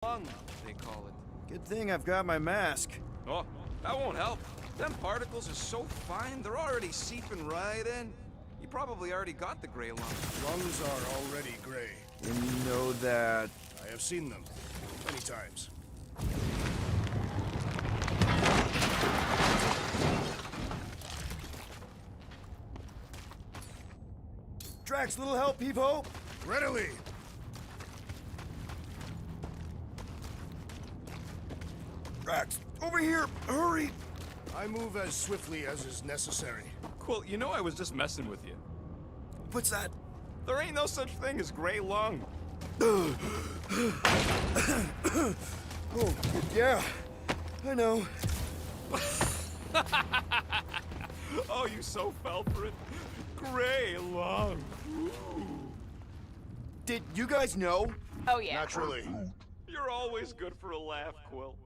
Lung, they call it. Good thing I've got my mask. Oh, that won't help. Them particles are so fine, they're already seeping right in. You probably already got the gray lung. Lungs are already gray. And you know that... I have seen them many times. Drax, little help, Heave-Ho? Readily! Drax, over here! Hurry! I move as swiftly as is necessary. Quill, you know I was just messing with you. What's that? There ain't no such thing as gray lung. Oh, yeah. I know. Oh, you so fell for it. Gray lung. Ooh. Did you guys know? Oh, yeah. Naturally. You're always good for a laugh, Quill.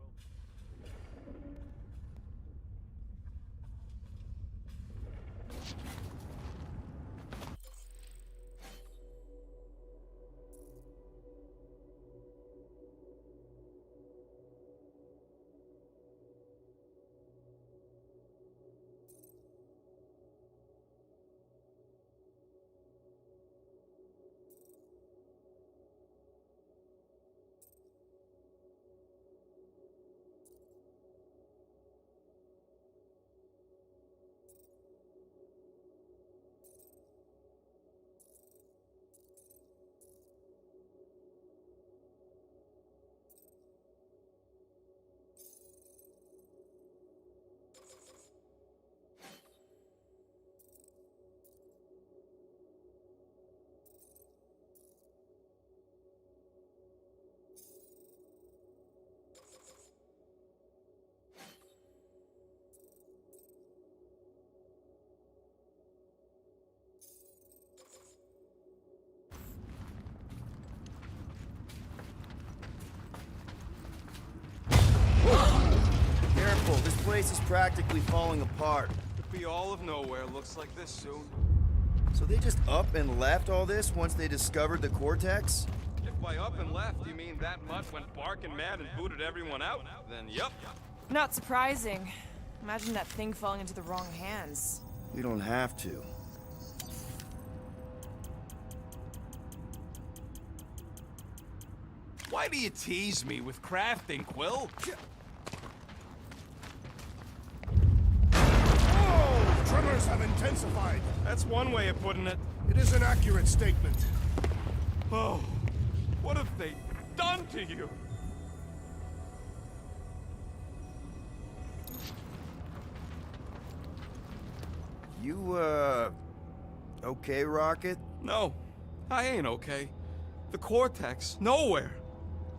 Careful, this place is practically falling apart. Could be all of nowhere looks like this soon. So they just up and left all this once they discovered the Cortex? If by up and left you mean that mutt went barking mad and booted everyone out, then yup. Not surprising. Imagine that thing falling into the wrong hands. We don't have to. Why do you tease me with crafting, Quill? Oh! Tremors have intensified. That's one way of putting it. It is an accurate statement. Oh, what have they done to you? You, okay, Rocket? No, I ain't okay. The Cortex, nowhere.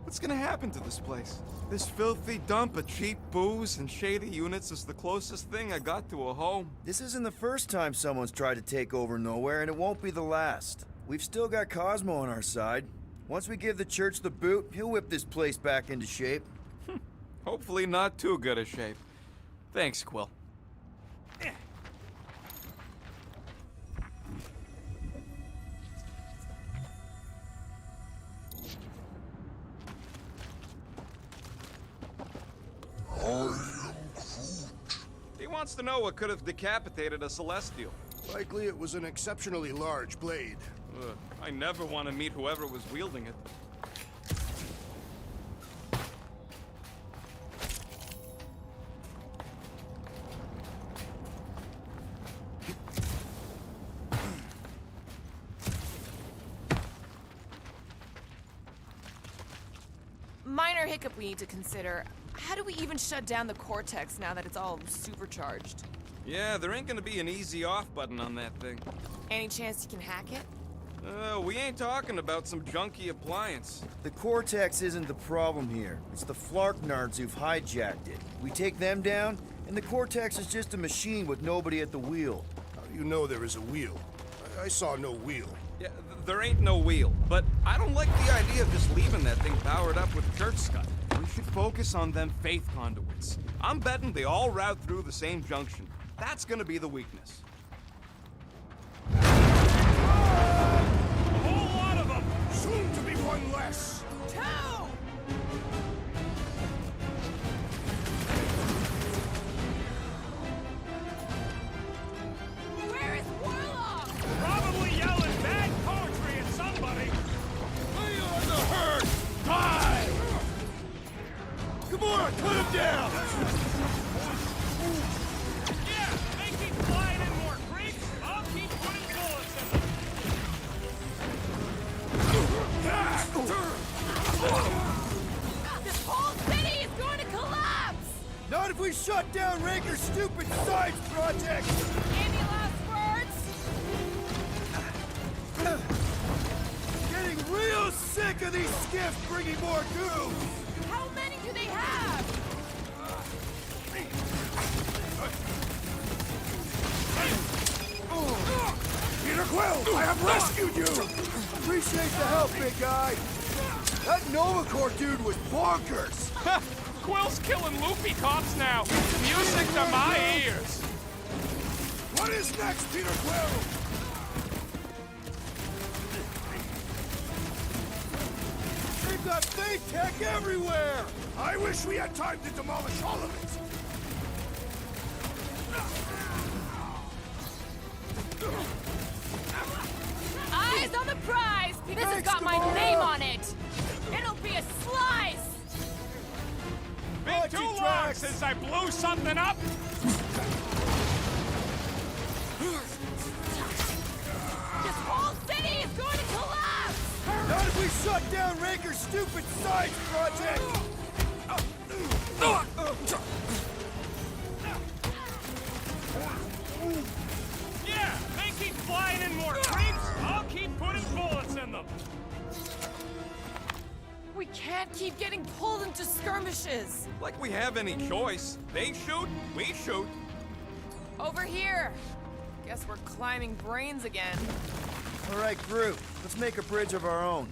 What's gonna happen to this place? This filthy dump of cheap booze and shady units is the closest thing I got to a home. This isn't the first time someone's tried to take over Nowhere, and it won't be the last. We've still got Cosmo on our side. Once we give the church the boot, he'll whip this place back into shape. Hopefully not too good a shape. Thanks, Quill. He wants to know what could have decapitated a Celestial. Likely it was an exceptionally large blade. I never want to meet whoever was wielding it. Minor hiccup we need to consider. How do we even shut down the Cortex now that it's all supercharged? Yeah, there ain't gonna be an easy off button on that thing. Any chance you can hack it? We ain't talking about some junky appliance. The Cortex isn't the problem here. It's the Flarknards who've hijacked it. We take them down, and the Cortex is just a machine with nobody at the wheel. How do you know there is a wheel? I saw no wheel. Yeah, there ain't no wheel, but I don't like the idea of just leaving that thing powered up with church scud. We should focus on them faith conduits. I'm betting they all route through the same junction. That's gonna be the weakness. A whole lot of them! Soon to be one less! Two! Come on, put him down! Yeah, they keep flying in more creeps. I'll keep putting bullets in them. This whole city is going to collapse! Not if we shut down Raker's stupid science project! Any last words? Getting real sick of these skiffs bringing more goo! How many do they have? Peter Quill, I have rescued you! Appreciate the help, big guy! That Nova Corps dude was bonkers! Quill's killing loopy cops now. Music to my ears. What is next, Peter Quill? They've got fake tech everywhere! I wish we had time to demolish all of it. Eyes on the prize! This has Thanks, got my Gamora! name on it! It'll be a slice! Been too long tracks. since I blew something up. This whole city is going to collapse! Not if we shut down Raker's stupid science project! Yeah, they keep flying in more creeps. I'll keep putting bullets in them. We can't keep getting pulled into skirmishes! Like we have any choice. They shoot, we shoot. Over here! Guess we're climbing brains again. All right, Groot, let's make a bridge of our own.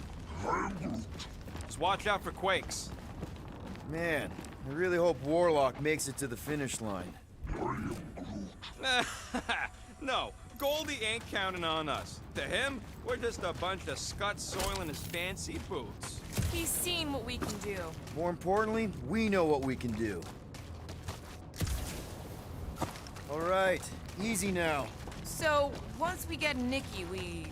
Just watch out for quakes. Man, I really hope Warlock makes it to the finish line. No, Goldie ain't counting on us. To him, we're just a bunch of scut soiling his fancy boots. He's seen what we can do. More importantly, we know what we can do. All right, easy now. So, once we get Nikki, we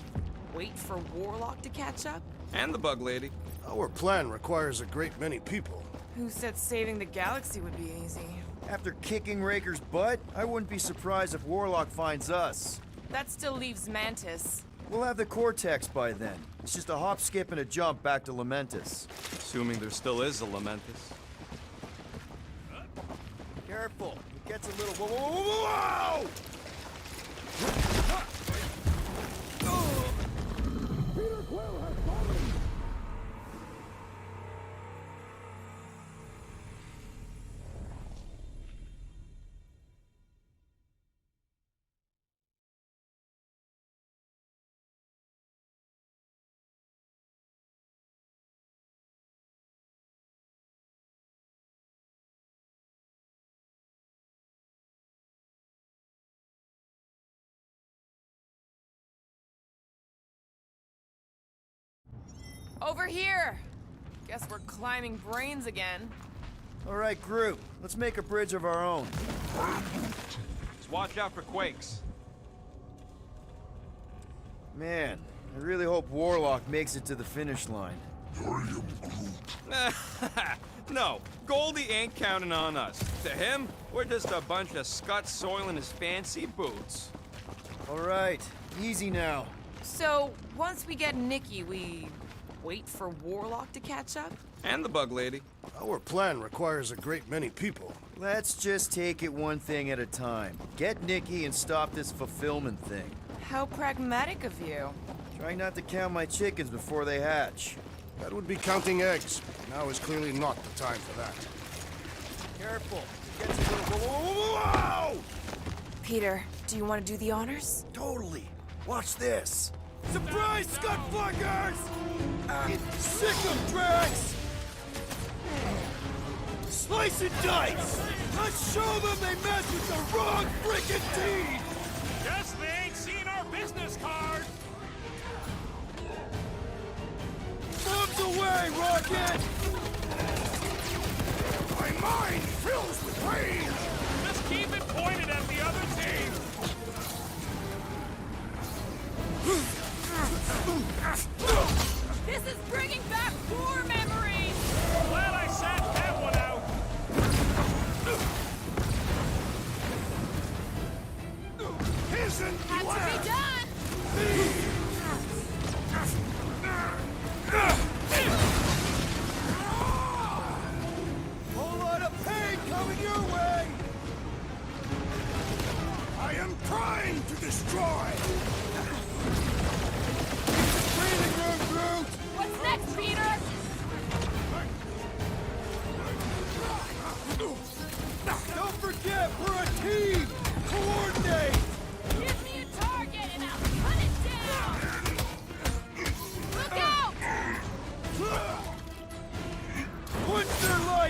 wait for Warlock to catch up? And the bug lady. Our plan requires a great many people. Who said saving the galaxy would be easy? After kicking Raker's butt, I wouldn't be surprised if Warlock finds us. That still leaves Mantis. We'll have the Cortex by then. It's just a hop, skip, and a jump back to Lamentus. Assuming there still is a Lamentus. Careful, it gets a little... Whoa, whoa, whoa, whoa! Over here! Guess we're climbing brains again. All right, Groot, let's make a bridge of our own. Just watch out for quakes. Man, I really hope Warlock makes it to the finish line. No, Goldie ain't counting on us. To him, we're just a bunch of scut soiling his fancy boots. All right, easy now. So, once we get Nikki, we wait for Warlock to catch up? And the bug lady. Our plan requires a great many people. Let's just take it one thing at a time. Get Nikki and stop this fulfillment thing. How pragmatic of you. Trying not to count my chickens before they hatch. That would be counting eggs. Now is clearly not the time for that. Careful, it gets a little... Whoa, whoa, whoa, whoa! Peter, do you want to do the honors? Totally. Watch this. Surprise, Scutfuckers! Sick of Drax! Slice and dice! Let's show them they messed with the wrong freaking team! Guess they ain't seen our business card. Bombs away, Rocket! My mind fills with rage! Just keep it pointed at the other team. This is bringing back war memories! Glad I sat that one out.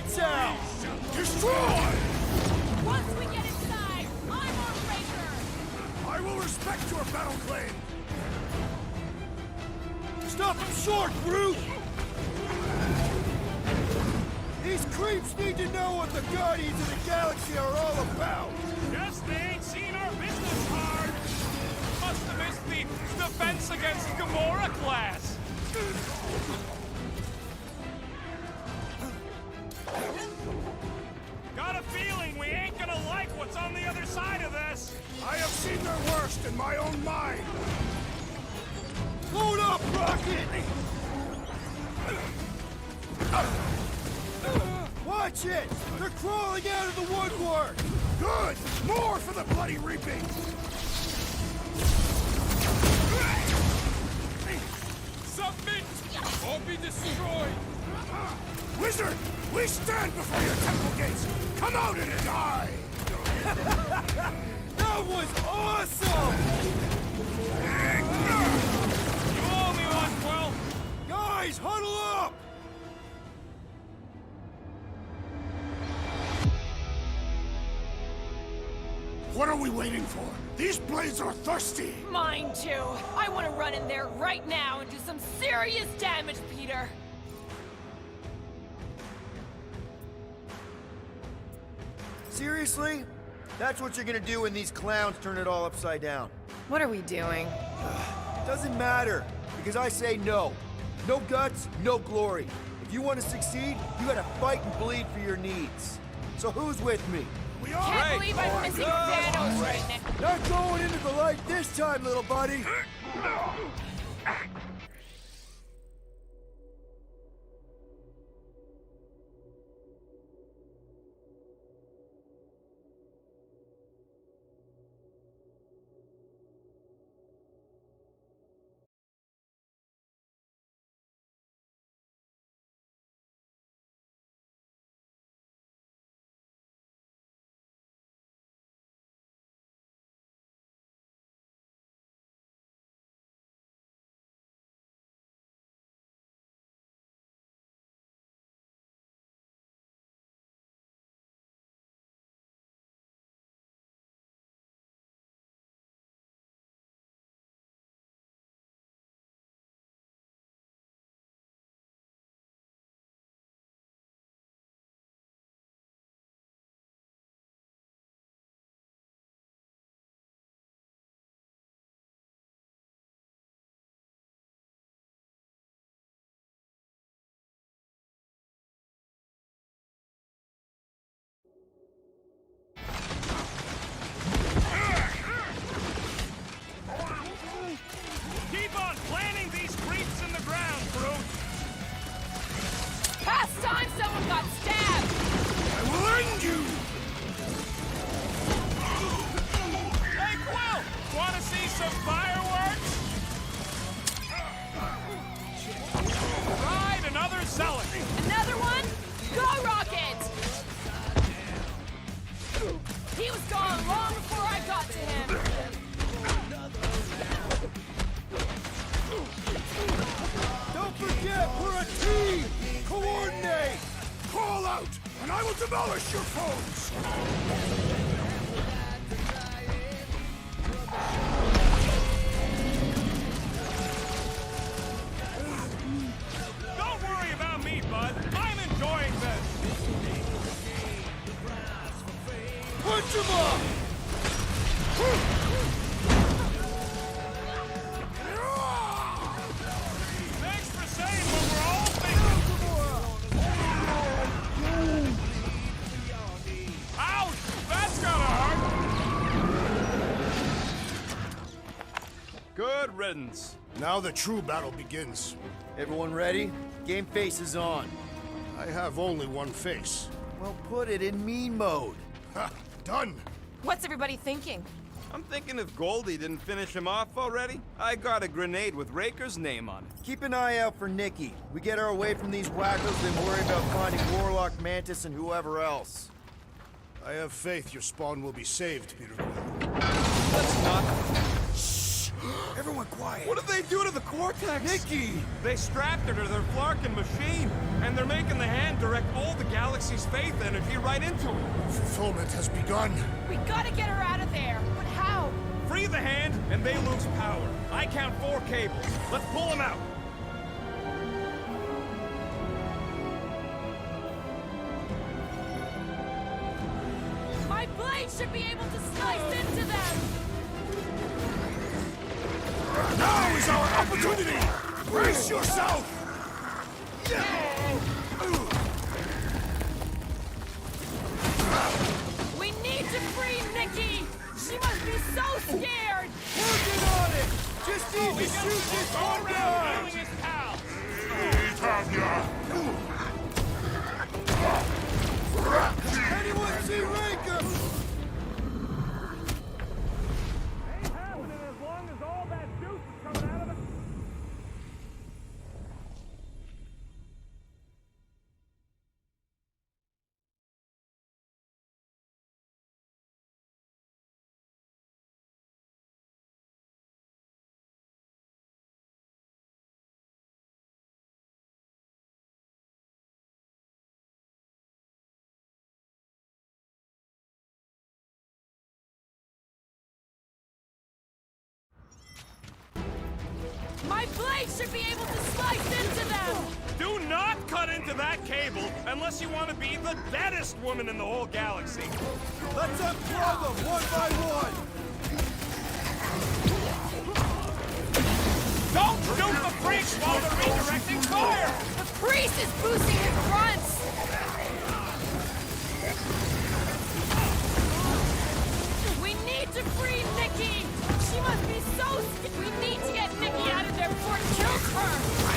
Lights out! Destroy! Once we get inside, I'm on Raker! I will respect your battle claim! Stop him short, Groot! These creeps need to know what the Guardians of the Galaxy are all about! Guess they ain't seen our business card. Must have missed the Defense Against Gamora class. Got a feeling we ain't gonna like what's on the other side of this. I have seen their worst in my own mind! Load up, Rocket! Watch it! They're crawling out of the woodwork! Good! More for the bloody reaping! Submit or be destroyed. Wizard! We stand before your temple gates! Come out and die! That was awesome! You owe me one, Quill. Guys, huddle up! What are we waiting for? These blades are thirsty! Mine too. I want to run in there right now and do some serious damage, Peter. Seriously? That's what you're gonna do when these clowns turn it all upside down. What are we doing? Doesn't matter, because I say no. No guts, no glory. If you want to succeed, you gotta fight and bleed for your needs. So who's with me? We are... Can't believe I'm missing Thanos right now. Not going into the light this time, little buddy! Keep on planting these creeps in the ground, Groot. Past time someone got stabbed. I will end you! Hey, Quill! Want to see some fireworks? Ride another zealot. Another one? Go, Rocket! He was gone long before I got to him. Don't forget, we're a team! Coordinate! Call out, and I will demolish your foes! Don't worry about me, bud. I'm enjoying this. Punch him up! Thanks for saying what we're all thinking. Ouch! That's gotta hurt. Good riddance. Now the true battle begins. Everyone ready? Game face is on. I have only one face. Well, put it in mean mode. Ha! Done! What's everybody thinking? I'm thinking if Goldie didn't finish him off already, I got a grenade with Raker's name on it. Keep an eye out for Nikki. We get her away from these wackos, then worry about finding Warlock, Mantis, and whoever else. I have faith your spawn will be saved, Peter Quill. Let's not. Everyone quiet. What did they do to the Cortex? Nikki! They strapped her to their Flarkin machine, and they're making the hand direct all the Galaxy Galaxy's faith energy right into it. Fulfillment has begun. We gotta get her out of there. But how? Free the hand, and they lose power. I count 4 cables. Let's pull them out. My blade should be able to slice into them. Now is our opportunity! Brace yourself! We need to free Nikki. She must be so scared. Working on it! Just need to shoot this one guy! Killing his pal. Anyone see Raker? Ain't happening as long as all that juice is coming out of it. My blade should be able to slice into them. Do not cut into that cable unless you want to be the deadest woman in the whole galaxy. Let's unplug them one by one! Don't shoot the freaks while they're redirecting fire! The priest is boosting his grunts. We need to free Nikki. She must be so scared. We need to get Nikki out of there before it kills her.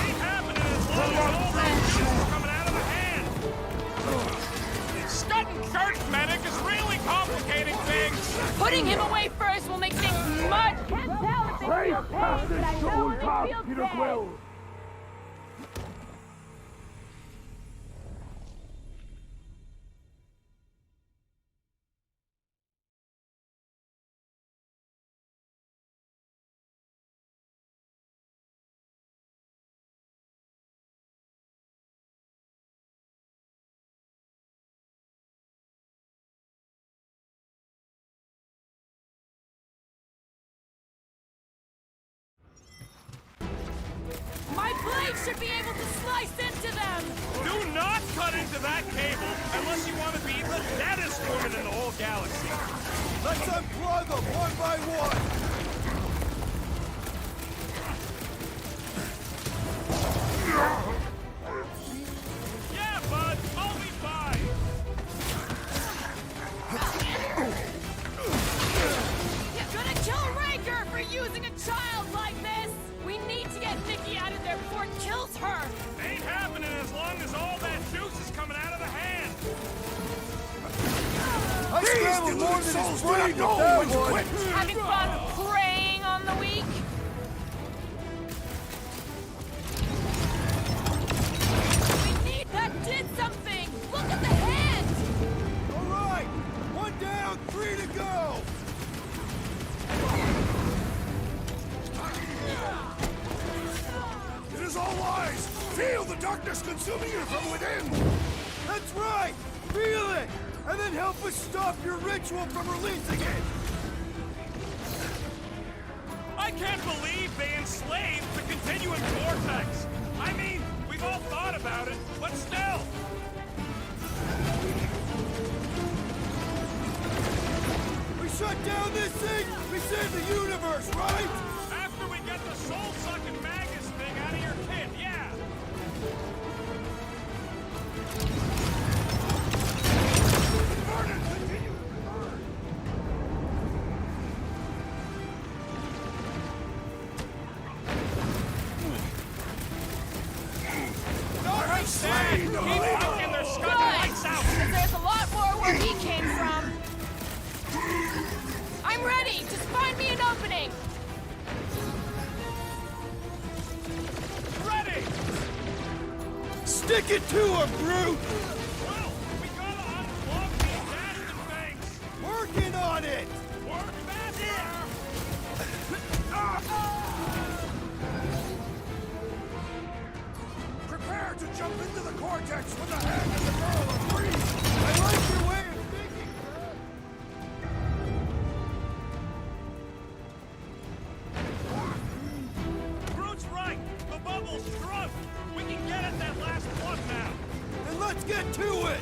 Ain't happening as long as all that juice is coming out of the hand. Scutting Church Medic is really complicating things. Putting him away first will make things much. Can't tell if they feel pain, but I know they feel dead. My blade should be able to slice into them! Do not cut into that cable unless you want to be the deadest woman in the whole galaxy. Let's unplug them one by one! Yeah, bud, I'll be fine. You're gonna kill Raker for using a child like this! We need to get Nikki out of there before it kills her! Ain't happening as long as all that juice is coming out of the hand. I scrambled more than his brain with know that when to one! quit! Having fun preying on the weak? We need... That did something! Look at the hand! Alright! One down, 3 to go! It is all lies! Feel the darkness consuming you from within! That's right! Feel it! And then help us stop your ritual from releasing it! I can't believe they enslaved the continuum vortex. I mean, we've all thought about it, but still. We shut down this thing, we save the universe, right? After we get the soul-sucking Magus thing out of your kid, yeah. Burn it! Continue to burn! Dad, keep fucking their scum lights out. Good! There's a lot more where he came from. I'm ready! Just find me an opening! Ready. Stick it to him, brute! Well, we gotta unplug these Aston things. Working on it! Work faster. Prepare to jump into the cortex when the hand and the girl are free! get to it!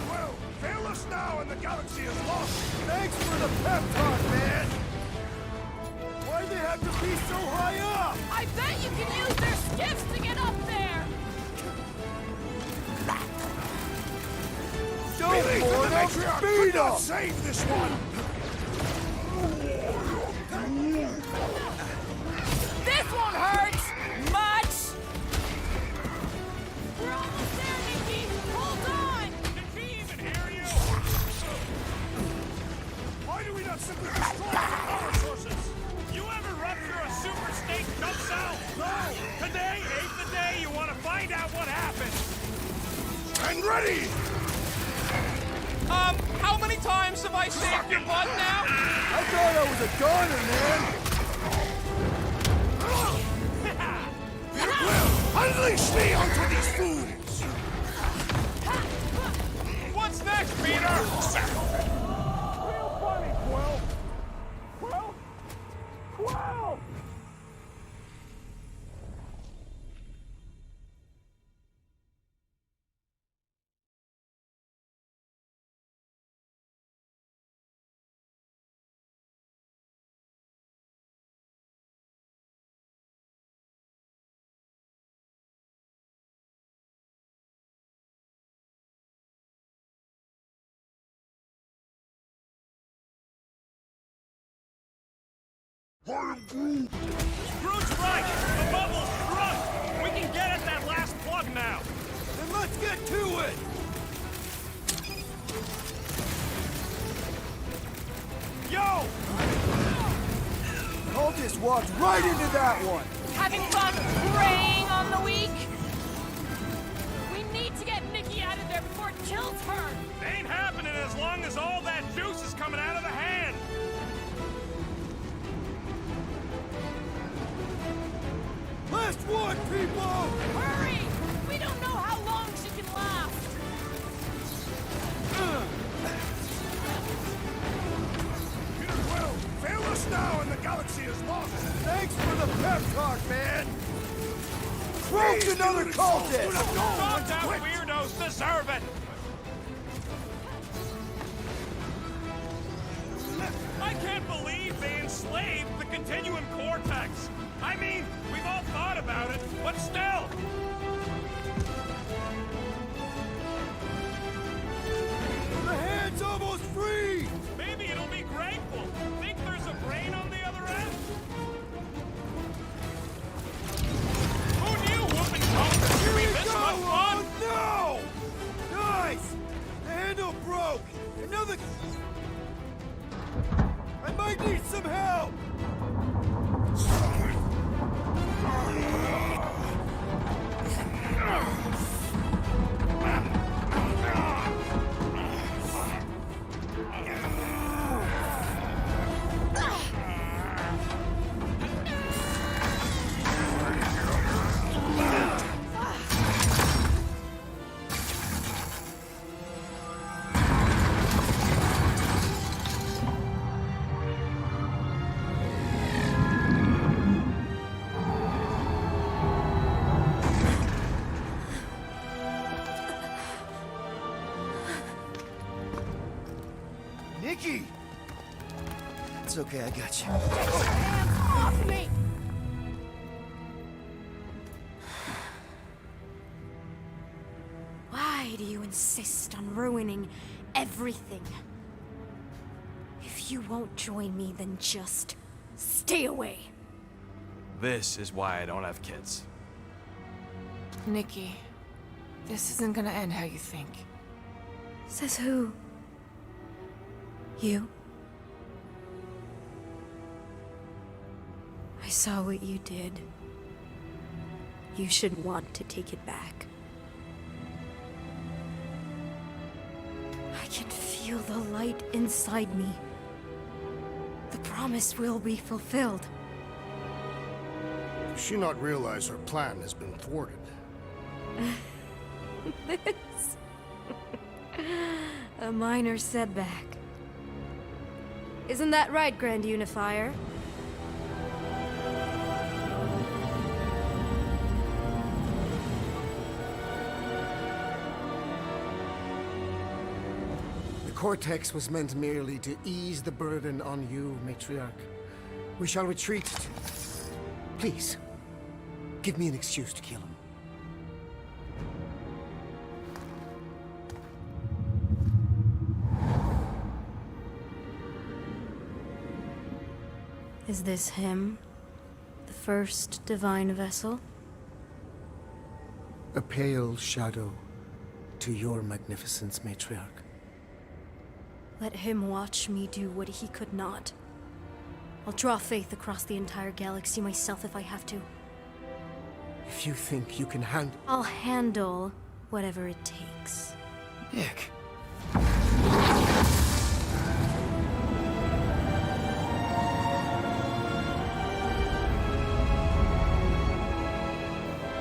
Well, fail us now and the galaxy is lost! Thanks for the pep talk, man! Why'd they have to be so high up? I bet you can use their skiffs to get up there! Don't Believe in the Mordo, matriarch speed could not up! save this one! This won't hurt! Much! We're almost there, Nikki! Hold on! Did she even hear you? Why do we not simply destroy the power sources? You ever rupture a super snake jump cell? No! Today ain't the day you want to find out what happened! And ready! How many times have I saved your butt now? I thought I was a goner, man! Will, unleash me onto these fools! What's next, Peter? Real funny, Quill! Quill? Quill! Groot's right! The bubble's shrunk! We can get at that last plug now! Then let's get to it! Yo! Cultist walked right into that one! Having fun preying on the weak? We need to get Nikki out of there before it kills her! Ain't happening as long as all that juice is coming out of the hand! Last one, people! Hurry! We don't know how long she can last! Will, fail us now and the galaxy is lost! Thanks for the pep talk, man! Croak another cultist! Stop that weirdos deserve it! I can't believe they enslaved the Continuum Cortex! I mean, we've all thought about it, but still! The hand's almost free! Maybe it'll be grateful. Think there's a brain on the other end? Who knew whooping cultists Here could we be this go! much fun? Oh, no! Guys! The handle broke! Another... I might need some help! Nikki! It's okay, I got you. Hands off me! Why do you insist on ruining everything? If you won't join me, then just stay away. This is why I don't have kids. Nikki, this isn't gonna end how you think. Says who? You? I saw what you did. You should want to take it back. I can feel the light inside me. The promise will be fulfilled. Does she not realize her plan has been thwarted? This... a minor setback. Isn't that right, Grand Unifier? Cortex was meant merely to ease the burden on you, Matriarch. We shall retreat. Please, give me an excuse to kill him. Is this him? The first divine vessel? A pale shadow to your magnificence, Matriarch. Let him watch me do what he could not. I'll draw faith across the entire galaxy myself if I have to. If you think you can handle... I'll handle whatever it takes. Nick.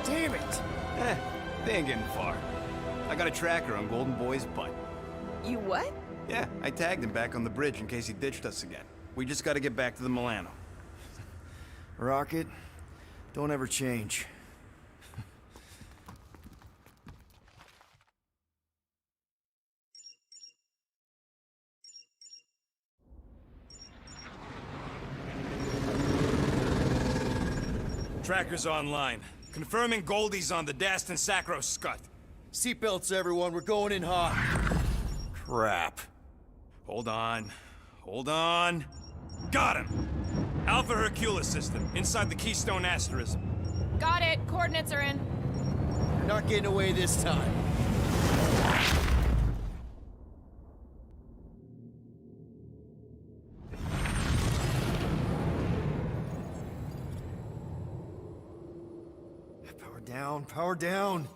Damn it! They ain't getting far. I got a tracker on Golden Boy's butt. You what? Yeah, I tagged him back on the bridge in case he ditched us again. We just gotta get back to the Milano. Rocket, don't ever change. Tracker's online. Confirming Goldie's on the Dastan Sacro Scut. Seatbelts, everyone. We're going in hot. Crap. Hold on. Hold on. Got him! Alpha Hercules system, inside the Keystone Asterism. Got it. Coordinates are in. You're not getting away this time. Power down, power down.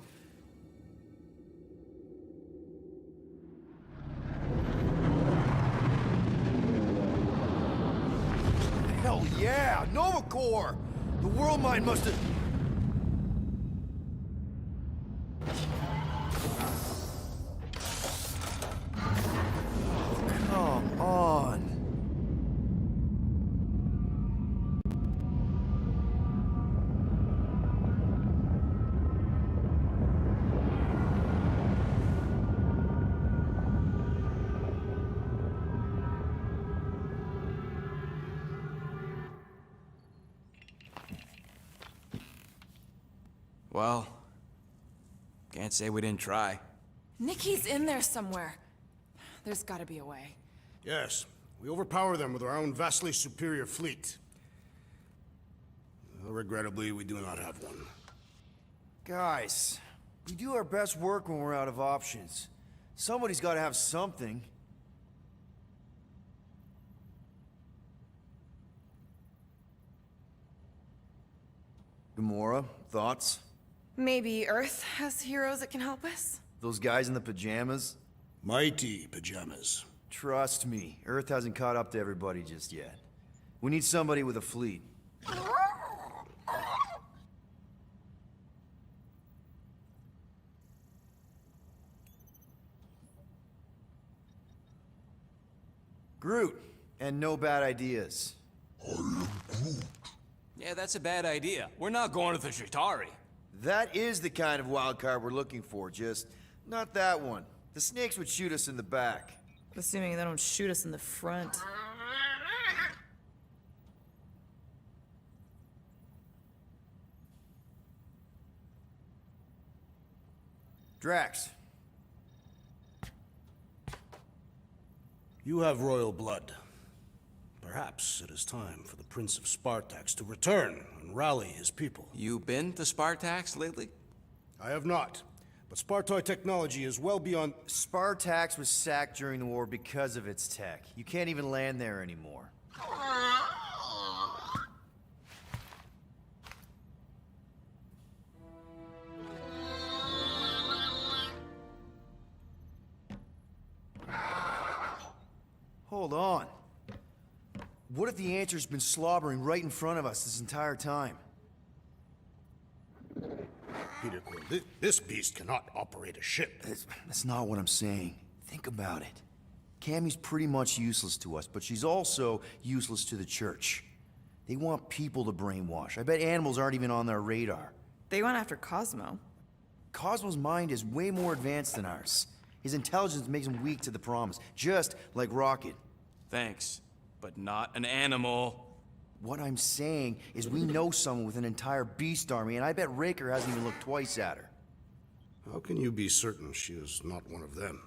Hell yeah! Nova Corps! The World Mine must have... Come on! Well, can't say we didn't try. Nikki's in there somewhere. There's gotta be a way. Yes, we overpower them with our own vastly superior fleet. Regrettably, we do not have one. Guys, we do our best work when we're out of options. Somebody's got to have something. Gamora, thoughts? Maybe Earth has heroes that can help us? Those guys in the pajamas? Mighty pajamas. Trust me, Earth hasn't caught up to everybody just yet. We need somebody with a fleet. Groot, and no bad ideas. Yeah, that's a bad idea. We're not going to the Chitauri. That is the kind of wild card we're looking for, just not that one. The snakes would shoot us in the back. Assuming they don't shoot us in the front. Drax, You have royal blood. Perhaps it is time for the Prince of Spartax to return and rally his people. You been to Spartax lately? I have not, but Spartoi technology is well beyond... Spartax was sacked during the war because of its tech. You can't even land there anymore. Hold on. What if the Answer's been slobbering right in front of us this entire time? Peter Quill, this beast cannot operate a ship. That's not what I'm saying. Think about it. Cammy's pretty much useless to us, but she's also useless to the Church. They want people to brainwash. I bet animals aren't even on their radar. They went after Cosmo. Cosmo's mind is way more advanced than ours. His intelligence makes him weak to the promise, just like Rocket. Thanks, but not an animal. What I'm saying is we know someone with an entire beast army, and I bet Raker hasn't even looked twice at her. How can you be certain she is not one of them?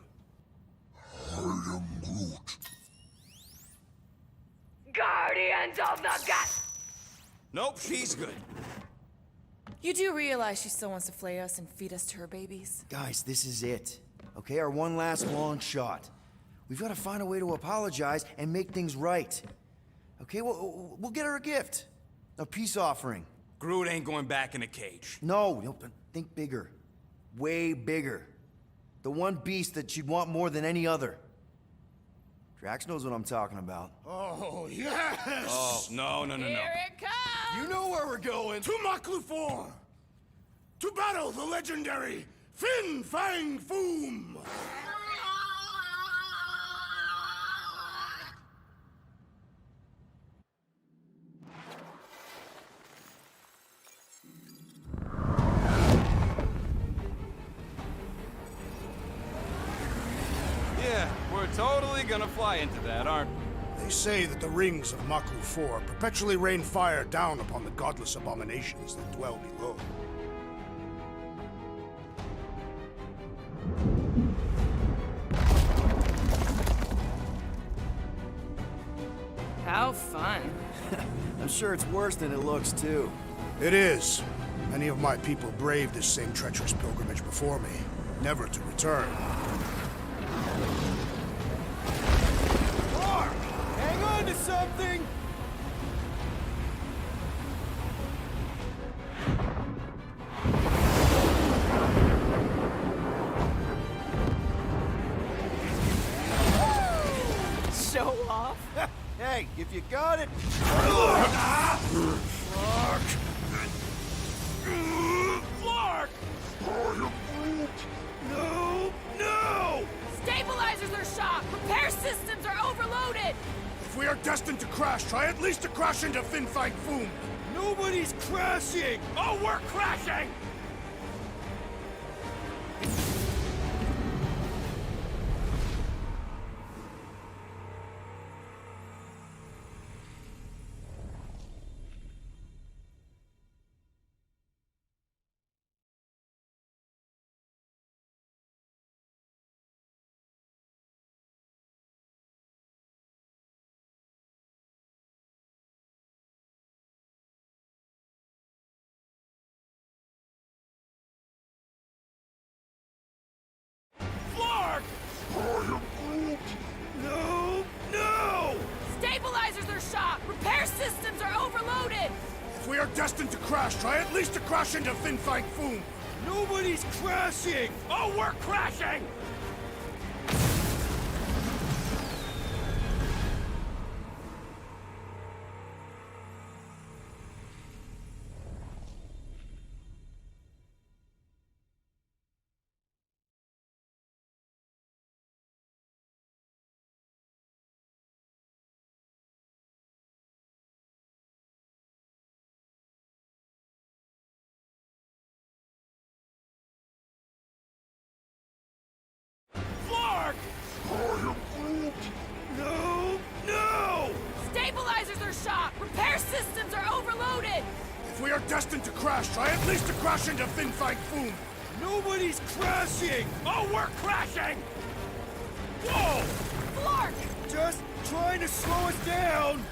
I am Groot. Guardians of the Gut! Nope, she's good. You do realize she still wants to flay us and feed us to her babies? Guys, this is it. Okay, our one last long shot. We've got to find a way to apologize and make things right. Okay, we'll get her a gift. A peace offering. Groot ain't going back in a cage. No, think bigger. Way bigger. The one beast that she'd want more than any other. Drax knows what I'm talking about. Oh, yes! Oh, no. Here it comes! You know where we're going! To Maklu-4! To battle the legendary Fin Fang Foom! Yeah, we're totally gonna fly into that, aren't we? They say that the rings of Maklu-4 perpetually rain fire down upon the godless abominations that dwell below. How fun. I'm sure it's worse than it looks, too. It is. Many of my people braved this same treacherous pilgrimage before me, never to return. Hang on to something! Show off. Hey, if you got it... Flark! No! Stabilizers are shot! Repair systems are overloaded! If we are destined to crash, try at least to crash into Fin Fang Foom! Nobody's crashing! Oh, we're crashing! Flark! No! Stabilizers are shot! Repair systems are overloaded! If we are destined to crash, try at least to crash into Fin Fang Foom! Nobody's crashing! Oh, we're crashing! Flark! No! Stabilizers are shot! Repair systems are overloaded! If we are destined to crash, try at least to crash into Fin Fang Foom! Nobody's crashing! Oh, we're crashing! Whoa! Flark! Just trying to slow us down!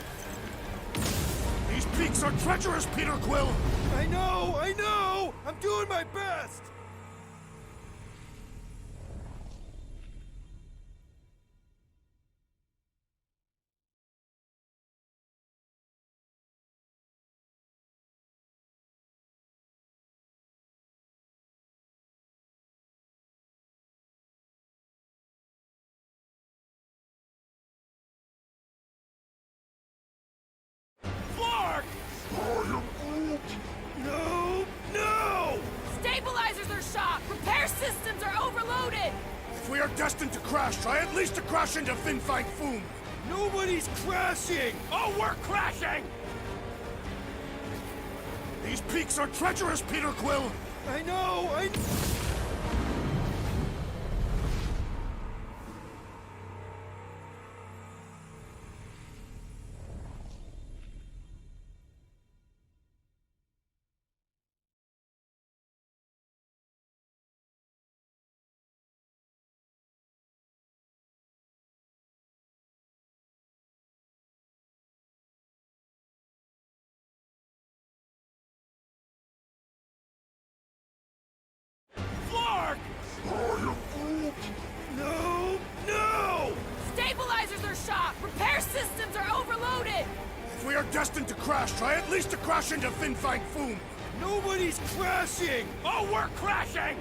These peaks are treacherous, Peter Quill! I know! I'm doing my best! Flark! No! Stabilizers are shot! Repair systems are overloaded! If we are destined to crash, try at least to crash into Fin Fang Foom! Nobody's crashing! Oh, we're crashing! These peaks are treacherous, Peter Quill! I know! are destined to crash, try at least to crash into Fin Fang Foom! Nobody's crashing! Oh, we're crashing!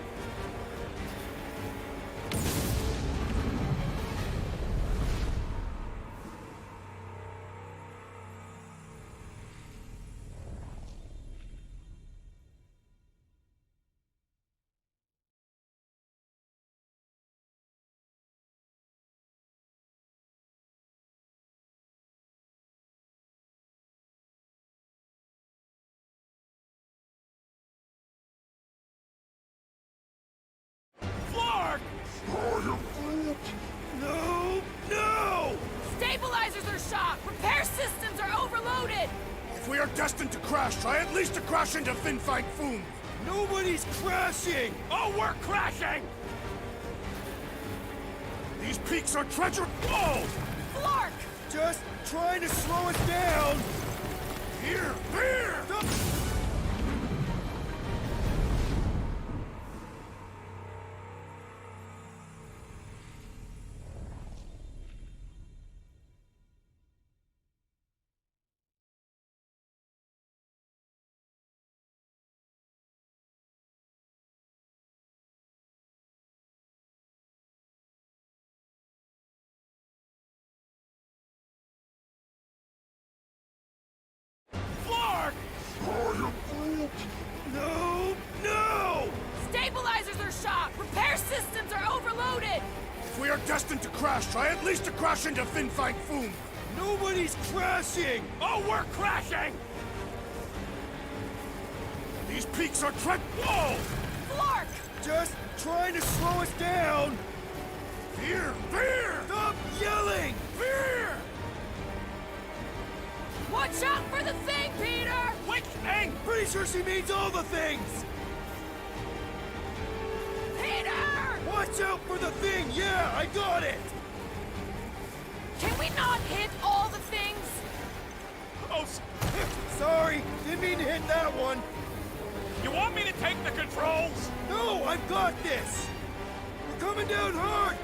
Flark! No! No! Stabilizers are shot! Repair systems are overloaded! If we are destined to crash, try at least to crash into Fin Fang Foom! Nobody's crashing! Oh, we're crashing! These peaks are treacherous. Whoa! Flark! Just trying to slow us down! Here! Here! Flark! No! No! Stabilizers are shot! Repair systems are overloaded! If we are destined to crash, try at least to crash into Fin Fang Foom! Nobody's crashing! Oh, we're crashing! These peaks are Whoa! Flark! Just trying to slow us down! Fear! Fear! Stop yelling! Fear! Watch out for the thing, Peter! Which thing? Pretty sure she means all the things! Peter! Watch out for the thing! Yeah, I got it! Can we not hit all the things? Oh, Sorry, didn't mean to hit that one. you want me to take the controls? No, I've got this! We're coming down hard!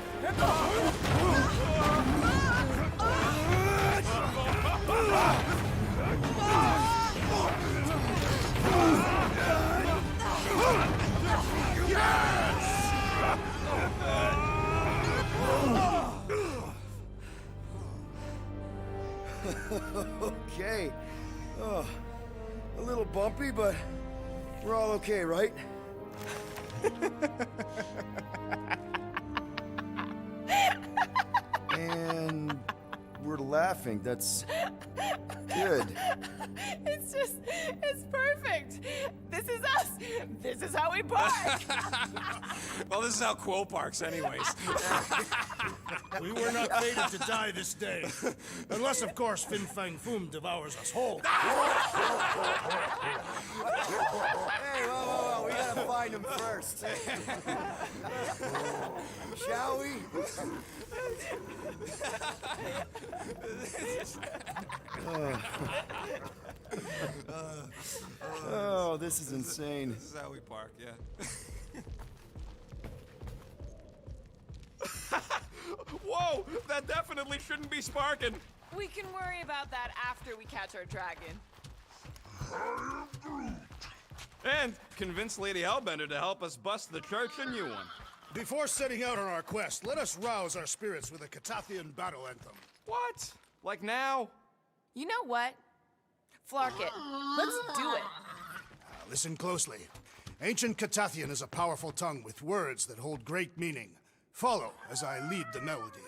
Okay. Oh, a little bumpy, but we're all okay, right? And we're laughing. That's good. It's perfect. This is us. This is how we park. Well, this is how Quill parks, anyways. We were not fated to die this day. Unless, of course, Fin Fang Foom devours us whole. Hey, whoa. We gotta find him first. Shall we? Oh, this is insane. This is how we park, yeah. Whoa! That definitely shouldn't be sparking. We can worry about that after we catch our dragon. And convince Lady Hellbender to help us bust the church a new one. Before setting out on our quest, let us rouse our spirits with a Catathian battle anthem. What? Like now? You know what? Flark it. Let's do it. Listen closely. Ancient Catathian is a powerful tongue with words that hold great meaning. Follow as I lead the melody.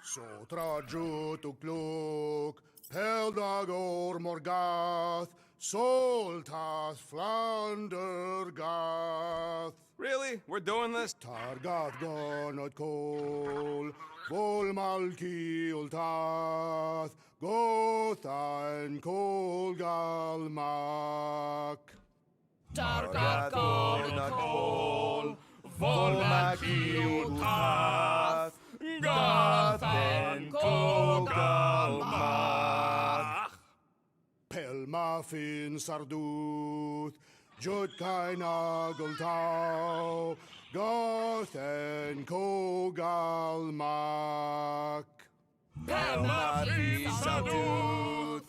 Sotra jutukluk, peldagor morgath, soltas flandergath. Really? We're doing this? Targath gonot kol, vol malki ultath, gothan kol galmak. Targath kol, Volmakiutath, Gathen Kogalmach. Pelmafin sarduth, Jutkain agultau, Gothen Kogalmak. Pelmafi Sarduth,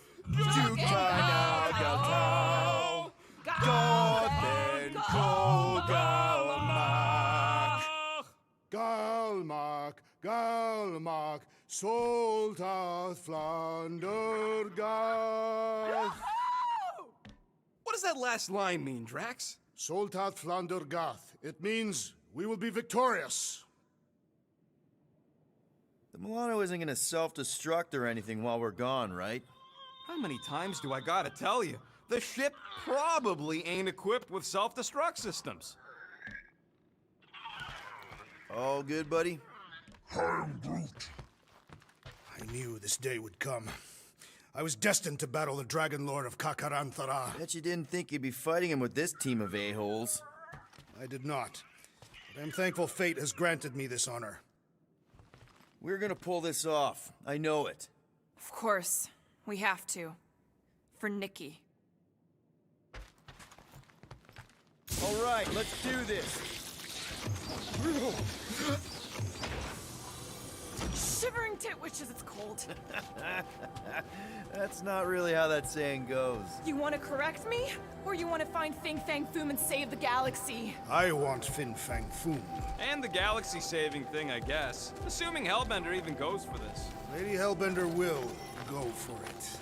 Galmak, Galmak, Soldath Flander Gath. What does that last line mean, Drax? Soldath Flander Gath. It means we will be victorious. The Milano isn't gonna self-destruct or anything while we're gone, right? How many times do I gotta tell you? The ship probably ain't equipped with self-destruct systems. All good, buddy? I am Groot. I knew this day would come. I was destined to battle the Dragon Lord of Kakaranthara. Bet you didn't think you'd be fighting him with this team of a-holes. I did not. But I'm thankful fate has granted me this honor. We're gonna pull this off. I know it. Of course. We have to. For Nikki. All right, let's do this. Shivering Titwitch as it's cold. That's not really how that saying goes. You want to correct me? Or you want to find Fin Fang Foom and save the galaxy? I want Fin Fang Foom. And the galaxy-saving thing, I guess. Assuming Hellbender even goes for this. Lady Hellbender will go for it.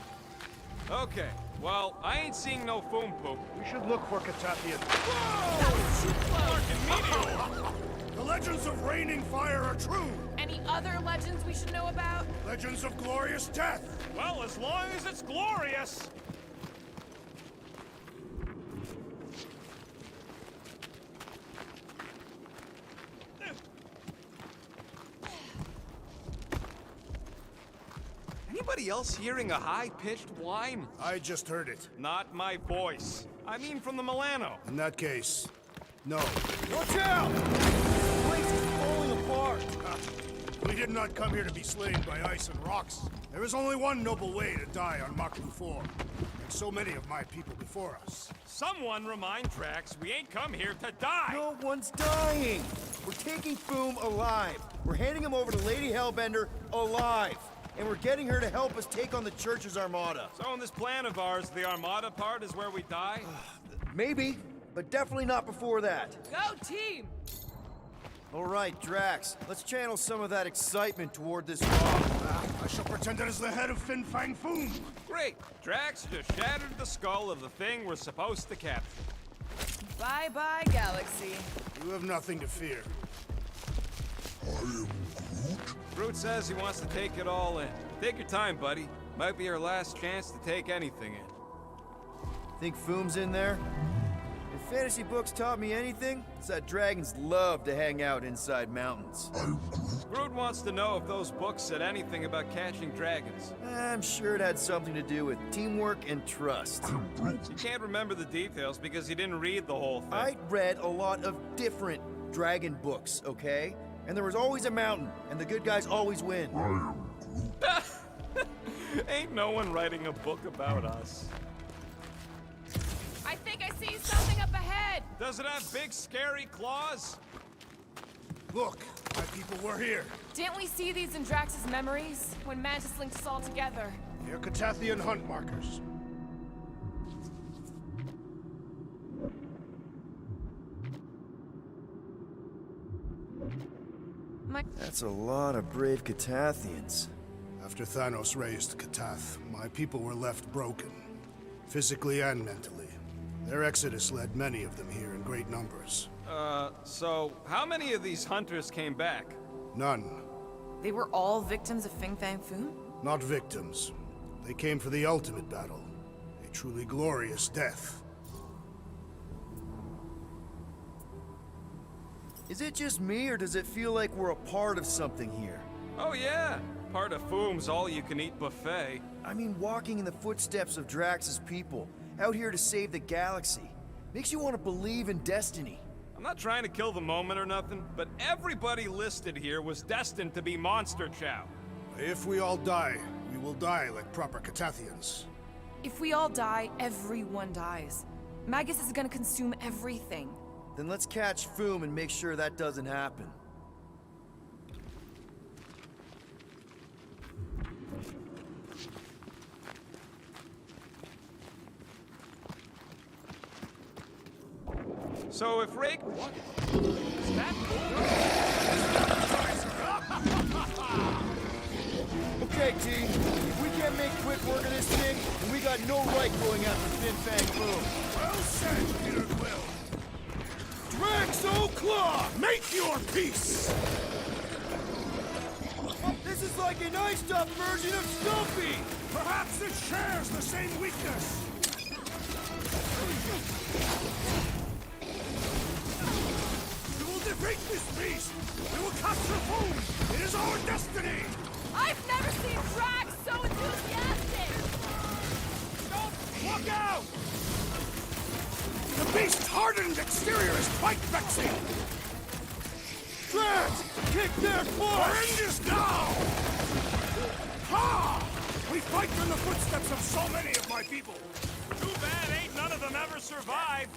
Okay, well, I ain't seeing no foom poop. We should look for Catathian. That was too close. The legends of raining fire are true. Any other legends we should know about? Legends of glorious death. Well, as long as it's glorious. Anybody else hearing a high-pitched whine? I just heard it. Not my voice. I mean from the Milano. In that case, no. Watch out! The place is falling apart. We did not come here to be slain by ice and rocks. There is only one noble way to die on Maklu 4, and so many of my people before us. Someone remind Drax we ain't come here to die. No one's dying. We're taking Foom alive. We're handing him over to Lady Hellbender alive. And we're getting her to help us take on the Church's armada. So in this plan of ours, the Armada part is where we die? Maybe, but definitely not before that. Go team! All right, Drax, let's channel some of that excitement toward this rock. I shall pretend it is the head of Fin Fang Foom. Great. Drax just shattered the skull of the thing we're supposed to capture. Bye-bye, galaxy. You have nothing to fear. I am Groot. Groot says he wants to take it all in. Take your time, buddy. Might be our last chance to take anything in. Think Foom's in there? If fantasy books taught me anything, it's that dragons love to hang out inside mountains. I am Groot. Groot wants to know if those books said anything about catching dragons. I'm sure it had something to do with teamwork and trust. You can't remember the details because you didn't read the whole thing. I read a lot of different dragon books, okay? And there was always a mountain, and the good guys always win. I am Groot. Ain't no one writing a book about us. I think I see something up ahead. Does it have big, scary claws? Look, my people were here. Didn't we see these in Drax's memories? When Mantis linked us all together? They are Catathian hunt markers. That's a lot of brave Catathians. After Thanos raised Katath, my people were left broken, physically and mentally. Their exodus led many of them here in great numbers. So how many of these hunters came back? None. They were all victims of Fin Fang Foom? Not victims. They came for the ultimate battle. A truly glorious death. Is it just me, or does it feel like we're a part of something here? Oh yeah, part of Foom's all-you-can-eat buffet. I mean, walking in the footsteps of Drax's people, out here to save the galaxy, makes you want to believe in destiny. I'm not trying to kill the moment or nothing, but everybody listed here was destined to be Monster Chow. If we all die, we will die like proper Catathians. If we all die, everyone dies. Magus is gonna consume everything. Then let's catch Foom and make sure that doesn't happen. So if Rake... What? Is that Okay, team. If we can't make quick work of this thing, then we got no right going after Fin Fang Foom. Well said, Peter Quill. Draxo Claw, make your peace! This is like an iced-up version of Stumpy! Perhaps it shares the same weakness. We will defeat this beast! We will capture Foom! It is our destiny! I've never seen Drax so enthusiastic! Don't look out! The beast's hardened exterior is quite vexing! Drax! Kick their Our butt! end is now! Ha! We fight in the footsteps of so many of my people! Too bad ain't none of them ever survived.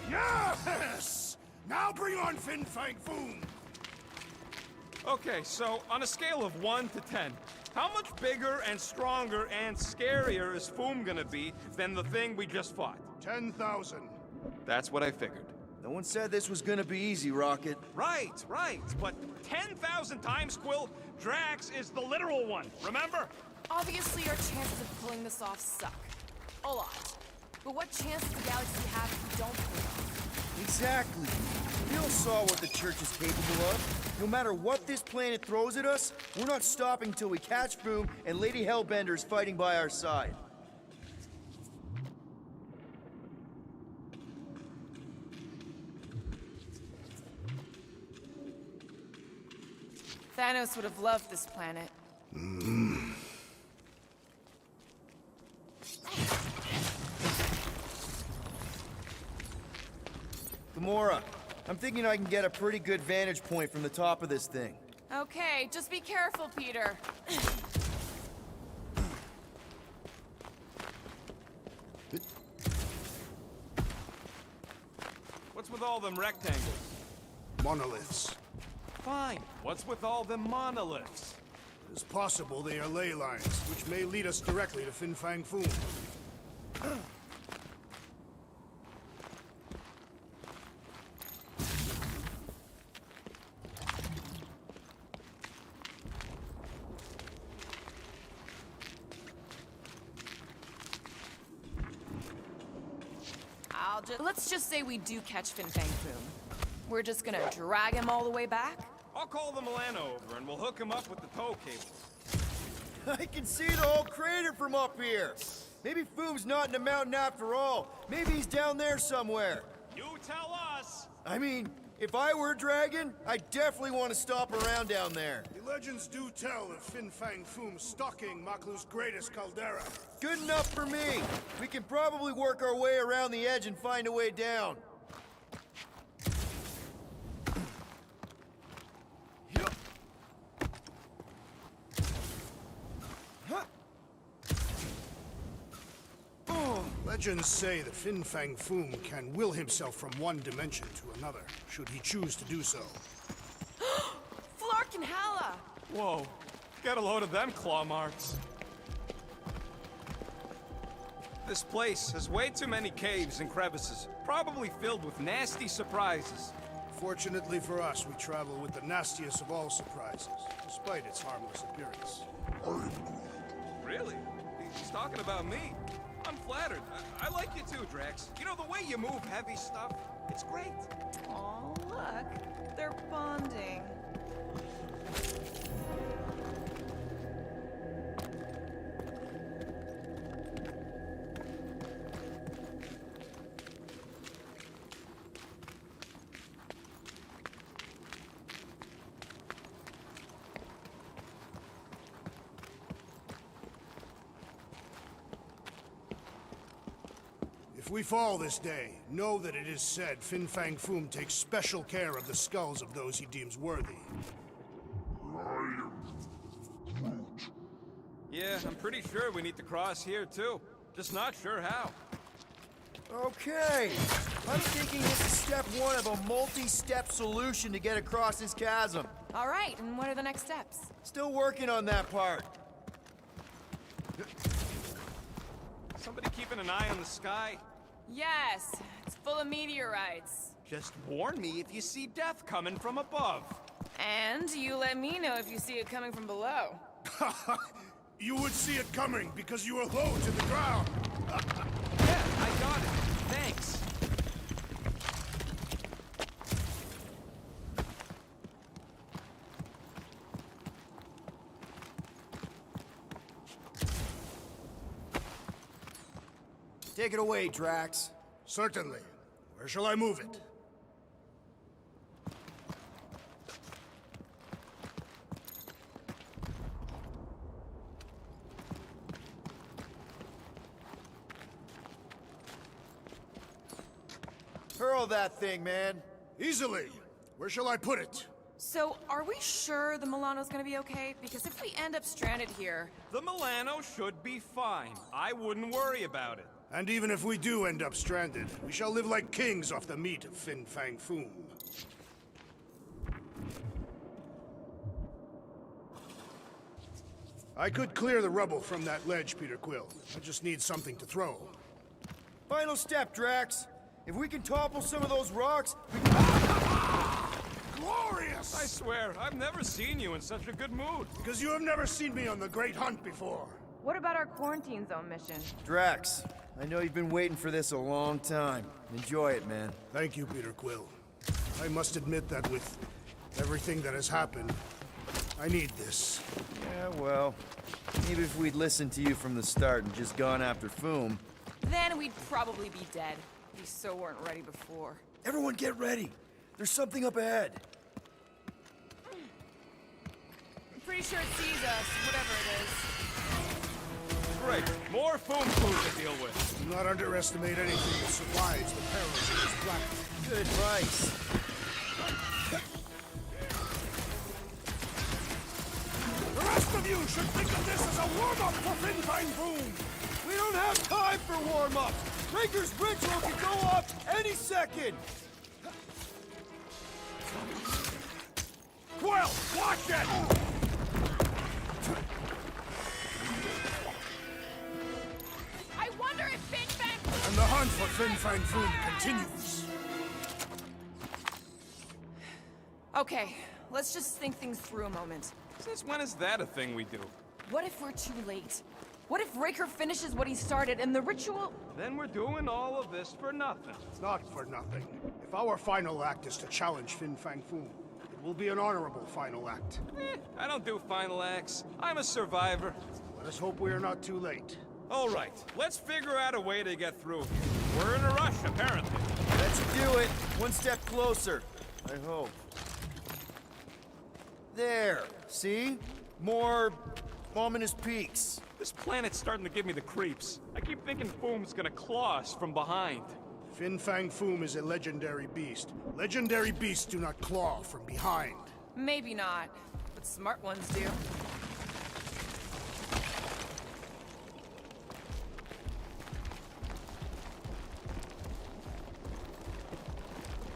Yes! Now bring on Fin Fang Foom! Okay, so on a scale of 1 to 10, how much bigger and stronger and scarier is Foom gonna be than the thing we just fought? 10,000. That's what I figured. No one said this was gonna be easy, Rocket. Right, but 10,000 times, Quill, Drax is the literal one, remember? Obviously, our chances of pulling this off suck. A lot. But what chance does the galaxy have if we don't pull it off? Exactly. We all saw what the Church is capable of. No matter what this planet throws at us, we're not stopping till we catch Foom and Lady Hellbender is fighting by our side. Thanos would have loved this planet. Gamora, I'm thinking I can get a pretty good vantage point from the top of this thing. Okay, just be careful, Peter. What's with all them rectangles? Monoliths. Fine. What's with all them monoliths? It is possible they are ley lines, which may lead us directly to Fin Fang Foom. Let's just say we do catch Fin Fang Foom. We're just gonna drag him all the way back? I'll call the Milano over and we'll hook him up with the tow cable. I can see the whole crater from up here. Maybe Foom's not in the mountain after all. Maybe he's down there somewhere. You tell us! I mean, if I were a dragon, I'd definitely want to stop around down there. The legends do tell of Fin Fang Foom stalking Maklu's greatest caldera. Good enough for me. We can probably work our way around the edge and find a way down. Legends say that Fin Fang Foom can will himself from one dimension to another, should he choose to do so. Flark and Hala! Whoa, get a load of them claw marks. This place has way too many caves and crevices, probably filled with nasty surprises. Fortunately for us, we travel with the nastiest of all surprises, despite its harmless appearance. Really? He's talking about me. I'm flattered. I like you too, Drax. You know, the way you move heavy stuff, it's great. Oh, look. They're bonding. If we fall this day, know that it is said Fin Fang Foom takes special care of the skulls of those he deems worthy. Yeah, I'm pretty sure we need to cross here too. Just not sure how. Okay. I'm thinking this is step one of a multi-step solution to get across this chasm. All right, and what are the next steps? Still working on that part. Somebody keeping an eye on the sky? Yes, it's full of meteorites. Just warn me if you see death coming from above. And you let me know if you see it coming from below. You would see it coming because you are low to the ground. Yeah, I got it. Thanks. Take it away, Drax. Certainly. Where shall I move it? Hurl that thing, man. Easily. Where shall I put it? So, are we sure the Milano's gonna be okay? Because if we end up stranded here... The Milano should be fine. I wouldn't worry about it. And even if we do end up stranded, we shall live like kings off the meat of Fin Fang Foom. I could clear the rubble from that ledge, Peter Quill. I just need something to throw. Final step, Drax. If we can topple some of those rocks, we Glorious! I swear, I've never seen you in such a good mood. Because you have never seen me on the Great Hunt before. What about our quarantine zone mission? Drax, I know you've been waiting for this a long time. Enjoy it, man. Thank you, Peter Quill. I must admit that with everything that has happened, I need this. Yeah, well, maybe if we'd listened to you from the start and just gone after Foom. Then we'd probably be dead. We so weren't ready before. Everyone get ready. There's something up ahead. I'm pretty sure it sees us, whatever it is. Great. More food to deal with. Do not underestimate anything that survives the perils of this planet. Good advice. The rest of you should think of this as a warm-up for Fin Fang Foom! We don't have time for warm-up. Raker's ritual can go off any second. Quill, watch it! I wonder if Fin Fang... And the hunt for Fin Fang Foom continues. Okay, let's just think things through a moment. Since when is that a thing we do? What if we're too late? What if Raker finishes what he started and the ritual... Then we're doing all of this for nothing. Not for nothing. If our final act is to challenge Fin Fang Foom, it will be an honorable final act. I don't do final acts. I'm a survivor. Let us hope we are not too late. All right, let's figure out a way to get through here. We're in a rush, apparently. Let's do it. One step closer. I hope. There. See? More ominous peaks. This planet's starting to give me the creeps. I keep thinking Foom's gonna claw us from behind. Fin Fang Foom is a legendary beast. Legendary beasts do not claw from behind. Maybe not, but smart ones do.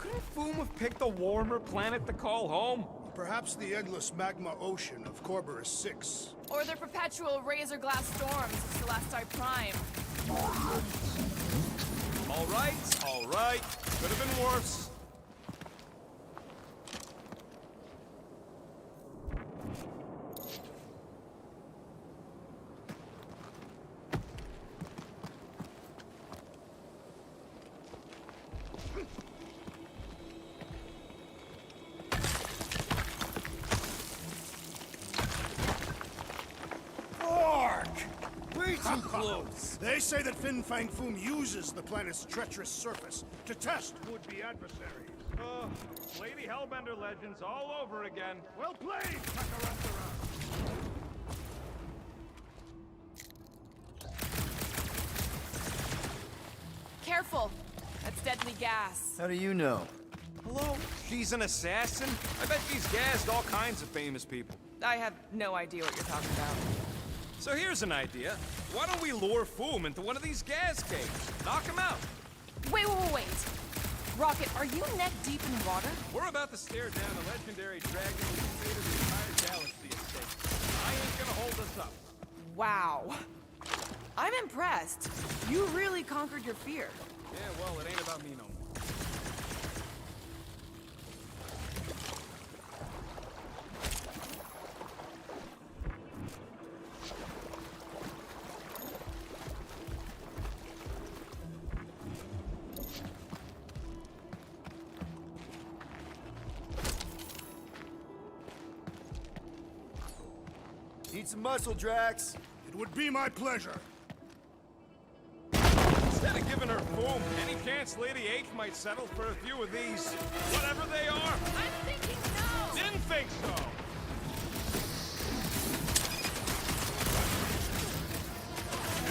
Couldn't Foom have picked a warmer planet to call home? Perhaps the endless magma ocean of Corborus 6. Or their perpetual razor glass storms of Celestai Prime. All right. Could have been worse. Way too close. They say that Fin Fang Foom uses the planet's treacherous surface to test would-be adversaries. Oh, Lady Hellbender legends all over again. Well played, Takarantara! Careful! That's deadly gas. How do you know? Hello? She's an assassin? I bet she's gassed all kinds of famous people. I have no idea what you're talking about. So here's an idea. Why don't we lure Foom into one of these gas caves? Knock him out. Wait. Rocket, are you neck deep in water? We're about to stare down a legendary dragon who's fate of the entire galaxy at stake. I ain't gonna hold us up. Wow. I'm impressed. You really conquered your fear. Yeah, well, it ain't about me no more. Need some muscle, Drax. It would be my pleasure. Instead of giving her boom, any chance Lady H might settle for a few of these, whatever they are? I'm thinking no! Didn't think so!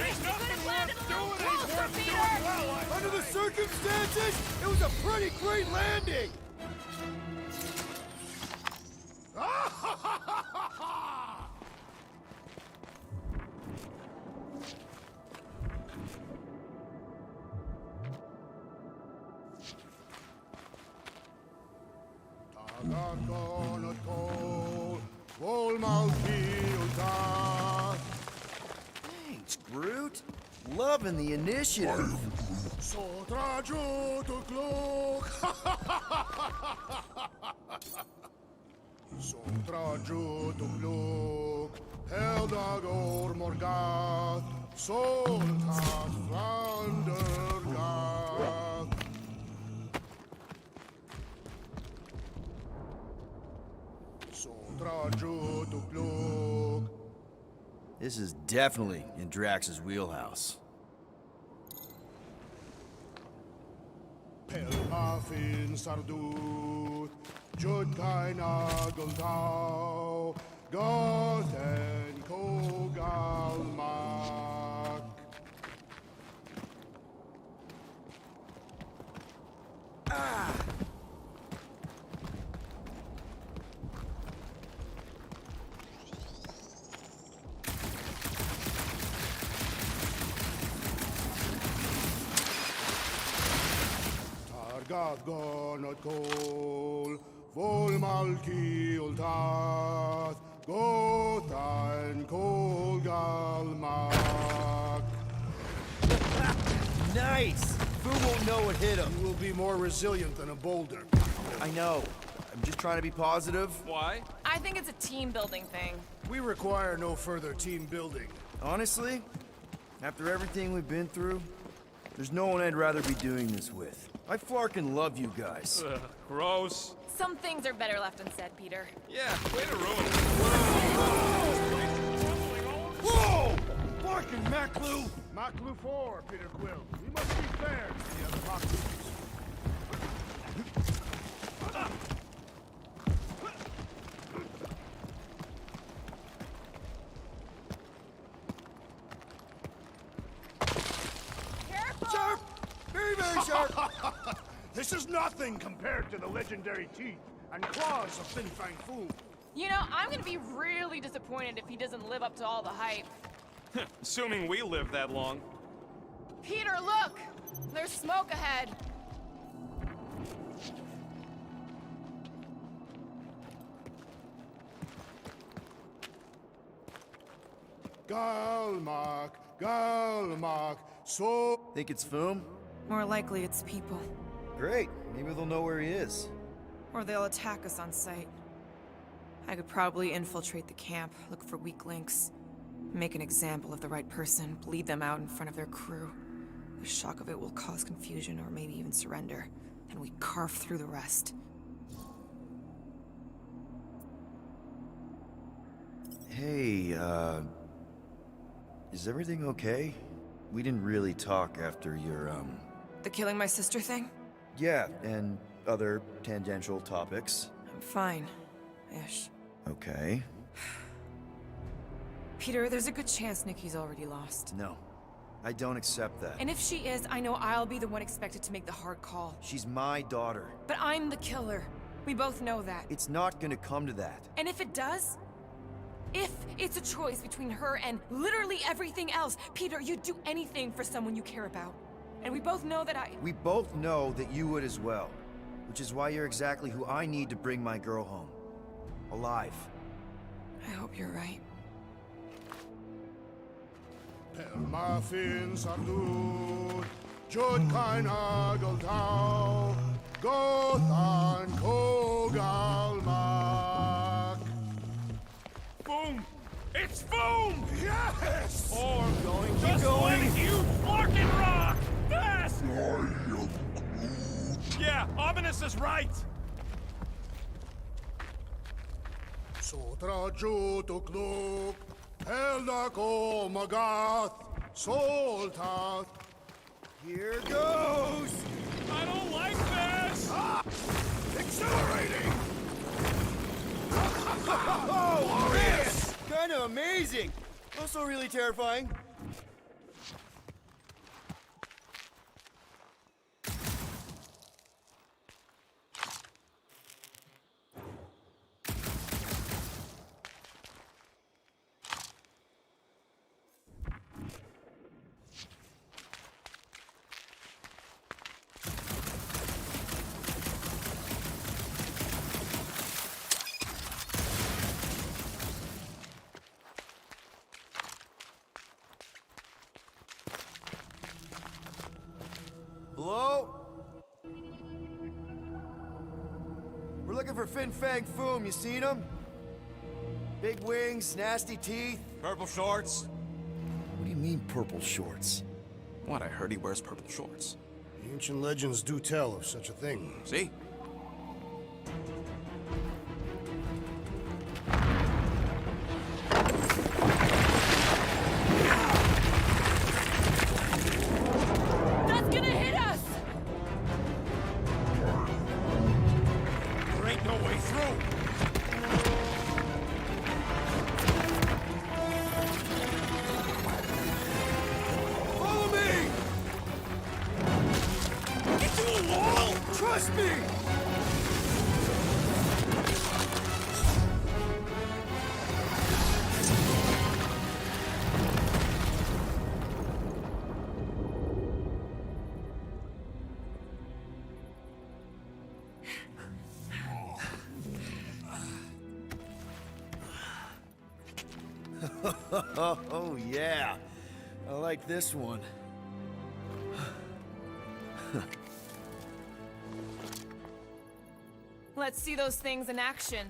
Ain't nothing landed a little doing, ain't closer, worth Peter! doing well. Under the circumstances, it was a pretty great landing. Thanks, Groot. Loving the initiative. Heldagur Morgath, Solkat Vandergath. This is definitely in Drax's wheelhouse. Pelhafin Sardut, Judkai Nageltau, Gothen Kogalmak. Targath Gonot Kol, Vol Malki Ultath, Gothan Kogalmak. Nice! Fu won't know what hit him. You will be more resilient than a boulder. I know. I'm just trying to be positive. Why? I think it's a team building thing. We require no further team building. Honestly, after everything we've been through, there's no one I'd rather be doing this with. I flarkin' love you guys. Ugh, gross. Some things are better left unsaid, Peter. Yeah, way to ruin it. Whoa! Barking, Maclu! Maklu 4, Peter Quill. We must be fair to the other populations. Sharp! Very, very sharp! This is nothing compared to the legendary teeth and claws of Fin Fang Foom. You know, I'm gonna be really disappointed if he doesn't live up to all the hype. Assuming we live that long. Peter, look! There's smoke ahead. Galmak, Galmak, so... Think it's Foom? More likely it's people. Great. Maybe they'll know where he is. Or they'll attack us on sight. I could probably infiltrate the camp, look for weak links, make an example of the right person, bleed them out in front of their crew. The shock of it will cause confusion or maybe even surrender, and we carve through the rest. Hey, is everything okay? We didn't really talk after your, The killing my sister thing? Yeah, and other tangential topics. I'm fine. Ish. Okay. Peter, there's a good chance Nikki's already lost. No, I don't accept that. And if she is, I know I'll be the one expected to make the hard call. She's my daughter. But I'm the killer. We both know that. It's not gonna come to that. And if it does? If it's a choice between her and literally everything else, Peter, you'd do anything for someone you care about. And we both know that We both know that you would as well. Which is why you're exactly who I need to bring my girl home. Alive. I hope you're right. Pelhafin Muffin Sardut, Jud Kain Hagel Tau, Gothan Kogalmak. Boom! It's boom! Yes! Or just one huge fucking rock! Fast! Yeah, Ominous is right! Sotra Jutukluk, Eldako Magath, Soltath. Here goes! I don't like this! Accelerating! Oh, yes! Kind of amazing. Also really terrifying. Hello? We're looking for Fin Fang Foom. You seen him? Big wings, nasty teeth. Purple shorts? What do you mean, purple shorts? What, I heard he wears purple shorts. The ancient legends do tell of such a thing. See? That's gonna hit us! There ain't no way through! Follow me! Get to a wall! Trust me! Oh, yeah. I like this one. Let's see those things in action.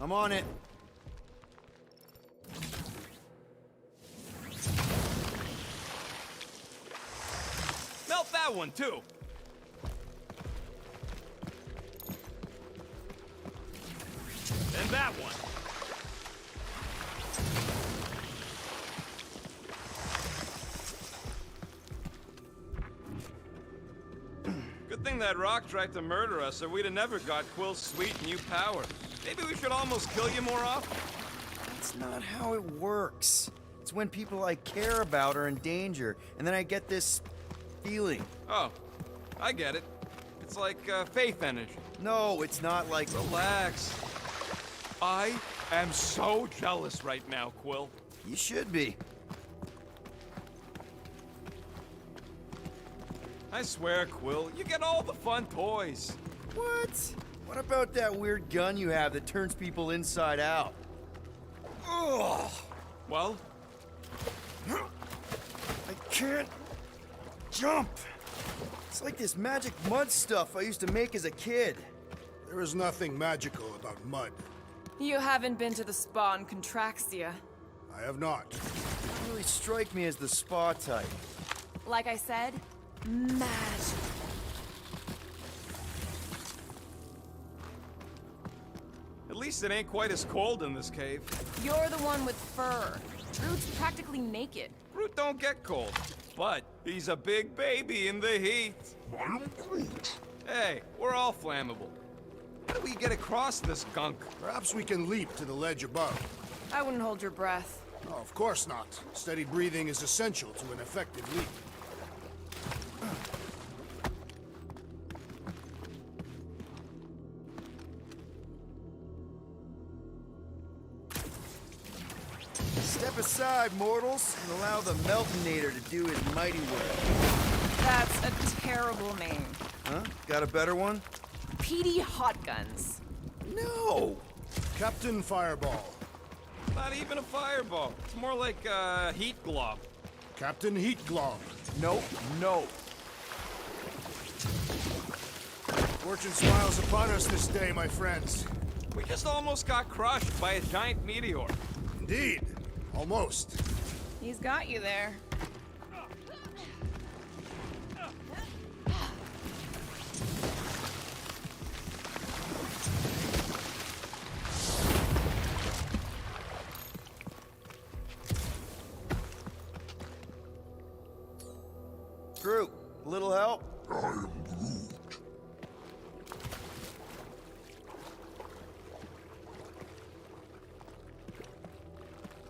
I'm on it. Melt that one, too! And that one. Good thing that rock tried to murder us, or we'd have never got Quill's sweet new power. Maybe we should almost kill you more often. That's not how it works. It's when people I care about are in danger, and then I get this feeling. Oh, I get it. It's like faith energy. No, it's not like... Relax. I am so jealous right now, Quill. You should be. I swear, Quill, you get all the fun toys. What? What about that weird gun you have that turns people inside out? Ugh! Well, I can't jump. It's like this magic mud stuff I used to make as a kid. There is nothing magical about mud. You haven't been to the spa in Contraxia. I have not. You really strike me as the spa type. Like I said, magic. at least it ain't quite as cold in this cave. You're the one with fur. Groot's practically naked. Groot don't get cold, but he's a big baby in the heat. I am Groot. Hey, we're all flammable. How do we get across this gunk? Perhaps we can leap to the ledge above. I wouldn't hold your breath. No, of course not. Steady breathing is essential to an effective leap. Step aside, mortals, and allow the Meltonator to do his mighty work. That's a terrible name. Huh? Got a better one? Petey Hotguns. No! Captain Fireball. Not even a fireball. It's more like a heat glob. Captain Heatglom. Nope, no. Fortune smiles upon us this day, my friends. We just almost got crushed by a giant meteor. Indeed. Almost. He's got you there. Groot, a little help? I am Groot.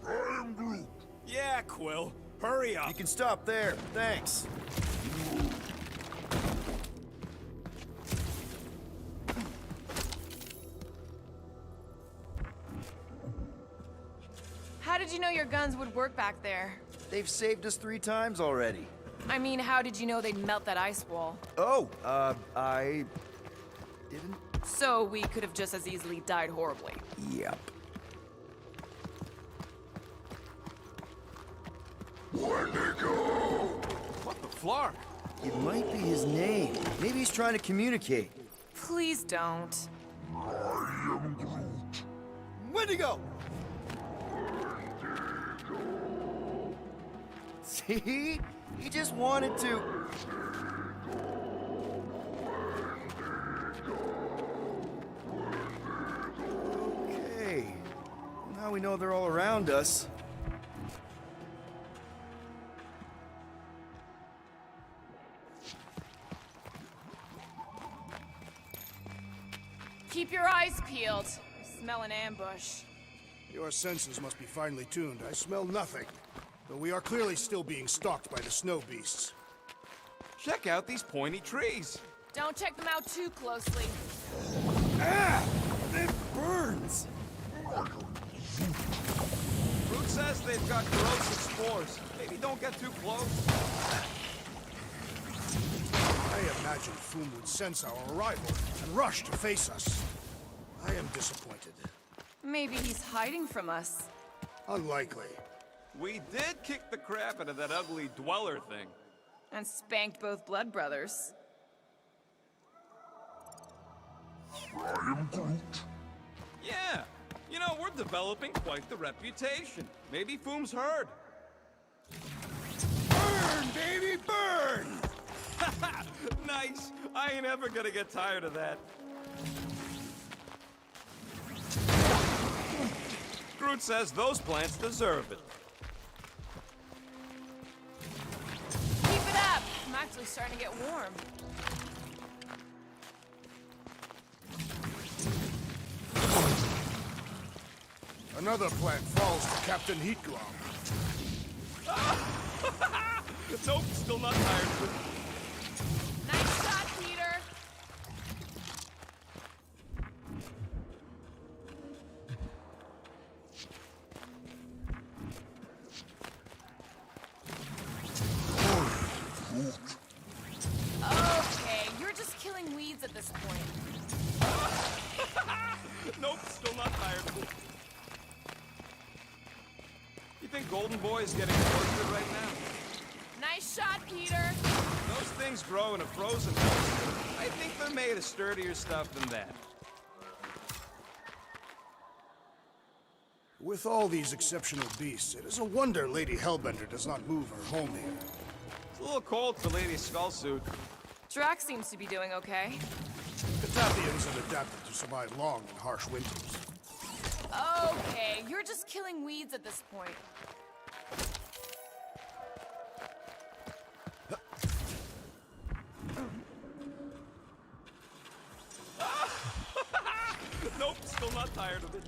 I am Groot. Yeah, Quill. Hurry up. You can stop there, thanks. How did you know your guns would work back there? They've saved us 3 times already. I mean, how did you know they'd melt that ice wall? Oh, I didn't. So we could have just as easily died horribly. Yep. What the flark? It might be his name. Maybe he's trying to communicate. Please don't. I am Groot. Wendigo! See? He just wanted to. Okay. Now we know they're all around us. Keep your eyes peeled. I smell an ambush. Your senses must be finely tuned. I smell nothing. Though we are clearly still being stalked by the snow beasts. Check out these pointy trees. Don't check them out too closely. Ah! It burns! Groot says they've got corrosive spores. Maybe don't get too close. I imagined Foom would sense our arrival and rush to face us. I am disappointed. Maybe he's hiding from us. Unlikely. We did kick the crap out of that ugly Dweller thing. And spanked both blood brothers. I am Groot. Yeah. You know, we're developing quite the reputation. Maybe Foom's heard. Burn, baby, burn! Nice. I ain't ever gonna get tired of that. Groot says those plants deserve it. Keep it up! I'm actually starting to get warm. Another plant falls to Captain Heatglom. Nope, still not tired of it. Nice shot, Peter! Okay, you're just killing weeds at this point. Nope, still not tired of it. You think Golden Boy is getting tortured right now? Nice shot, Peter! Those things grow in a frozen house. I think they're made of sturdier stuff than that. With all these exceptional beasts, it is a wonder Lady Hellbender does not move her home here. It's a little cold for Lady Skullsuit. Drax seems to be doing okay. Catathians have adapted to survive long and harsh winters. Okay, you're just killing weeds at this point. Nope, still not tired of it.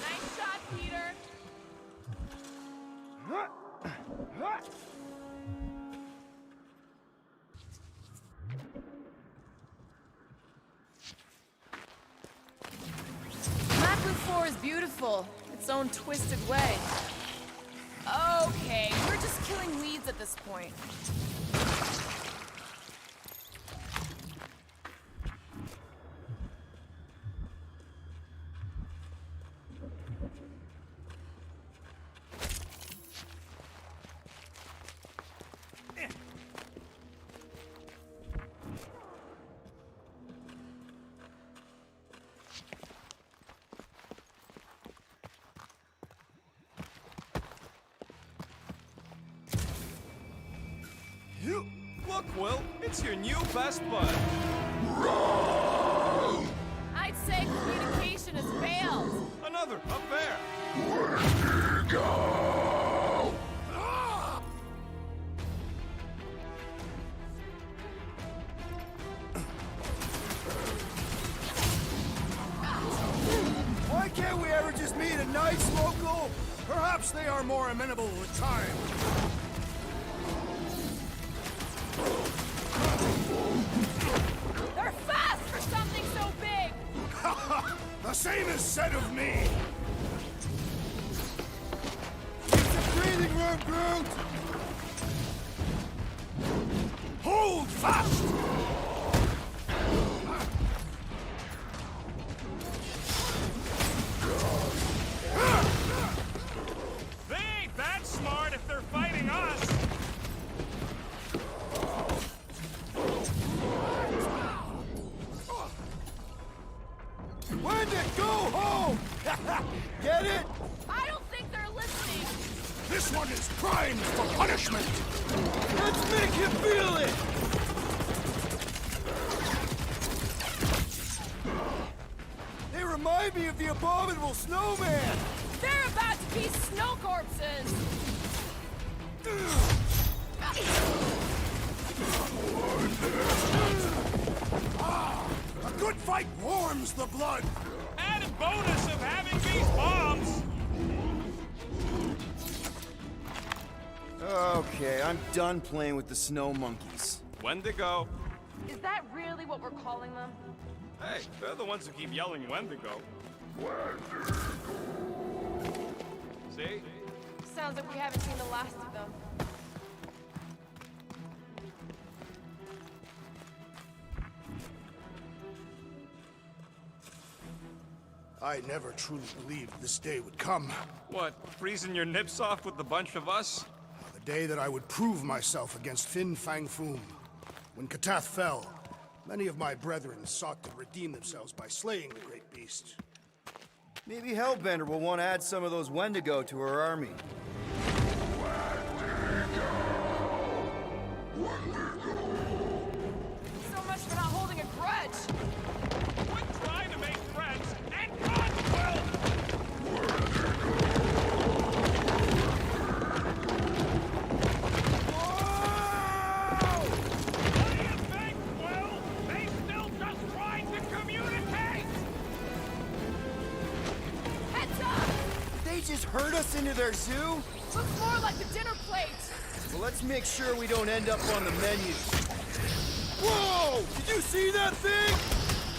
Nice shot, Peter! Mapwood 4 is beautiful, its own twisted way. Okay, we're just killing weeds at this point. Will. It's your new best bud. I'd say communication has failed. Another, up there. Why can't we ever just meet a nice local? Perhaps they are more amenable with time. They're fast for something so big! The same is said of me. Breathing room, Groot! Hold fast! They ain't that smart if they're fighting us. Wendigo, go home! Get it? I don't think they're listening! This one is primed for punishment! Let's make him feel it! They remind me of the abominable snowman! They're about to be snow corpses! A good fight warms the blood! Added bonus of having these bombs. Okay, I'm done playing with the snow monkeys. Wendigo. Is that really what we're calling them? Hey, they're the ones who keep yelling Wendigo. See? Sounds like we haven't seen the last of them. I never truly believed this day would come. What, freezing your nips off with the bunch of us? The day that I would prove myself against Fin Fang Foom. When Katath fell, many of my brethren sought to redeem themselves by slaying the great beast. Maybe Hellbender will want to add some of those Wendigo to her army. So much for not holding a grudge! Quit trying to make friends and God will. What do you think, Will? They still just trying to communicate. Heads up! They just herd us into their zoo? Looks more like the dinner plate! Well, let's make sure we don't end up on the menu. Whoa! Did you see that thing?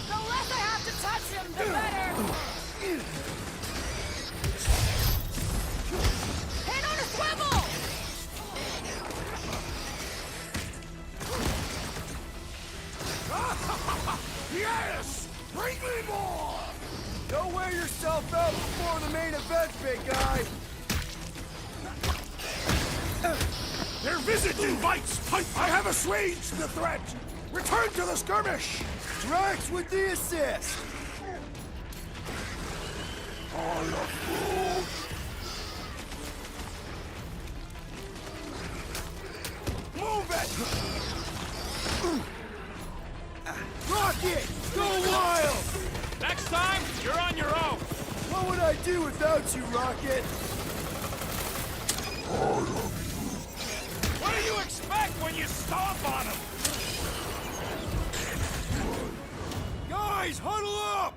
The less I have to touch him, the better! Hand on a swivel! Yes! Bring me more! Don't wear yourself out before the main event, big guy! Their visage invites punch! I have assuaged the threat! Return to the skirmish! Drax with the assist! Move it! Rocket! Go wild! Next time, you're on your own. What would I do without you, Rocket? What do you expect when you stomp on them? Guys, huddle up!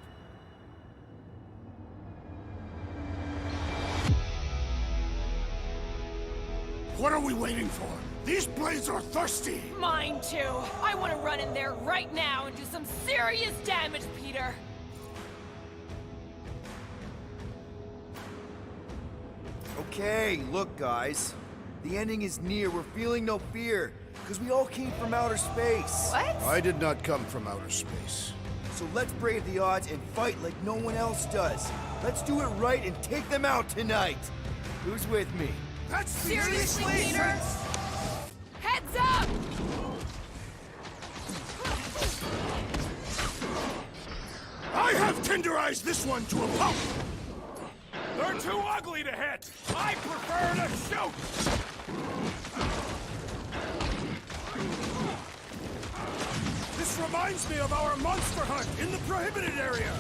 What are we waiting for? These blades are thirsty! Mine too. I want to run in there right now and do some serious damage, Peter. Okay, look, guys. The ending is near. We're feeling no fear. Because we all came from outer space. What? I did not come from outer space. So let's brave the odds and fight like no one else does. Let's do it right and take them out tonight. Who's with me? That's Seriously, Peter? Heads up! I have tenderized this one to a pulp! They're too ugly to hit. I prefer to shoot. reminds me of our monster hunt in the prohibited area!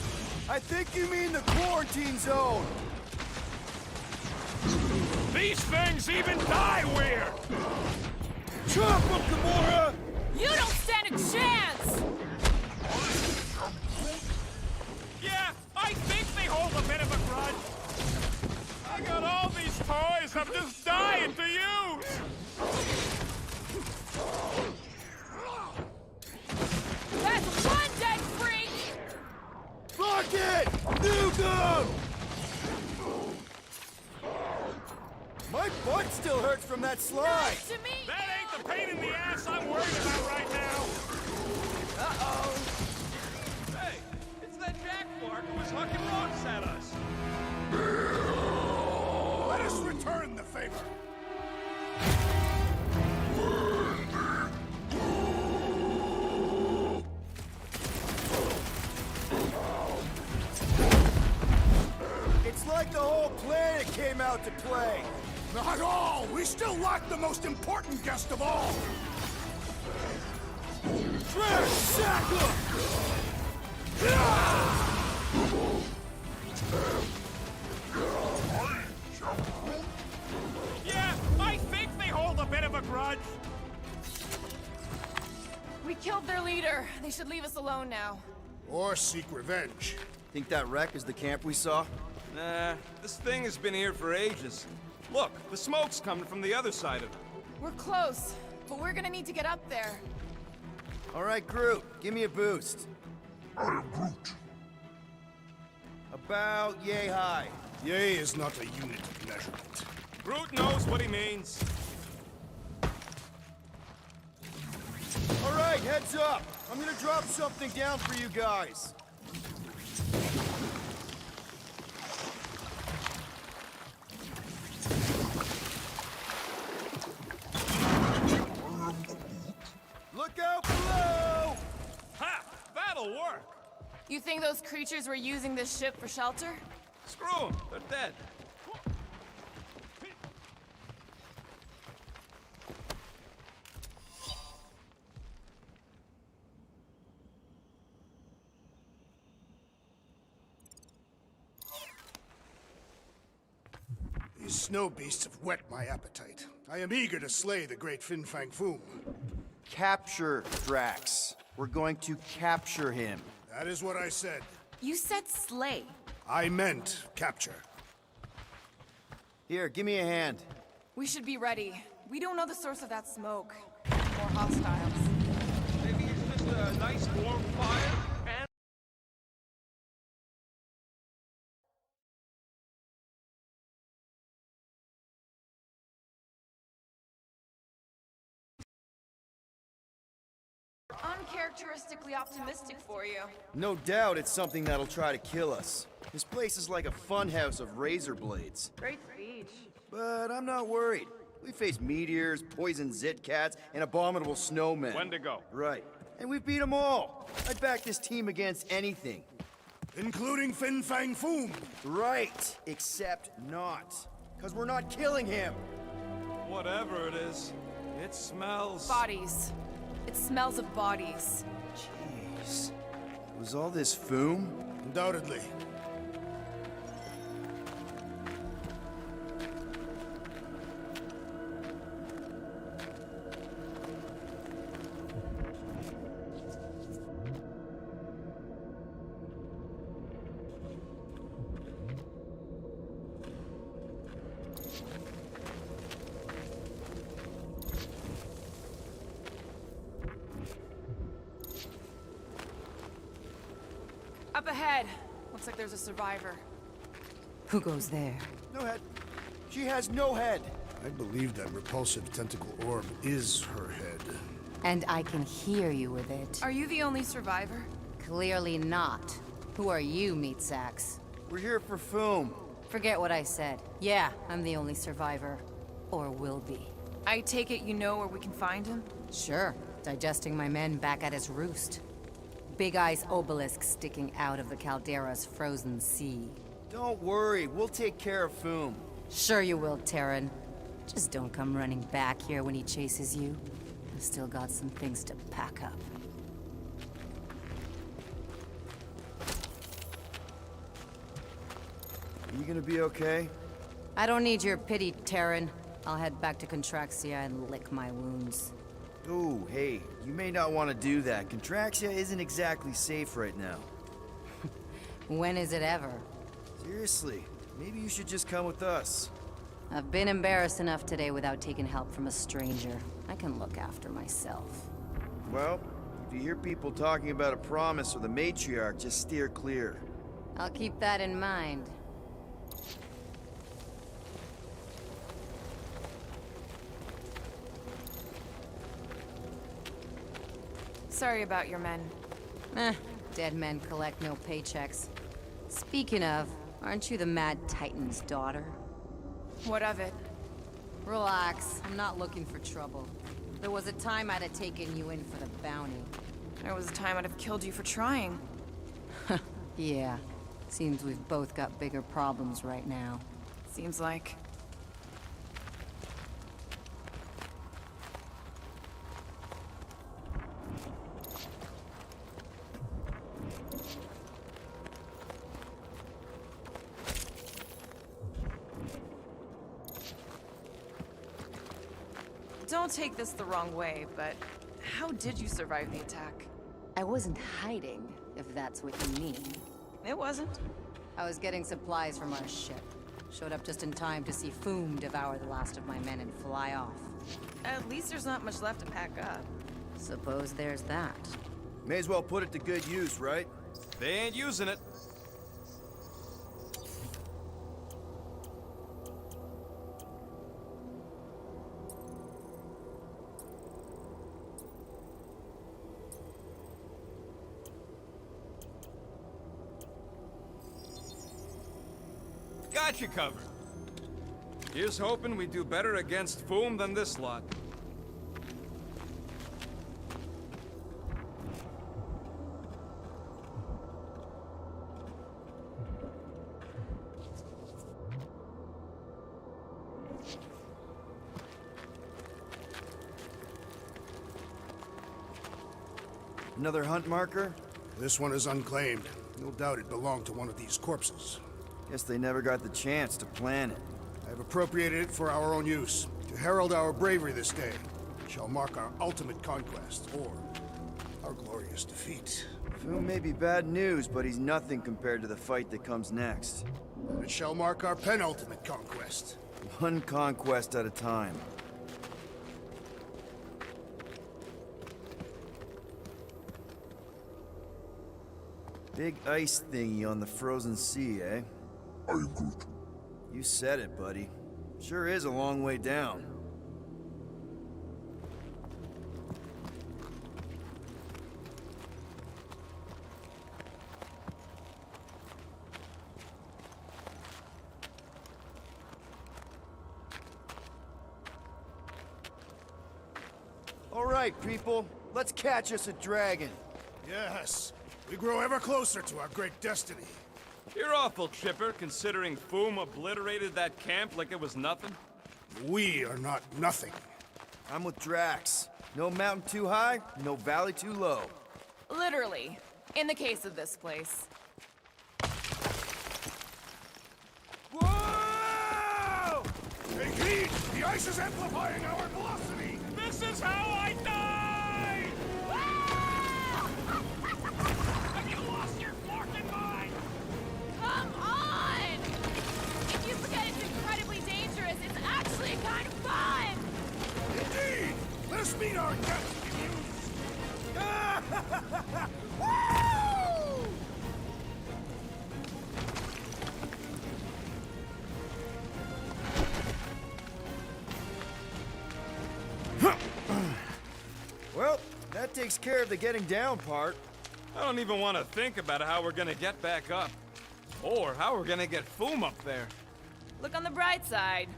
I think you mean the quarantine zone! These things even die weird! Chop him, Gamora! You don't stand a chance! Yeah, I think they hold a bit of a grudge. I got all these toys I'm just dying to use! That's one dead freak! Rocket! Nukem! My butt still hurts from that slide! Nice to meet That you! ain't the pain in the ass I'm worried about right now! Uh-oh. Hey, it's that Jackmark who was hucking rocks at us! Let us return the favor! It's like the whole planet came out to play! Not all! We still lack the most important guest of all! Trash Sackler! Yeah, I think they hold a bit of a grudge. We killed their leader. They should leave us alone now. Or seek revenge. Think that wreck is the camp we saw? Nah, this thing has been here for ages. Look, the smoke's coming from the other side of it. We're close, but we're gonna need to get up there. All right, Groot, give me a boost. I am Groot. About yay high. Yea is not a unit of measurement. Groot knows what he means. All right, heads up. I'm gonna drop something down for you guys. Look out below! Ha! That'll work! You think those creatures were using this ship for shelter? Screw them, they're dead. These snow beasts have whet my appetite. I am eager to slay the great Fin Fang Foom. Capture Drax. We're going to capture him. That is what I said. You said slay. I meant capture. Here, give me a hand. We should be ready. We don't know the source of that smoke. More hostiles. Maybe it's just a nice warm fire and... Uncharacteristically optimistic for you. No doubt it's something that'll try to kill us. This place is like a funhouse of razor blades. Great speech. But I'm not worried. We faced meteors, poison zit cats, and abominable snowmen. Wendigo. Right. And we beat them all. I'd back this team against anything. Including Fin Fang Foom. Right. Except not. Because we're not killing him. Whatever it is, it smells... Bodies. It smells of bodies. Jeez. Was all this Foom? Undoubtedly. Up ahead. Looks like there's a survivor. Who goes there? No head. She has no head. I believe that repulsive tentacle orb is her head. And I can hear you with it. Are you the only survivor? Clearly not. Who are you, meat sacks? We're here for Foom. Forget what I said. Yeah, I'm the only survivor. Or will be. I take it you know where we can find him? Sure. Digesting my men back at his roost. Big Eye's obelisk sticking out of the Caldera's frozen sea. Don't worry, we'll take care of Foom. Sure you will, Terran. Just don't come running back here when he chases you. I've still got some things to pack up. you gonna be okay? I don't need your pity, Terran. I'll head back to Contraxia and lick my wounds. Ooh, hey, you may not want to do that. Contraxia isn't exactly safe right now. When is it ever? Seriously, maybe you should just come with us. I've been embarrassed enough today without taking help from a stranger. I can look after myself. Well, if you hear people talking about a promise or the matriarch, just steer clear. I'll keep that in mind. Sorry about your men. Dead men collect no paychecks. Speaking of, aren't you the Mad Titan's daughter? What of it? Relax, I'm not looking for trouble. There was a time I'd have taken you in for the bounty. There was a time I'd have killed you for trying. Yeah, seems we've both got bigger problems right now. Seems like. Don't take this the wrong way, but how did you survive the attack? I wasn't hiding, if that's what you mean. It wasn't. I was getting supplies from our ship. Showed up just in time to see Foom devour the last of my men and fly off. At least there's not much left to pack up. Suppose there's that. May as well put it to good use, right? They ain't using it. Got you covered. Here's hoping we do better against Foom than this lot. Another hunt marker? This one is unclaimed. No doubt it belonged to one of these corpses. Guess they never got the chance to plan it. I have appropriated it for our own use, to herald our bravery this day. It shall mark our ultimate conquest, or our glorious defeat. Foom may be bad news, but he's nothing compared to the fight that comes next. It shall mark our penultimate conquest. One conquest at a time. Big ice thingy on the frozen sea, eh? I am Groot. You said it, buddy. Sure is a long way down. All right, people. Let's catch us a dragon. Yes, we grow ever closer to our great destiny. You're awful chipper, considering Foom obliterated that camp like it was nothing. We are not nothing. I'm with Drax. No mountain too high, no valley too low. Literally. In the case of this place. Whoa! Take heed! The ice is amplifying our velocity! This is how I die! Have you lost your forking mind? Come on! If you forget it's incredibly dangerous, it's actually kind of fun! Indeed! Let us meet our death! Well, that takes care of the getting down part. I don't even want to think about how we're gonna get back up. Or how we're gonna get Foom up there. Look on the bright side.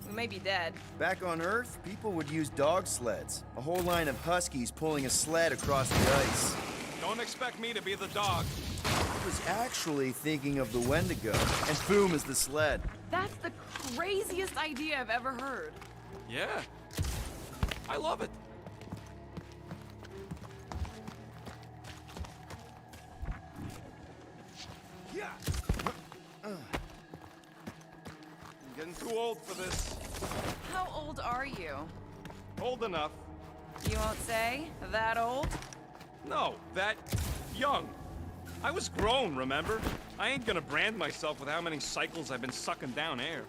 We may be dead. Back on Earth, people would use dog sleds. A whole line of huskies pulling a sled across the ice. Don't expect me to be the dog. I was actually thinking of the Wendigo, and Foom is the sled. That's the craziest idea I've ever heard. Yeah. I love it. Getting too old for this. How old are you? Old enough. You won't say? That old? No, that young. I was grown, remember? I ain't gonna brand myself with how many cycles I've been sucking down air.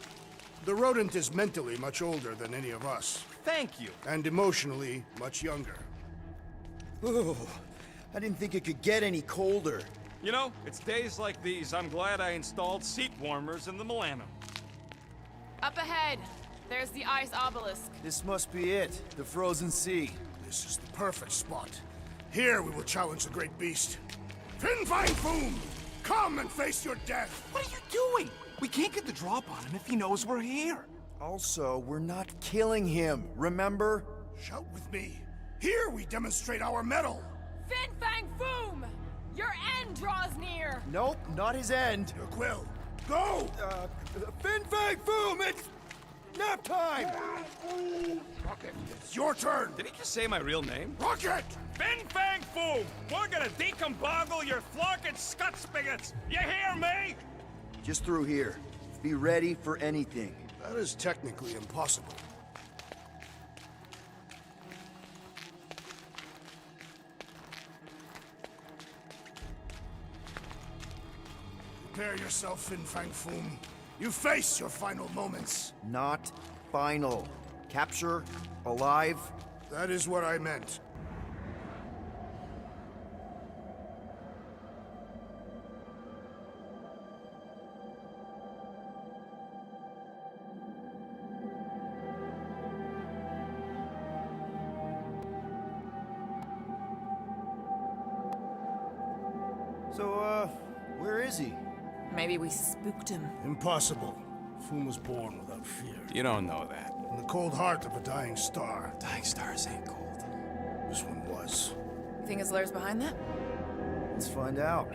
The rodent is mentally much older than any of us, Thank you. and emotionally much younger. Oh, I didn't think it could get any colder. You know, it's days like these I'm glad I installed seat warmers in the Milano. Up ahead. There's the ice obelisk. This must be it, the frozen sea. This is the perfect spot. Here we will challenge the great beast. Fin Fang Foom! Come and face your death! What are you doing? We can't get the drop on him if he knows we're here. Also, we're not killing him, remember? Shout with me. Here we demonstrate our mettle. Fin Fang Foom! Your end draws near! Nope, not his end. Your quill. Go! Fin Fang Foom, it's nap time! Rocket, it's your turn. Did he just say my real name? Rocket! Fin Fang Foom! We're gonna decomboggle your flocking scut spigots! You hear me? Just through here. Be ready for anything. That is technically impossible. Prepare yourself, Fin Fang Foom. You face your final moments. Not final. Capture, alive. That is what I meant. So, where is he? Maybe we spooked him. Impossible. Foom was born without fear. You don't know that. In the cold heart of a dying star. Dying stars ain't cold. This one was. You think his lair's behind that? Let's find out.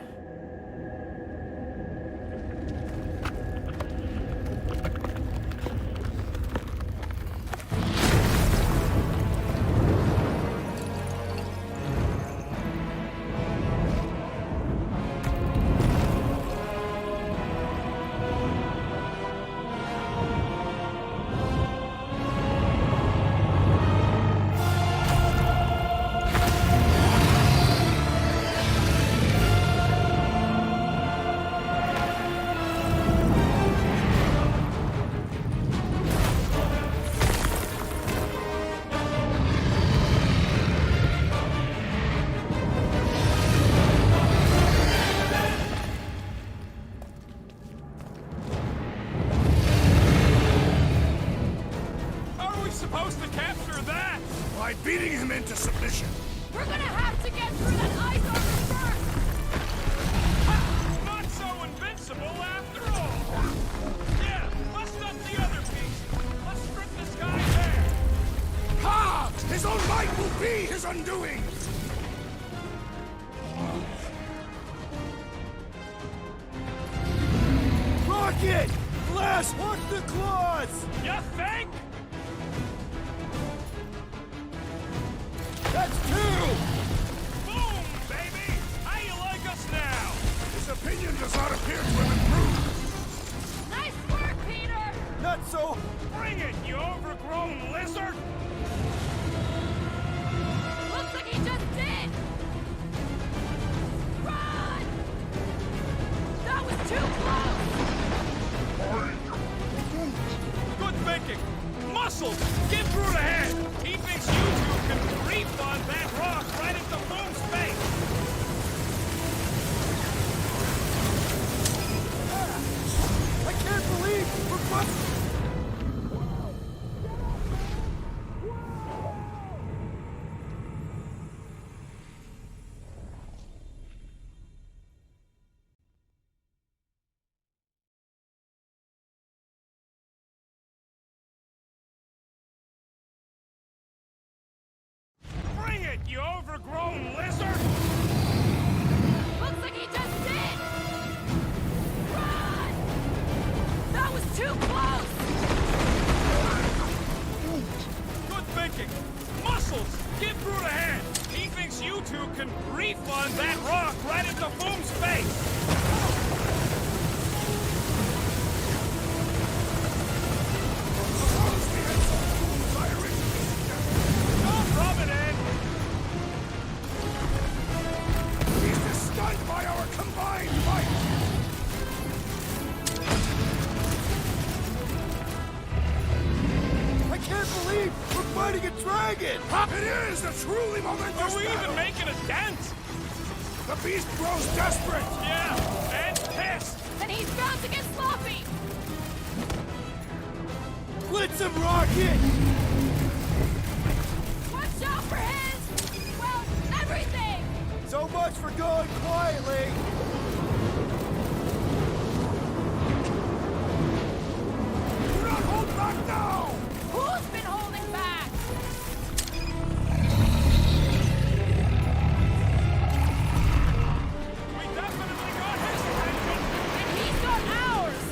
Supposed to capture that! By beating him into submission. We're gonna have to get through that ice armor first! Not so invincible after all! Yeah, bust up the other piece! Let's strip this guy bare! Ha! His own might will be his undoing! Rocket! Flash, watch the claws! You think? That's two! Boom, baby! How you like us now? His opinion does not appear to have improved. Nice work, Peter! Not so... Bring it, you overgrown lizard! Looks like he just did! Run! That was too close! Good thinking! Muscles! Get through the head! He thinks you two can refund that rock right at the Foom's face! I can't believe we're busted! Bring it, you overgrown lizard! Looks like he just did! Run! That was too close! Good thinking! Muscles! Get through the head! He thinks you two can refund that rock right at the Foom's face! dragon! It is a truly momentous Are we battle. even making a dent? The beast grows desperate! Yeah, and pissed. And he's bound to get sloppy! Blitz him, Rocket! Watch out for his... well, everything! So much for going quietly! Do not hold back now! Who's been holding back? We definitely got his attention. And he's got ours!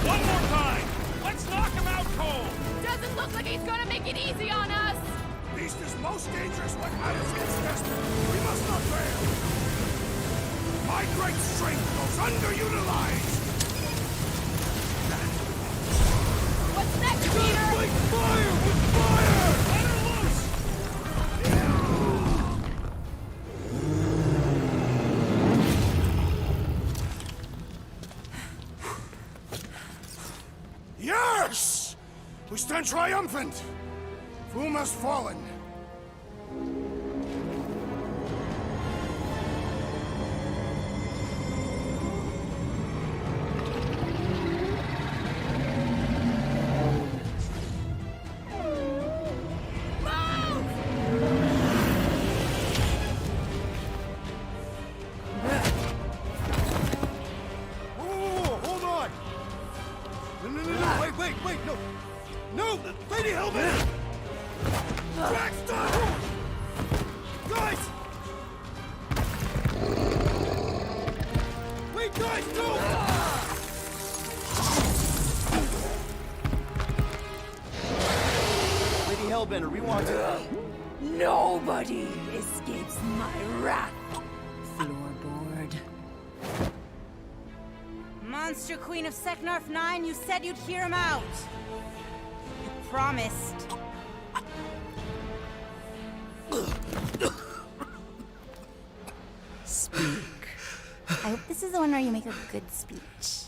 One more time. Let's knock him out cold. Doesn't look like he's gonna make it easy on us! Beast is most dangerous when Attis gets desperate. We must not fail. My great strength goes underutilized. What's next, Peter? Like fire with fire! Let her loose. Yes! We stand triumphant. Foom has fallen. Whoa, hold on! No, wait, no! No, Lady Helmet! Jackson! Guys! Wait, guys, no! Lady Hellbender, we want to... Nobody escapes my wrath. Floorboard. Monster Queen of Seknarf 9, you said you'd hear him out. You promised. Speak. I hope this is the one where you make a good speech.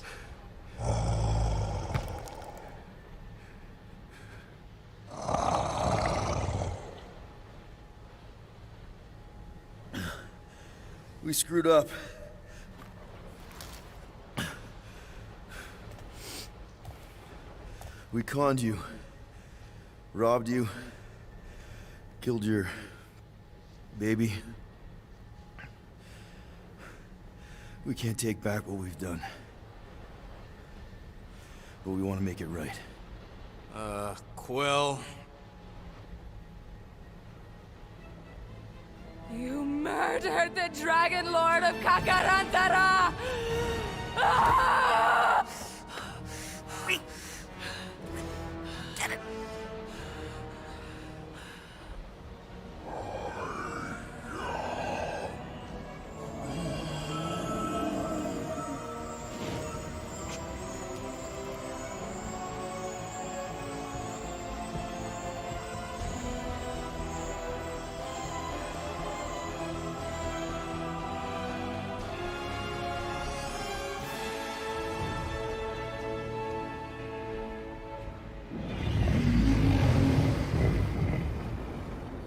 We screwed up. We conned you. Robbed you. Killed your... baby. We can't take back what we've done. But we want to make it right. Quill. You murdered the Dragon Lord of Kakarantara! Ah!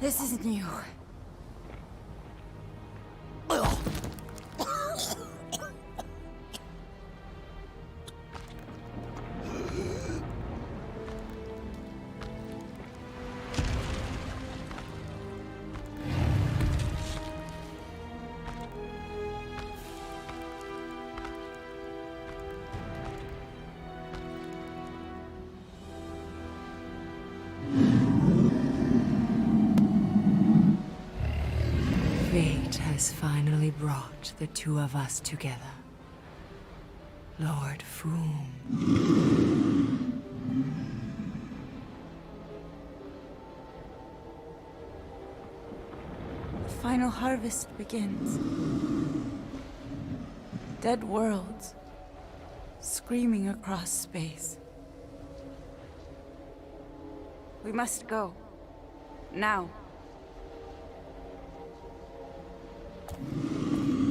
This isn't you. Fate has finally brought the two of us together. Lord Foom. The final harvest begins. Dead worlds, screaming across space. We must go. Now.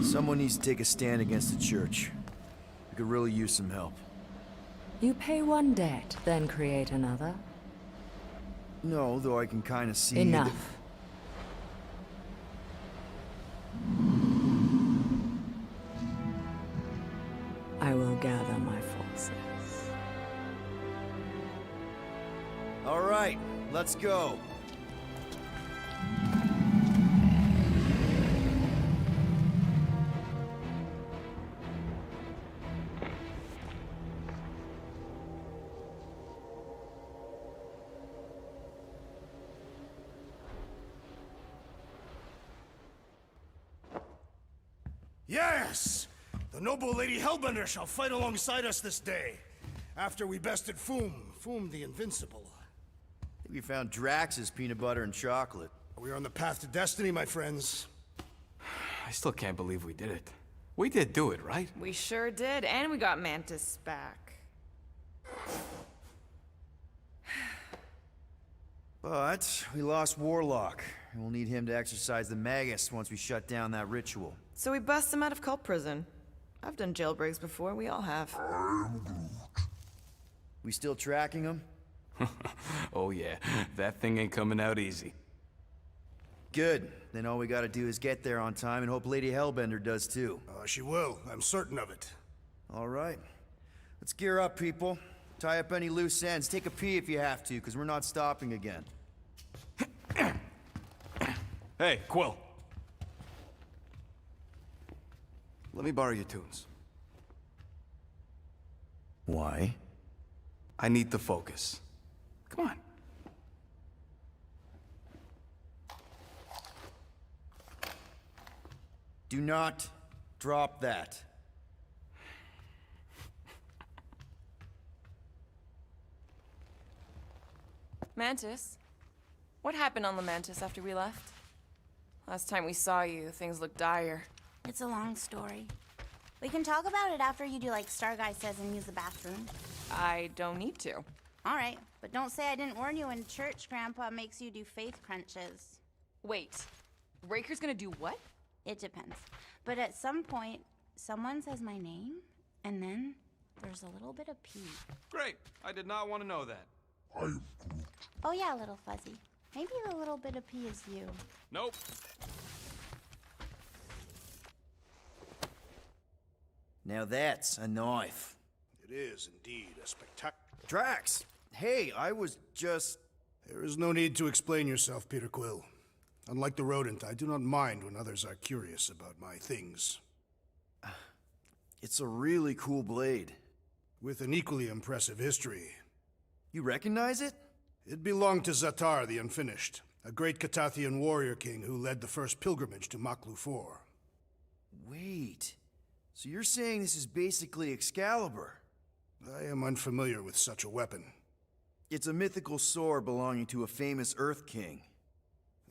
Someone needs to take a stand against the church. We could really use some help. You pay one debt, then create another. No, though I can kind of see... Enough. I will gather my forces. All right, let's go. Yes! The noble Lady Hellbender shall fight alongside us this day. After we bested Foom the Invincible. I think we found Drax's peanut butter and chocolate. We are on the path to destiny, my friends. I still can't believe we did it. We did do it, right? We sure did, and we got Mantis back. But we lost Warlock, and we'll need him to exercise the Magus once we shut down that ritual. So we bust him out of cult prison. I've done jailbreaks before, we all have. We still tracking him? Oh yeah, that thing ain't coming out easy. Good. Then all we gotta do is get there on time and hope Lady Hellbender does too. She will. I'm certain of it. All right. Let's gear up, people. Tie up any loose ends. Take a pee if you have to, because we're not stopping again. Hey, Quill. Let me borrow your tunes. Why? I need to focus. Come on. Do not drop that. Mantis? What happened on Lamentis after we left? Last time we saw you, things looked dire. It's a long story. We can talk about it after you do like Starguy says and use the bathroom. I don't need to. All right, but don't say I didn't warn you in church Grandpa makes you do faith crunches. Wait, Raker's gonna do what? It depends. But at some point, someone says my name, and then there's a little bit of pee. Great. I did not want to know that. Oh yeah, little fuzzy. Maybe the little bit of pee is you. Nope. Now that's a knife. It is indeed a spectacular... Drax! Hey, I was just... There is no need to explain yourself, Peter Quill. Unlike the rodent, I do not mind when others are curious about my things. It's a really cool blade. With an equally impressive history. You recognize it? It belonged to Zatar the Unfinished, a great Catathian warrior king who led the first pilgrimage to Maklu 4. Wait, so you're saying this is basically Excalibur? I am unfamiliar with such a weapon. It's a mythical sword belonging to a famous Earth King.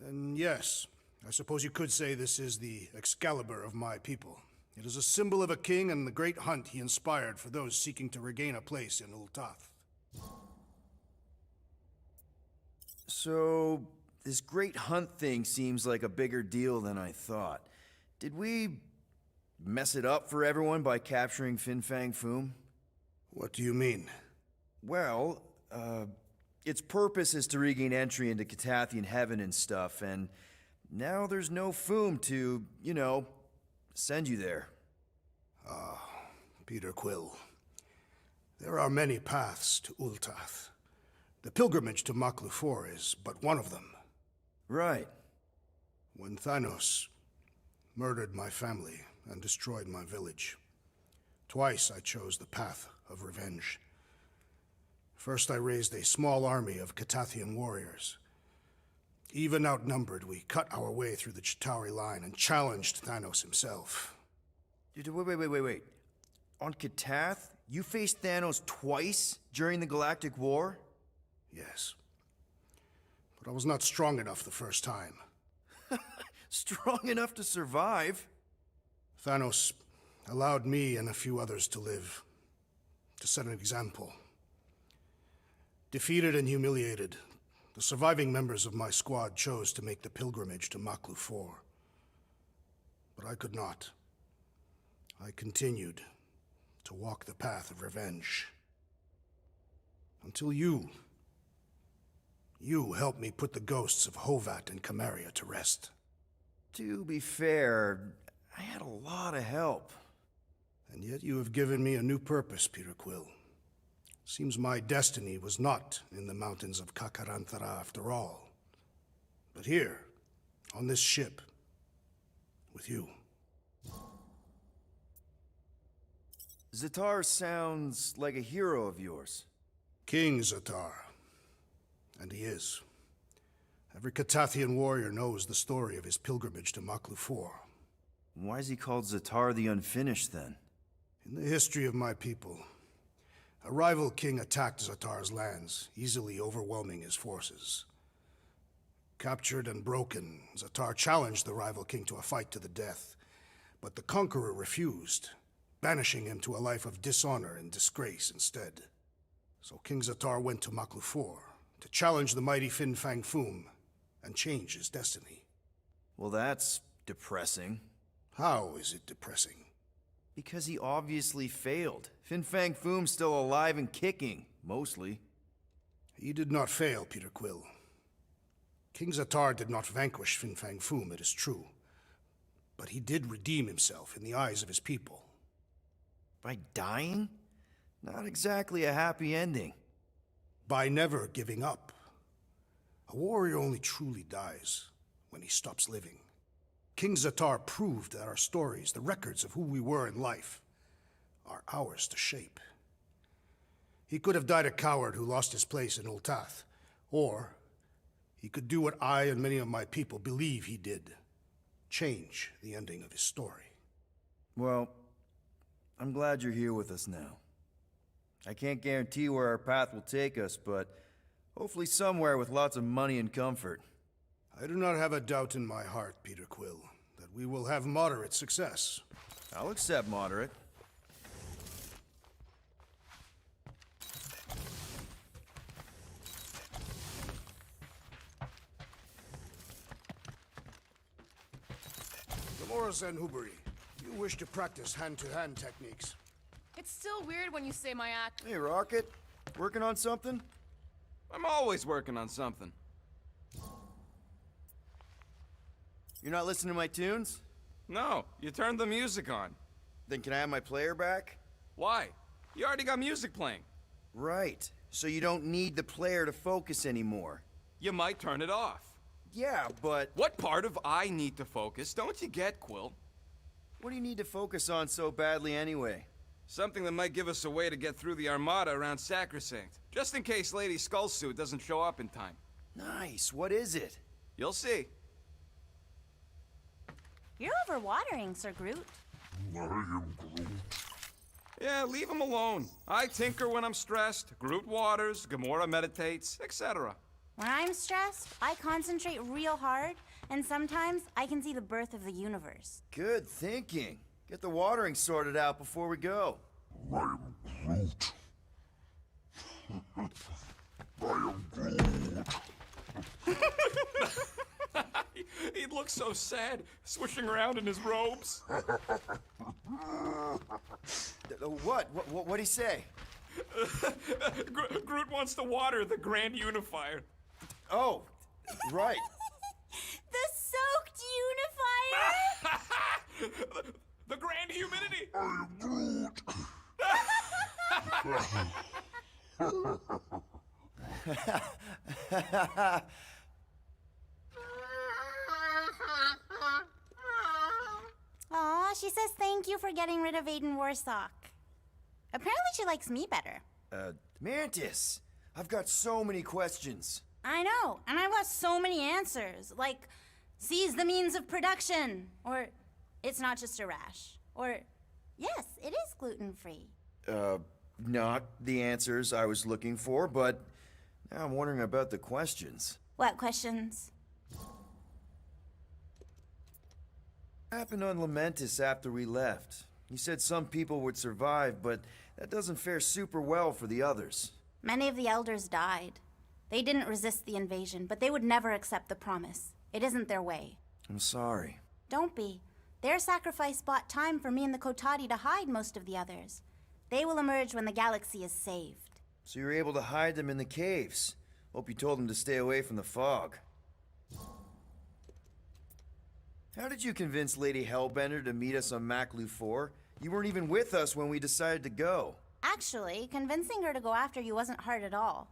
Then yes, I suppose you could say this is the Excalibur of my people. It is a symbol of a king and the great hunt he inspired for those seeking to regain a place in Ultath. So, this great hunt thing seems like a bigger deal than I thought. Did we mess it up for everyone by capturing Fin Fang Foom? What do you mean? Well, its purpose is to regain entry into Catathian heaven and stuff, and now there's no Foom to, you know, send you there. Ah, Peter Quill. There are many paths to Ultath. The pilgrimage to Maklu 4 is but one of them. Right. When Thanos murdered my family and destroyed my village, twice I chose the path of revenge. First I raised a small army of Catathian warriors. Even outnumbered, we cut our way through the Chitauri line and challenged Thanos himself. Wait. On Katath, you faced Thanos twice during the Galactic War? Yes. But I was not strong enough the first time. Strong enough to survive? Thanos allowed me and a few others to live, to set an example. Defeated and humiliated, the surviving members of my squad chose to make the pilgrimage to Maklu 4. But I could not. I continued to walk the path of revenge. Until you You helped me put the ghosts of Hovat and Camaria to rest. To be fair, I had a lot of help. And yet you have given me a new purpose, Peter Quill. Seems my destiny was not in the mountains of Kakaranthara after all, but here, on this ship, with you. Zatar sounds like a hero of yours. King Zatar. And he is. Every Catathian warrior knows the story of his pilgrimage to Maklu-4. Why is he called Zatar the Unfinished, then? In the history of my people, a rival king attacked Zatar's lands, easily overwhelming his forces. Captured and broken, Zatar challenged the rival king to a fight to the death, but the conqueror refused, banishing him to a life of dishonor and disgrace instead. So King Zatar went to Maklu-4 to challenge the mighty Fin Fang Foom and change his destiny. Well, that's depressing. How is it depressing? Because he obviously failed. Fin Fang Foom's still alive and kicking, mostly. He did not fail, Peter Quill. King Zatar did not vanquish Fin Fang Foom, it is true. But he did redeem himself in the eyes of his people. By dying? Not exactly a happy ending. By never giving up. A warrior only truly dies when he stops living. King Zatar proved that our stories, the records of who we were in life, are ours to shape. He could have died a coward who lost his place in Ultath, or he could do what I and many of my people believe he did. Change the ending of his story. Well, I'm glad you're here with us now. I can't guarantee where our path will take us, but hopefully somewhere with lots of money and comfort. I do not have a doubt in my heart, Peter Quill, that we will have moderate success. I'll accept moderate. Dolores and Huberi, you wish to practice hand-to-hand techniques. It's still weird when you say my act. Hey, Rocket. Working on something? I'm always working on something. You're not listening to my tunes? No, you turned the music on. Then can I have my player back? Why? You already got music playing. Right. So you don't need the player to focus anymore. You might turn it off. Yeah, but... What part of I need to focus don't you get, Quill? What do you need to focus on so badly anyway? Something that might give us a way to get through the Armada around Sacrosanct. Just in case Lady Skullsuit doesn't show up in time. Nice. What is it? You'll see. You're overwatering, Sir Groot. I am Groot. Yeah, leave him alone. I tinker when I'm stressed. Groot waters, Gamora meditates, etc. When I'm stressed, I concentrate real hard, and sometimes I can see the birth of the universe. Good thinking. Get the watering sorted out before we go. I am Groot. I am Groot. He looks so sad, swishing around in his robes. What'd he say? Groot wants to water the Grand Unifier. Oh, right. The soaked unifier? The Grand Humidity! I am Groot. Aw, she says thank you for getting rid of Aiden Warsock. Apparently she likes me better. Mantis, I've got so many questions. I know, and I've got so many answers. Like, seize the means of production. Or, it's not just a rash. Or, yes, it is gluten-free. Not the answers I was looking for, but now I'm wondering about the questions. What questions? What happened on Lamentis after we left? You said some people would survive, but that doesn't fare super well for the others. Many of the elders died. They didn't resist the invasion, but they would never accept the promise. It isn't their way. I'm sorry. Don't be. Their sacrifice bought time for me and the Kotati to hide most of the others. They will emerge when the galaxy is saved. So you're able to hide them in the caves. Hope you told him to stay away from the fog. How did you convince Lady Hellbender to meet us on Maklu 4? You weren't even with us when we decided to go. Actually, convincing her to go after you wasn't hard at all.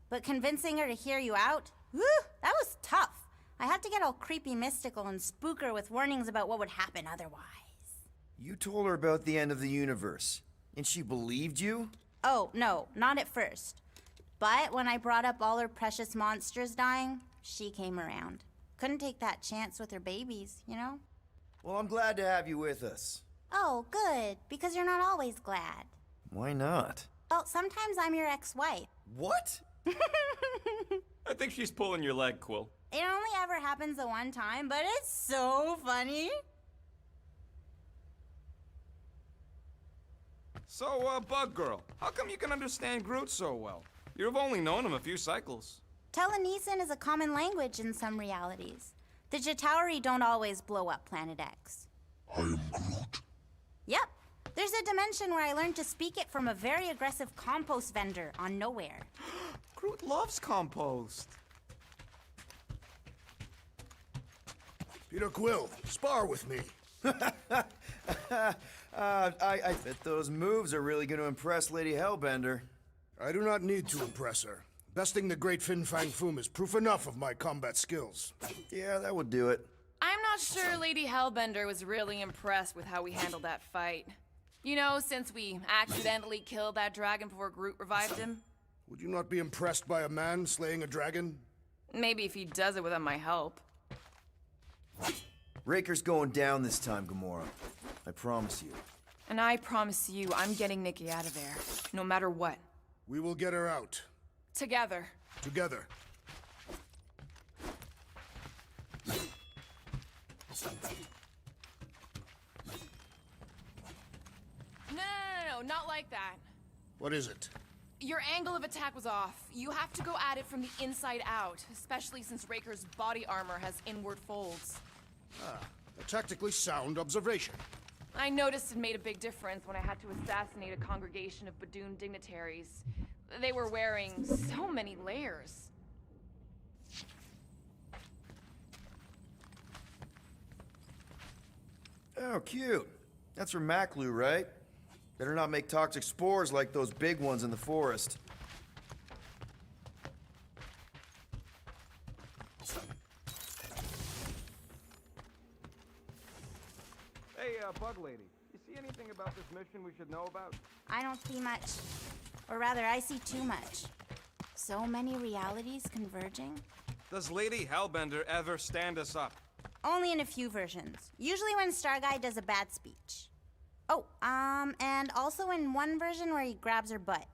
But convincing her to hear you out? Whew, that was tough. I had to get all creepy mystical and spook her with warnings about what would happen otherwise. You told her about the end of the universe, and she believed you? Oh, no, not at first. But when I brought up all her precious monsters dying, she came around. Couldn't take that chance with her babies, you know? Well, I'm glad to have you with us. Oh, good, because you're not always glad. Why not? Well, sometimes I'm your ex-wife. What? I think she's pulling your leg, Quill. It only ever happens the one time, but it's so funny. So, Bug Girl, how come you can understand Groot so well? You've only known him a few cycles. Telenesin is a common language in some realities. The Chitauri don't always blow up Planet X. I am Groot. Yep. There's a dimension where I learned to speak it from a very aggressive compost vendor on Nowhere. Groot loves compost. Peter Quill, spar with me. I bet those moves are really going to impress Lady Hellbender. I do not need to impress her. Besting the great Fin Fang Foom is proof enough of my combat skills. Yeah, that would do it. I'm not sure Lady Hellbender was really impressed with how we handled that fight. You know, since we accidentally killed that dragon before Groot revived him. Would you not be impressed by a man slaying a dragon? Maybe if he does it without my help. Raker's going down this time, Gamora. I promise you. And I promise you, I'm getting Nikki out of there, no matter what. We will get her out. Together. Together. No, not like that. What is it? Your angle of attack was off. You have to go at it from the inside out, especially since Raker's body armor has inward folds. Ah, a tactically sound observation. I noticed it made a big difference when I had to assassinate a congregation of Badoon dignitaries. They were wearing so many layers. Oh, cute. That's from Maklu, right? Better not make toxic spores like those big ones in the forest. Hey, Bug Lady, you see anything about this mission we should know about? I don't see much. Or rather, I see too much. So many realities converging. Does Lady Hellbender ever stand us up? Only in a few versions. Usually when Starguy does a bad speech. Oh, and also in one version where he grabs her butt.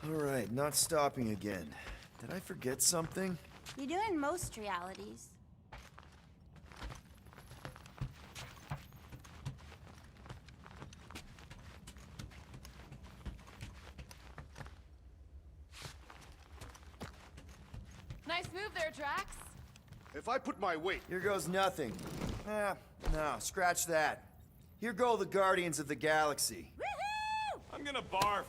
All right, not stopping again. Did I forget something? You do in most realities. Nice move there, Drax. If I put my weight... Here goes nothing. No, scratch that. Here go the Guardians of the Galaxy. I'm gonna barf.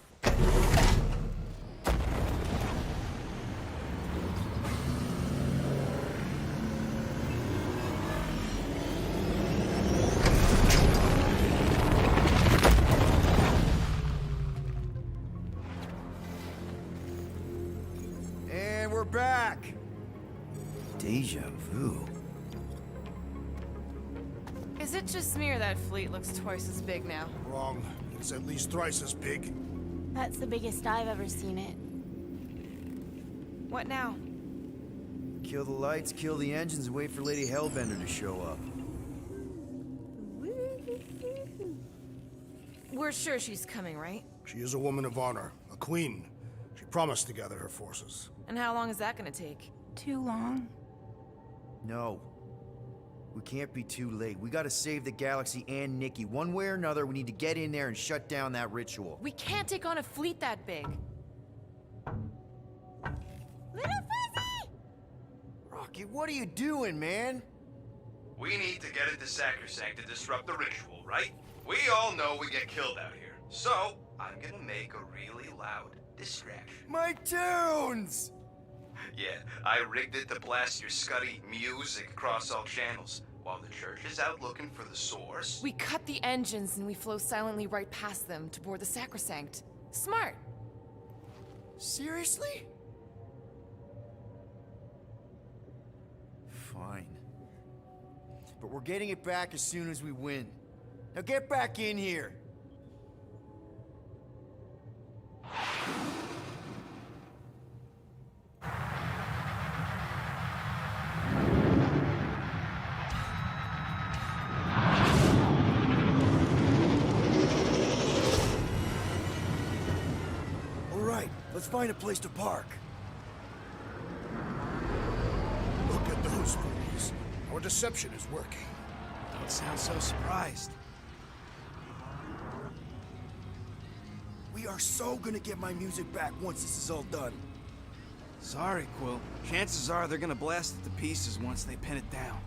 And we're back. Deja vu. Is it just me or that fleet looks twice as big now? Wrong. It's at least thrice as big. That's the biggest I've ever seen it. What now? Kill the lights, kill the engines, and wait for Lady Hellbender to show up. We're sure she's coming, right? She is a woman of honor, a queen. She promised to gather her forces. And how long is that gonna take? Too long. No. We can't be too late. We gotta save the galaxy and Nikki. One way or another, we need to get in there and shut down that ritual. We can't take on a fleet that big. Little Fuzzy! Rocky, what are you doing, man? We need to get into Sacrosanct to disrupt the ritual, right? We all know we get killed out here. So, I'm gonna make a really loud distraction. My tunes! Yeah, I rigged it to blast your scuddy music across all channels, while the church is out looking for the source. We cut the engines and we flow silently right past them to board the Sacrosanct. Smart. Seriously? Fine. But we're getting it back as soon as we win. Now get back in here! Let's find a place to park. Look at those fools. Our deception is working. Don't sound so surprised. We are so gonna get my music back once this is all done. Sorry, Quill. Chances are they're gonna blast it to pieces once they pin it down.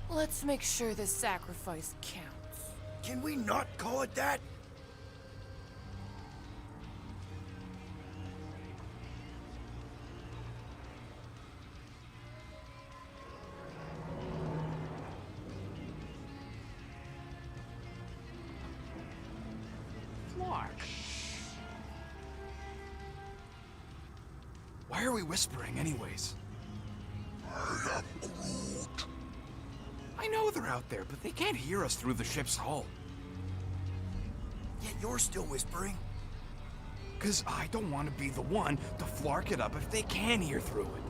Let's make sure this sacrifice counts. Can we not call it that? Why are we whispering anyways? I am Groot. I know they're out there, but they can't hear us through the ship's hull. Yet you're still whispering. 'Cause I don't want to be the one to flark it up if they can hear through it.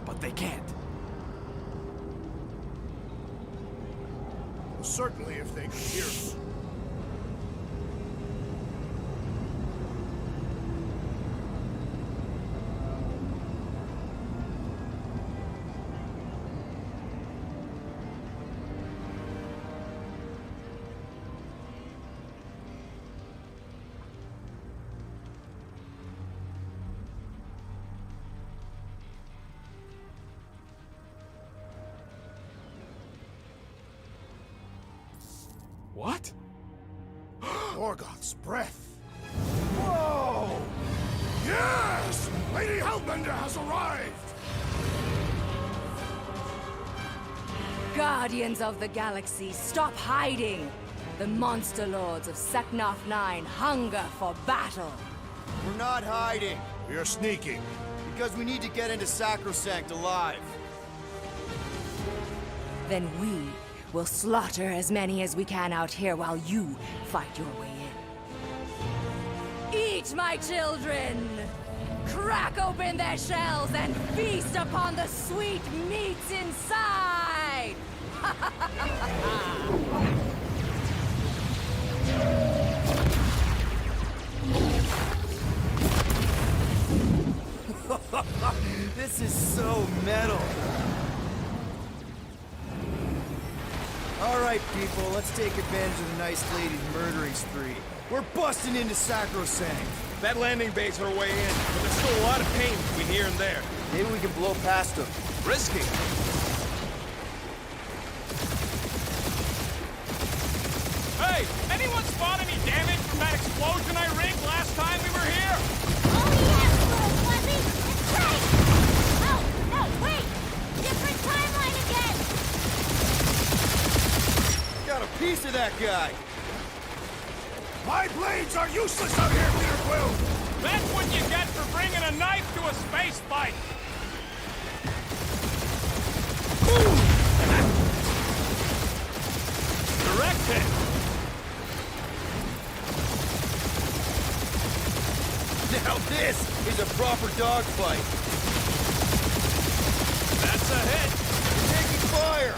But they can't. Well, certainly if they could hear us. What? Morgoth's breath. Whoa! Yes! Lady Hellbender has arrived! Guardians of the Galaxy, stop hiding! The monster lords of Seknarf 9 hunger for battle! We're not hiding. We are sneaking. Because we need to get into Sacrosanct alive. Then we will slaughter as many as we can out here while you fight your way in. Eat, my children! Crack open their shells and feast upon the sweet meats inside! people, let's take advantage of the nice lady's murdering spree. We're busting into Sacrosanct. That landing base our way in, but there's still a lot of pain between here and there. Maybe we can blow past them. Risky. Hey, anyone spot any damage from that explosion I rigged last time we were here? Oh, yes, little fuzzy! It's great! Oh, no, wait! Different timeline again! Got a piece of that guy. My blades are useless out here, Peter Quill! That's what you get for bringing a knife to a space fight! Direct hit! Now this is a proper dogfight. That's a hit! We're taking fire!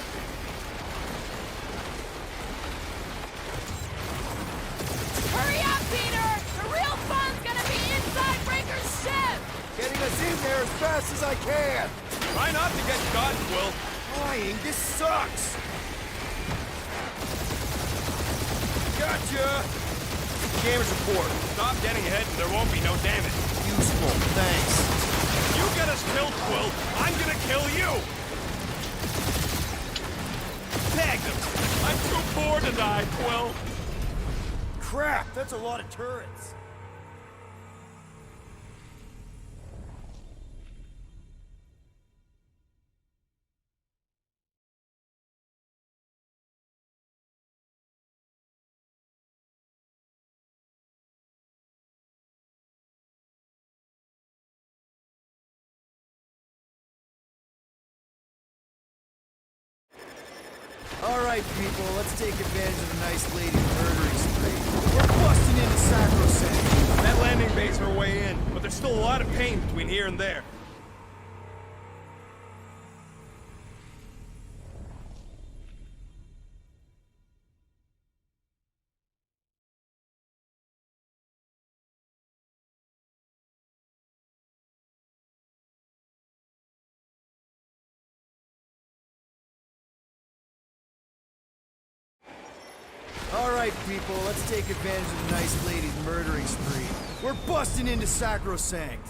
Hurry up, Peter! The real fun's gonna be inside Breaker's ship! Getting us in there as fast as I can! Try not to get shot, Quill. Flying, this sucks! Gotcha! Damage report. Stop getting ahead and there won't be no damage. Useful, thanks. You get us killed, Quill. I'm gonna kill you! Tag them! I'm too poor to die, Quill. Crap, that's a lot of turrets. All right, people, let's take advantage of the nice lady's murdering spree. We're busting into Sacrosanct. That landing base our way in, but there's still a lot of pain between here and there. All right, people, let's take advantage of the nice lady's murdering spree. We're busting into Sacrosanct.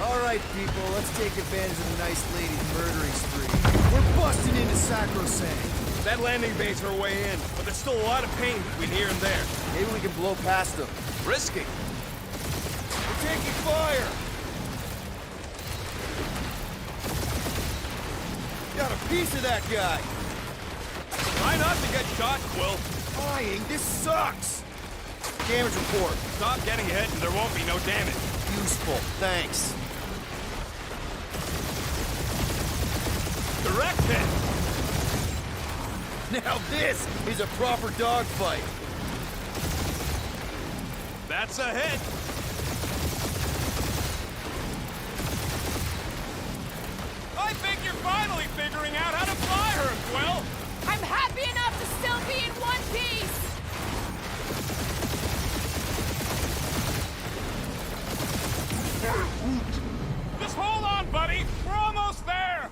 All right, people, let's take advantage of the nice lady's murdering spree. We're busting into Sacrosanct. That landing base our way in, but there's still a lot of pain between here and there. Maybe we can blow past them. Risky. We're taking fire! Got a piece of that guy. Try not to get shot, Quill. Flying, this sucks. Damage report. Stop getting ahead and there won't be no damage. Useful, thanks. Direct hit! Now this is a proper dogfight. That's a hit! I think you're finally figuring out how to fly her, Quill! I'm happy enough to still be in one piece! Just hold on, buddy! We're almost there!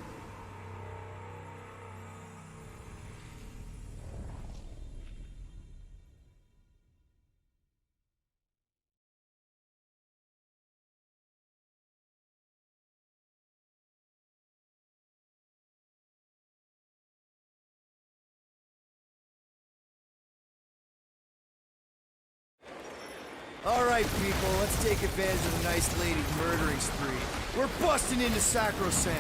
All right, people, let's take advantage of the nice lady's murdering spree. We're busting into Sacrosanct.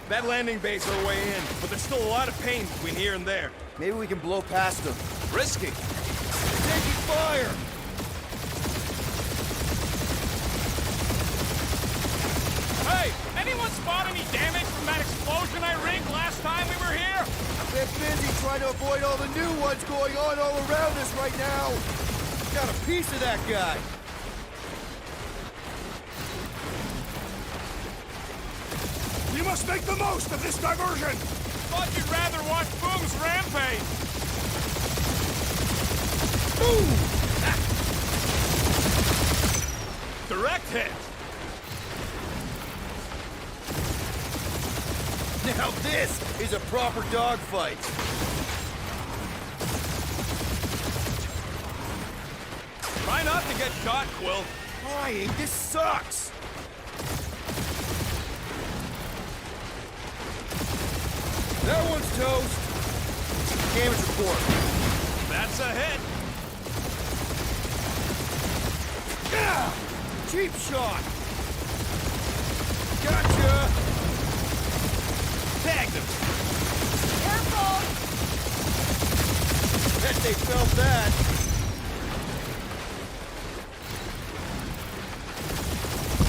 That landing base our way in, but there's still a lot of pain between here and there. Maybe we can blow past them. Risky. We're taking fire! Hey, anyone spot any damage from that explosion I rigged last time we were here? They're busy trying to avoid all the new ones going on all around us right now. Got a piece of that guy. must make the most of this diversion! Thought you'd rather watch Boom's rampage! Boom! Direct hit! Now this is a proper dogfight. Try not to get shot, Quill. Flying, this sucks! That one's toast. Damage report. That's a hit. Yeah! Cheap shot! Gotcha! Tagged him. Careful! Bet they felt that.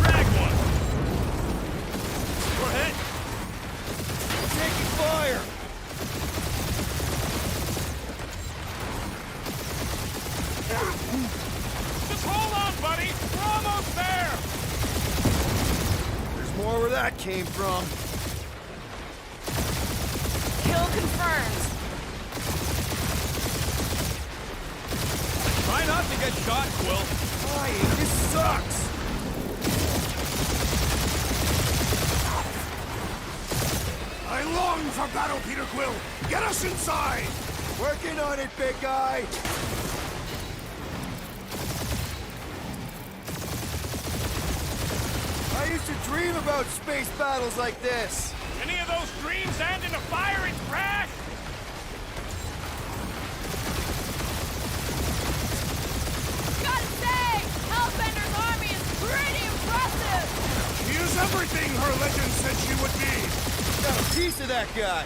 Drag one. We're hit. Taking fire! Just hold on, buddy! We're almost there! There's more where that came from. Kill confirmed. Try not to get shot, Quill. Flying, this sucks! I long for battle, Peter Quill! Get us inside! Working on it, big guy! I used to dream about space battles like this. Any of those dreams end in a fiery crash? Gotta say, Hellbender's army is pretty impressive! She is everything her legend said she would be! Got a piece of that guy.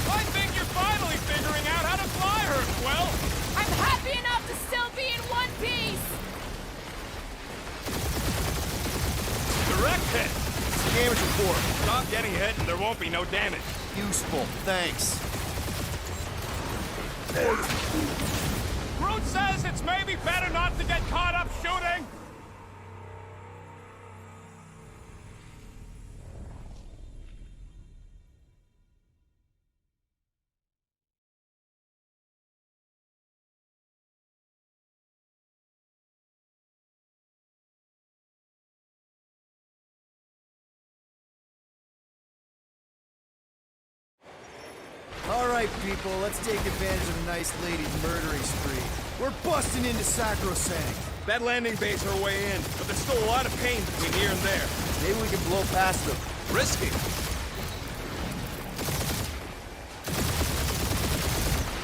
I think you're finally figuring out how to fly her, Quill! I'm happy enough to still be in one piece! Direct hit. Damage report. Stop getting hit and there won't be no damage. Useful, thanks. Groot says it's maybe better not to get caught up shooting! All right, people, let's take advantage of the nice lady's murdering spree. We're busting into Sacrosanct. That landing base our way in, but there's still a lot of pain between here and there. Maybe we can blow past them. Risky.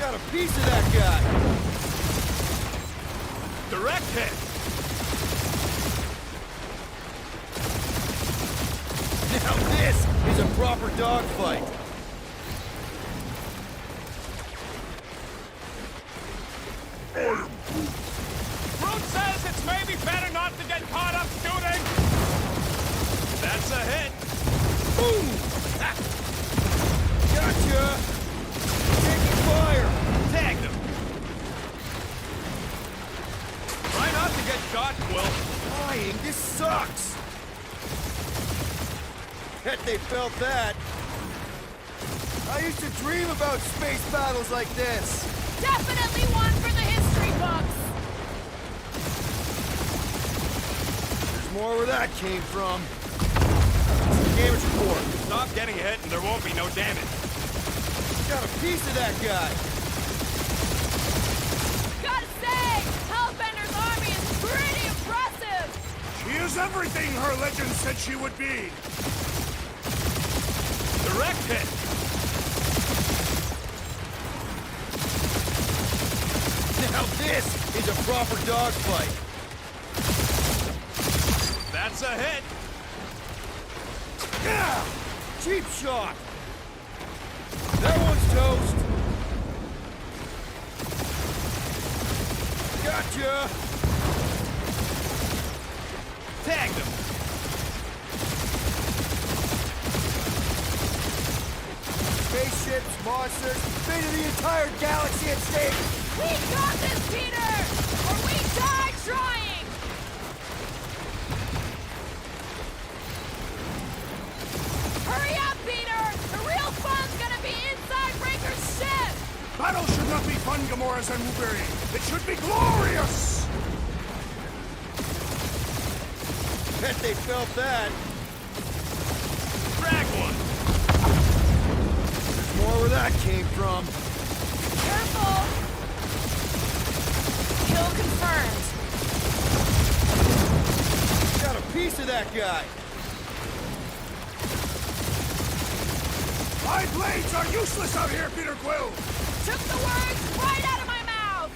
Got a piece of that guy. Direct hit. Now this is a proper dogfight. Groot says it's maybe better not to get caught up shooting! That's a hit. Boom! Ha! Gotcha! Taking fire! Tagged him. Try not to get shot, Quill. Flying, this sucks! Bet they felt that. I used to dream about space battles like this. Definitely one for the history books! There's more where that came from. Damage report. Stop getting hit and there won't be no damage. Got a piece of that guy. Gotta say, Hellbender's army is pretty impressive! She is everything her legend said she would be! Direct hit. Now this is a proper dogfight. That's a hit. Yeah! Cheap shot. That one's toast. Gotcha. Tagged him. Spaceships, monsters, fate of the entire galaxy at stake. We got this, Peter! Or we die trying! won, Gamora Zanubiri. It should be glorious! Bet they felt that. Drag one! There's more where that came from. Careful! Kill confirmed. Got a piece of that guy. My blades are useless out here, Peter Quill! Took the words right out of my mouth!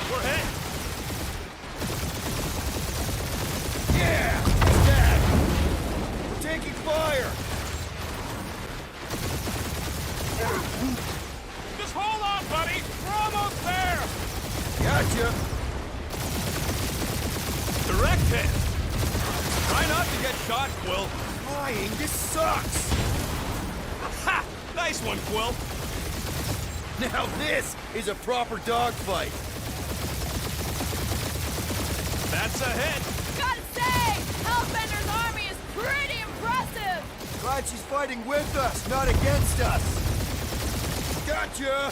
We're hit! Yeah! Take that! We're taking fire! Just hold on, buddy! We're almost there! Gotcha! Direct hit! Try not to get shot, Quill. Flying, this sucks! Ha! Nice one, Quill. Now this is a proper dogfight. That's a hit! Gotta say, Hellbender's army is pretty impressive! Glad she's fighting with us, not against us. Gotcha!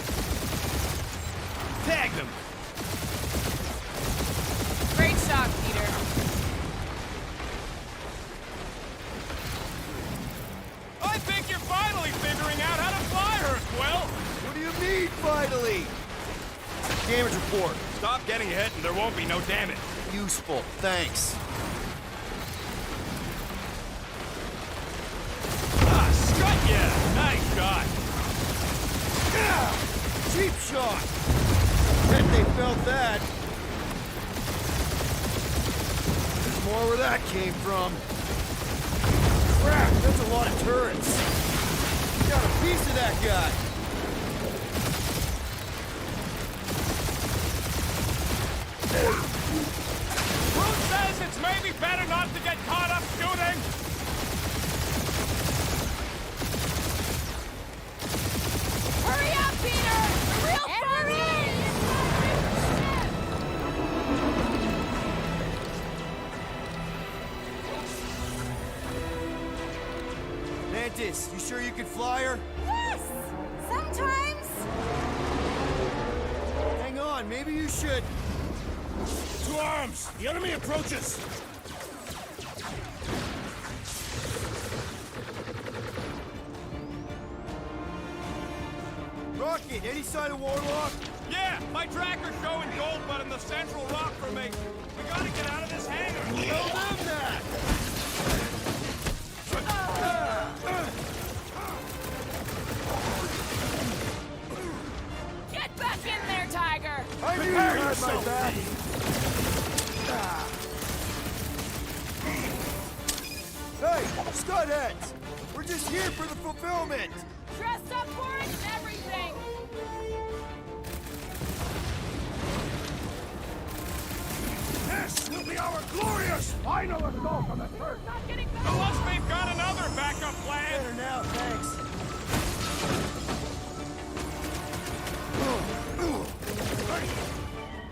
Tag them! Great shot, Peter. I think you're finally figuring out how to fly her, Quill! What do you mean, finally? Damage report. Stop getting hit and there won't be no damage. Useful, thanks. Ah, strut ya! Nice shot! Yeah! Cheap shot! Bet they felt that. There's more where that came from. Crap, that's a lot of turrets. Got a piece of that guy. Who says it's maybe better not to get caught up shooting? Hurry up, Peter! The real fun Mantis, you sure you can fly her? Yes! Sometimes! Hang on, maybe you should. To arms! The enemy approaches! Rocket, any sign of Warlock? Yeah, my tracker's showing gold but in the central rock formation. We gotta get out of this hangar. Tell them that! Get back in there, Tiger! I knew you had my back! Hey, Scudheads! We're just here for the fulfillment! Dressed up for it and everything! This will be our glorious final assault on the church! Not getting back! Unless we've got another backup plan. Better now, thanks.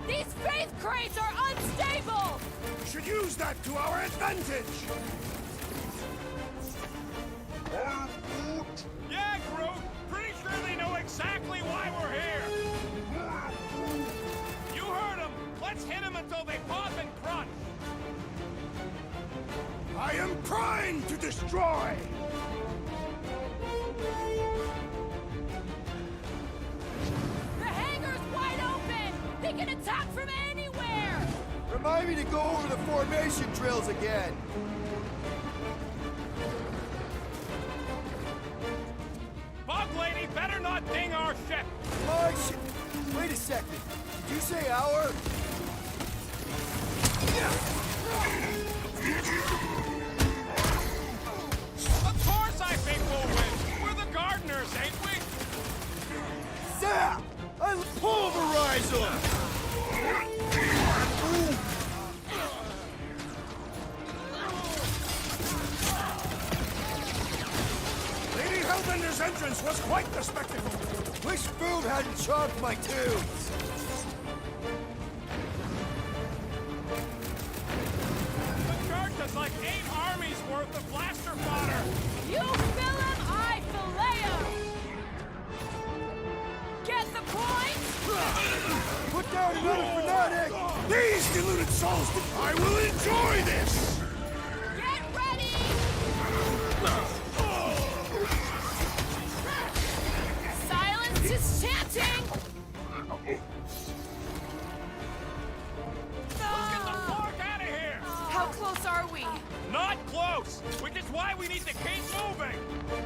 These faith crates are unstable! We should use that to our advantage! Yeah, Groot. Pretty sure they know exactly why we're here. You heard them. Let's hit them until they pop and crunch. I am primed to destroy! The hangar's wide open! They can attack from anywhere! Remind me to go over the formation drills again. Bug Lady better not ding our ship. My shit. Wait a second. Did you say our? Of course I think we'll win. We're the gardeners, ain't we? entrance was quite the spectacle. Wish food hadn't chopped my tubes. The church has like 8 armies worth of blaster fodder. You fill him, I fillet him! Get the point? Put down another fanatic! These deluded souls, I will enjoy this! Get ready! Silence his chanting! Let's get the fork out of here! How close are we? Not close! Which is why we need to keep moving!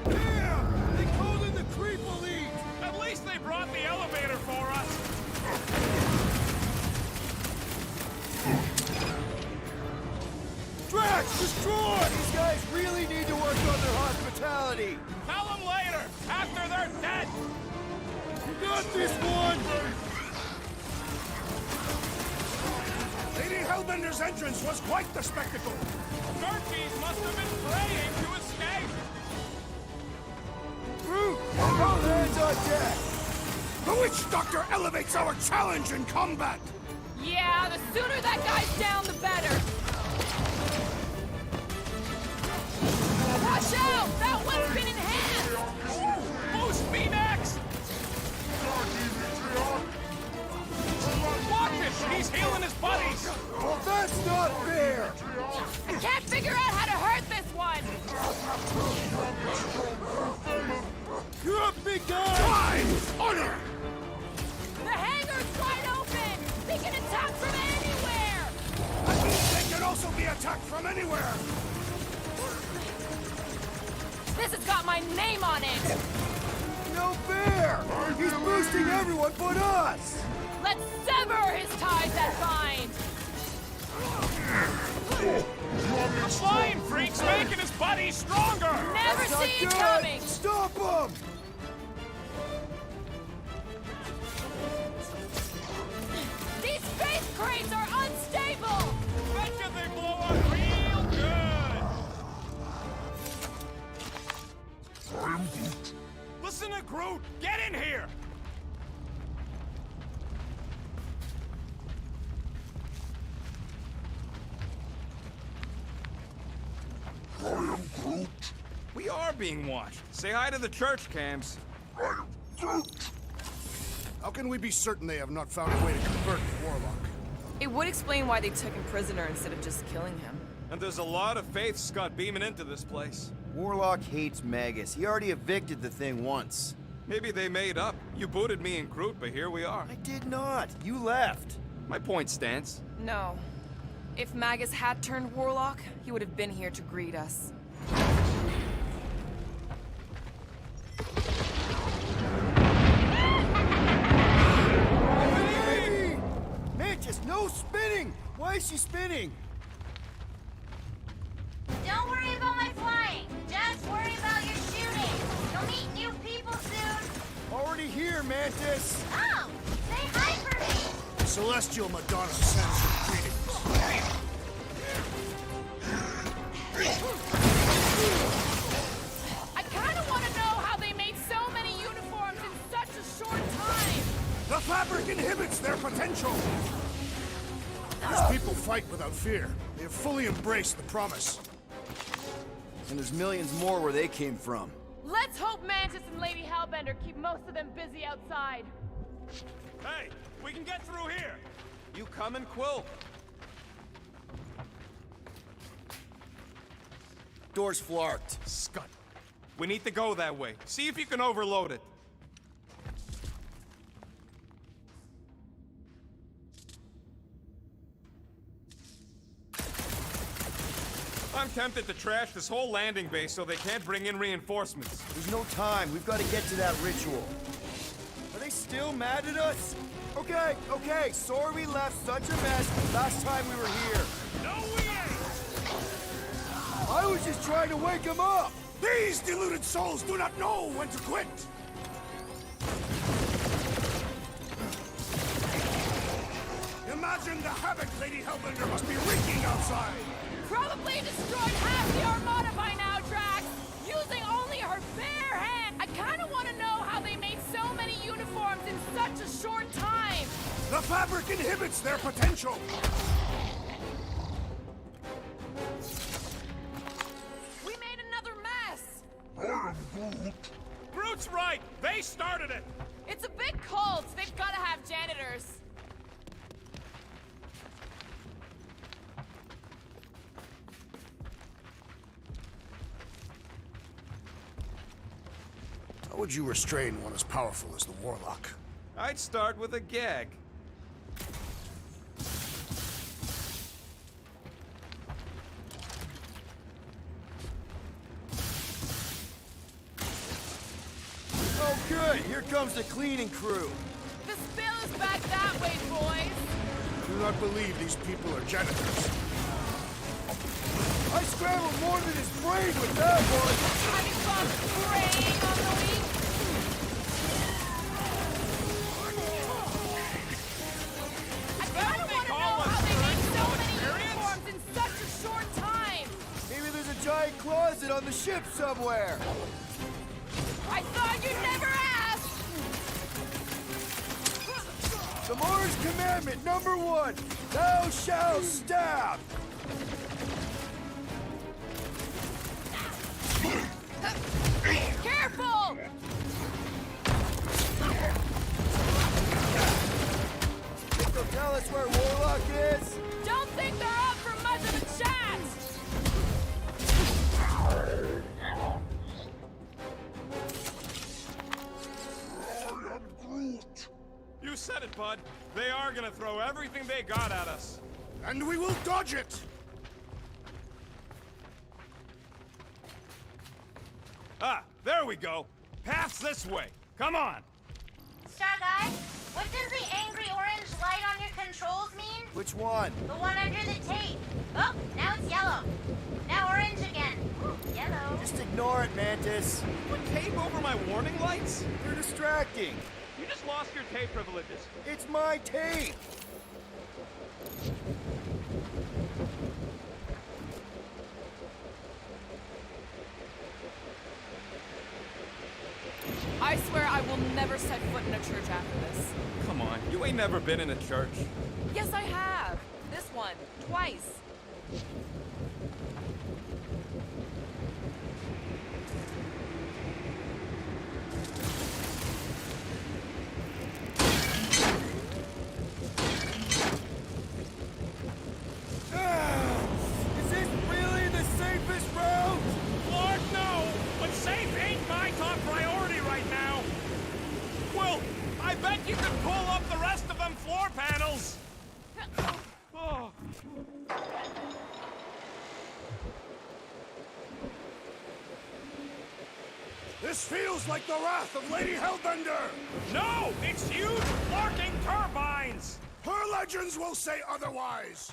Damn! They called in the creep elite! At least they brought the elevator for us! Drax, destroy! These guys really need to work on their hospitality! Tell them later, after they're dead! You got this one! Lady Hellbender's entrance was quite the spectacle. Turkeys must have been praying to escape! Groot, all hands on deck! The Witch Doctor elevates our challenge in combat! Yeah, the sooner that guy's down, the better. Watch out! That one's been enhanced! Boost me next! Watch it! He's healing his buddies! Well, that's not fair! I can't figure out how to hurt this one! You're up, big guy! Time! Honor! The hangar's wide open! They can attack from anywhere! That means they can also be attacked from anywhere! This has got my name on it! No fair! He's boosting everyone but us! Let's sever his ties that bind! The flying freak's making his buddies stronger! Never That's not see it good. coming! Stop him! These space crates are unstable! Betcha they blow up real good! Listen to Groot! Get in here! We are being watched. Say hi to the church, Cams. How can we be certain they have not found a way to convert the Warlock? It would explain why they took him prisoner instead of just killing him. And there's a lot of faith Scott beaming into this place. Warlock hates Magus. He already evicted the thing once. Maybe they made up. You booted me and Groot, but here we are. I did not. You left. My point stands. No. If Magus had turned Warlock, he would have been here to greet us. Hey! Mantis, no spinning! Why is she spinning? Don't worry about my flying. Just worry about your shooting. You'll meet new people soon. Already here, Mantis. Oh, say hi for me. Celestial Madonna sends her greetings. I kinda wanna know how they made so many uniforms in such a short time! The fabric inhibits their potential! These people fight without fear. They have fully embraced the promise. And there's millions more where they came from. Let's hope Mantis and Lady Hellbender keep most of them busy outside. Hey, we can get through here! You coming, Quill? Door's flarked. Scott. We need to go that way. See if you can overload it. I'm tempted to trash this whole landing base so they can't bring in reinforcements. There's no time. We've got to get to that ritual. Are they still mad at us? Okay, okay. Sorry we left such a mess last time we were here. No, we ain't! I was just trying to wake them up. These deluded souls do not know when to quit! Imagine the havoc Lady Hellbender must be wreaking outside! Probably destroyed half the Armada by now, Drax! Using only her are bare hands! I kind of want to know how they made so many uniforms in such a short time! The fabric inhibits their potential! We made another mess! I am Groot. Groot's right! They started it! It's a big cult. They've got to have janitors. How would you restrain one as powerful as the Warlock? I'd start with a gag. Oh, good. Here comes the cleaning crew. The spill is back that way, boys. I do not believe these people are janitors. I scrambled more than his brain with that one. Have you thought spraying on the week? I kind of want to know how they made so many uniforms in such a short time. Maybe there's a giant closet on the ship somewhere. I thought you'd never ask. The Mars Commandment #1. Thou shalt stab. Careful! Think they'll tell us where Warlock is? Don't think they're up for much of a chat. I am Groot. You said it, bud. They are gonna throw everything they got at us. And we will dodge it! Ah, there we go. Path's this way. Come on. Star Guy, what does the angry orange light on your controls mean? Which one? The one under the tape. Oh, now it's yellow. Now orange again. Ooh, yellow. Just ignore it, Mantis. Put tape over my warning lights? They're distracting. You just lost your tape privileges. It's my tape. I swear I will never set foot in a church after this. Come on, you ain't never been in a church. Yes, I have. This one. Twice. Is this really the safest route? Lord, no! But safe ain't my top priority right now. Well, I bet you could pull up the rest of them floor panels. Oh. This feels like the wrath of Lady Hellbender! No! It's huge larking turbines! Her legends will say otherwise!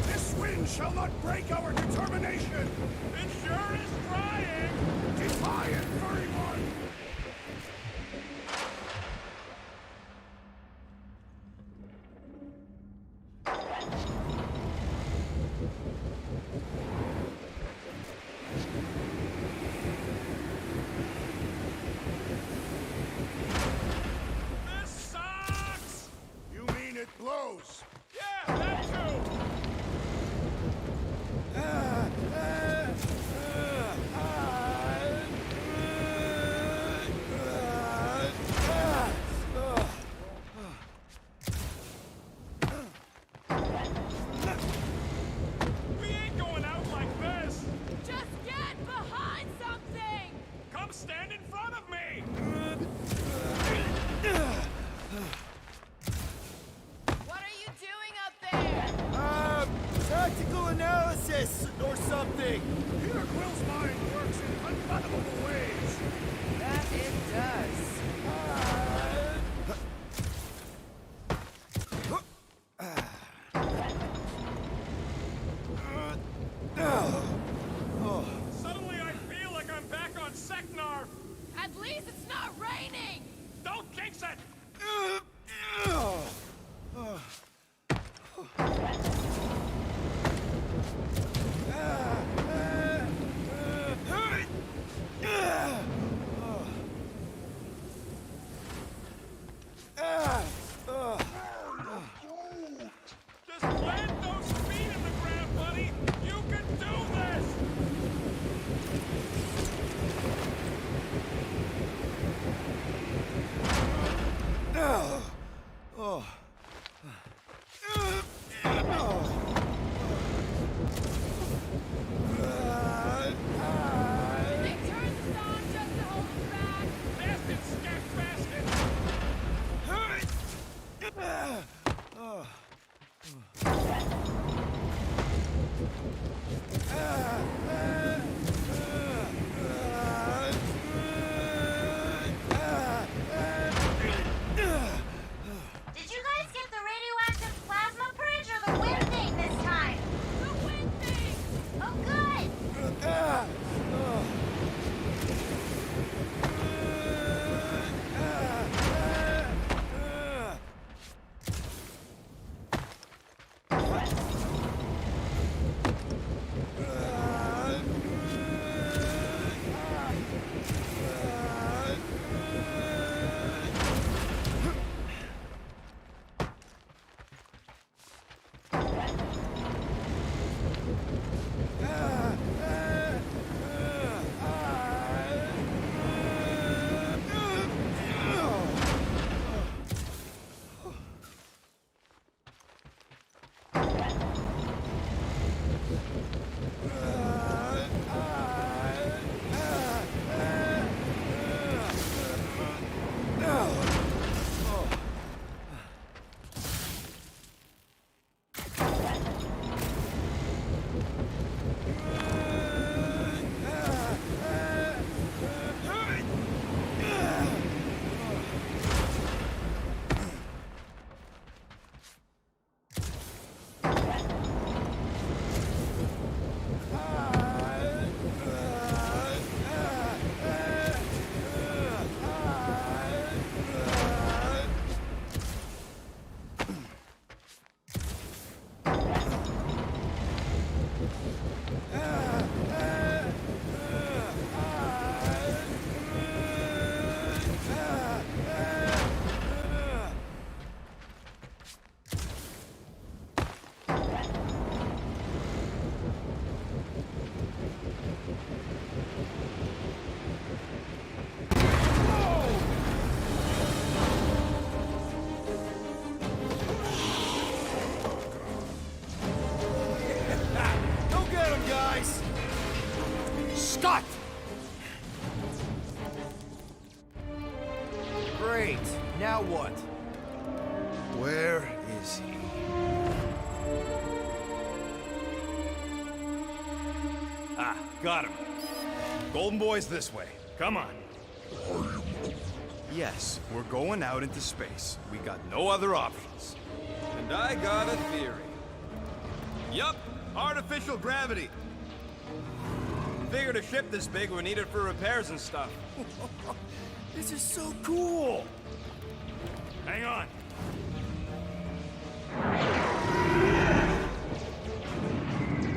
This wind shall not break our determination! It sure is trying! Defiant, furry one! This sucks! You mean it blows? Yeah, that too! We ain't going out like this! Just get behind something! Come stand in front of me! What are you doing up there? Tactical analysis or something. Peter Quill's mind works in unfathomable ways! That it does. Suddenly I Did you guys get the radioactive plasma purge or the wind thing this time? The wind thing! Oh, good! Scott! Great. Now what? Where is he? Ah, got him. Golden Boy's this way. Come on. Yes, we're going out into space. We got no other options. And I got a theory. Yup, artificial gravity. Figured a ship this big would need it for repairs and stuff. This is so cool! Hang on.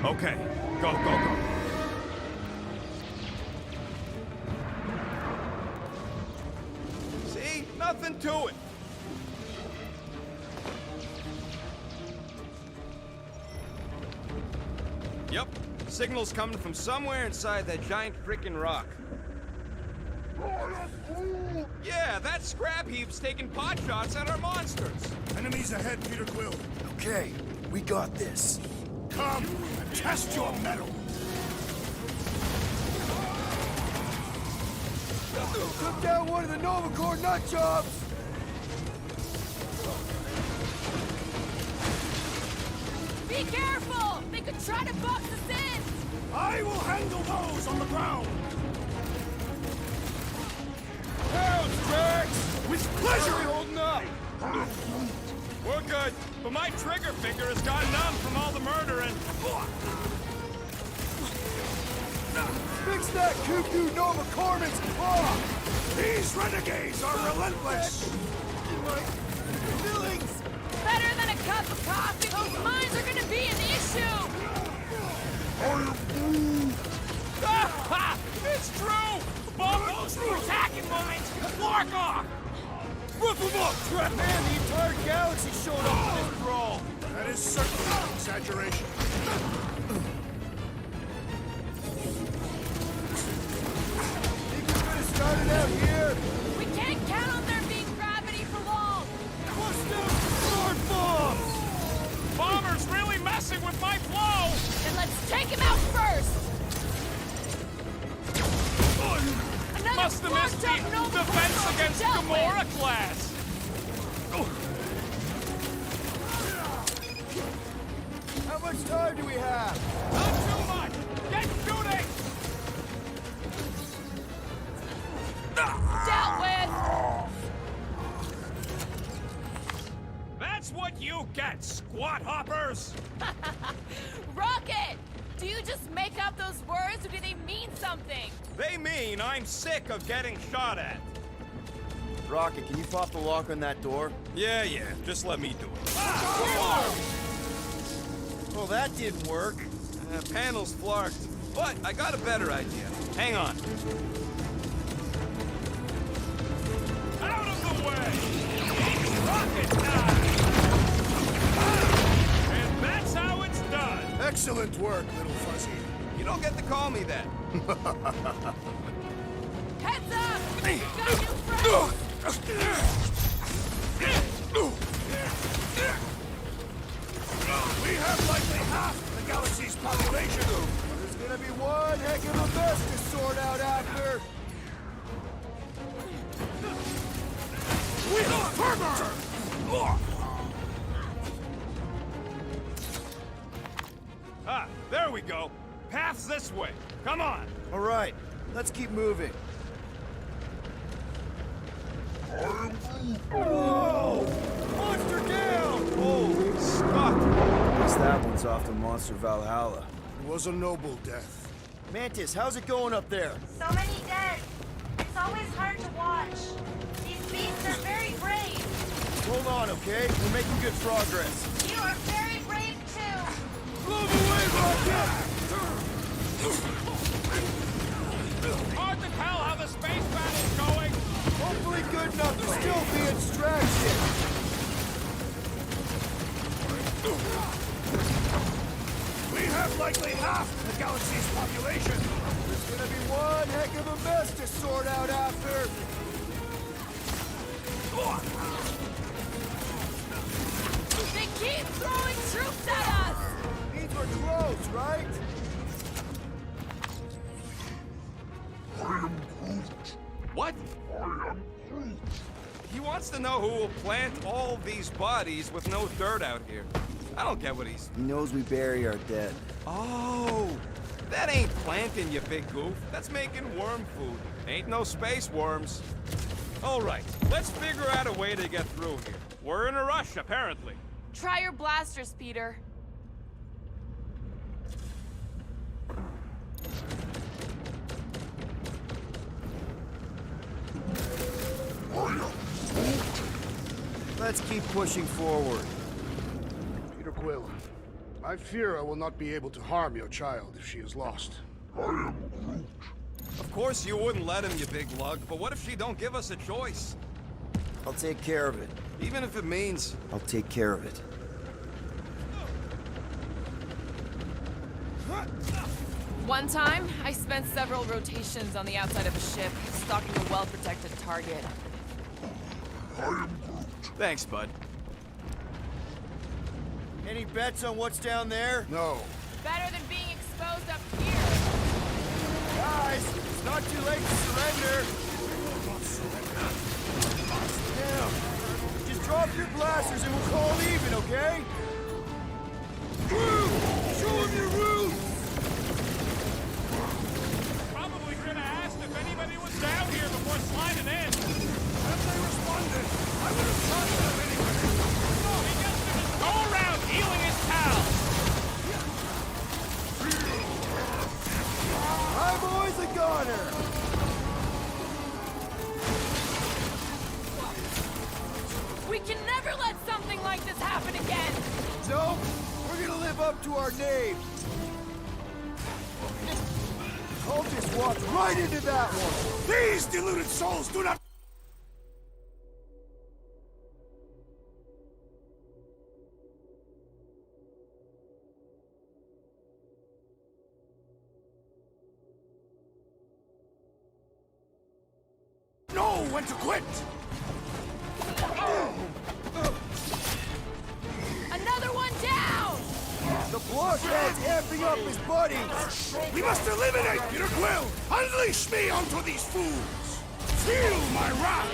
Okay, go, go, go. See? Nothing to it. Yep, signal's coming from somewhere inside that giant frickin' rock. Yeah, that scrap heap's taking pot shots at our monsters. Enemies ahead, Peter Quill. Okay, we got this. Come and test your mettle. Took down one of the Nova Corps nut jobs! Be careful! They could try to box us in! I will handle those on the ground. With pleasure! How are we holding up? We're good, but my trigger finger has gone numb from all the murdering. Fix that cuckoo Nova Corpsman's claw! These renegades are relentless. My feelings! Better than a cup of coffee! Those mines are gonna be an issue! Ha! It's true! Bomb goes through attacking mines! Mark off! Roof them up, Trap! Man, the entire galaxy showed up for this brawl. That is certainly an exaggeration. Think we could have started out here? We can't count on there being gravity for long! Bust down sword bombs! Bomber's really messing with my flow! Then let's take him out first! Another Must have missed the forked-up Nova defense Corps against dealt with. Gamora class! time do we have? Not too much! Get shooting! Dealt with! That's what you get, squat hoppers! Rocket! Do you just make up those words or do they mean something? They mean I'm sick of getting shot at. Rocket, can you pop the lock on that door? Yeah, just let me do it. Well, that didn't work. Panel's flarked, but I got a better idea. Hang on. Out of the way! It's rocket time! And that's how it's done! Excellent work, little fuzzy. You don't get to call me that. Heads up! We've got new friends! We have likely half the galaxy's population. There's gonna be one heck of a mess to sort out after. Ah, there we go. Path's this way. Come on. All right, let's keep moving. Whoa! Monster down! Holy Scott! Guess that one's off to Monster Valhalla. It was a noble death. Mantis, how's it going up there? So many dead. It's always hard to watch. These beasts are very brave. Hold on, okay? We're making good progress. You are very brave too. Move away, Rocket! Hard to tell how the space battle's going! Hopefully good enough to still be a distraction. We have likely half the galaxy's population. There's gonna be one heck of a mess to sort out after. They keep throwing troops at us! Means we're close, right? What? He wants to know who will plant all these bodies with no dirt out here. I don't get what he's... He knows we bury our dead. Oh! That ain't planting, you big goof. That's making worm food. Ain't no space worms. All right, let's figure out a way to get through here. We're in a rush, apparently. Try your blasters, Peter. Let's keep pushing forward. Peter Quill, I fear I will not be able to harm your child if she is lost. Of course you wouldn't let him, you big lug, but what if she don't give us a choice? I'll take care of it. Even if it means... I'll take care of it. One time, I spent several rotations on the outside of a ship, stalking a well-protected target. Thanks, bud. Any bets on what's down there? No. Better than being exposed up here. Guys, it's not too late to surrender. Damn. Just drop your blasters and we'll call it even, okay? Crew! Show them your roots! Probably should have asked if anybody was down here before sliding in. If they responded, I would have shot them anyway. No, he gets to just go around healing his pals. Hi, boys, a goner! We can never let something like this happen again! Nope, we're gonna live up to our name. I'll just walk right into that one. These deluded souls do not... know when to quit! Another one down! The blockhead's amping up his buddies! We must eliminate Peter Quill! Unleash me onto these fools! Feel my wrath!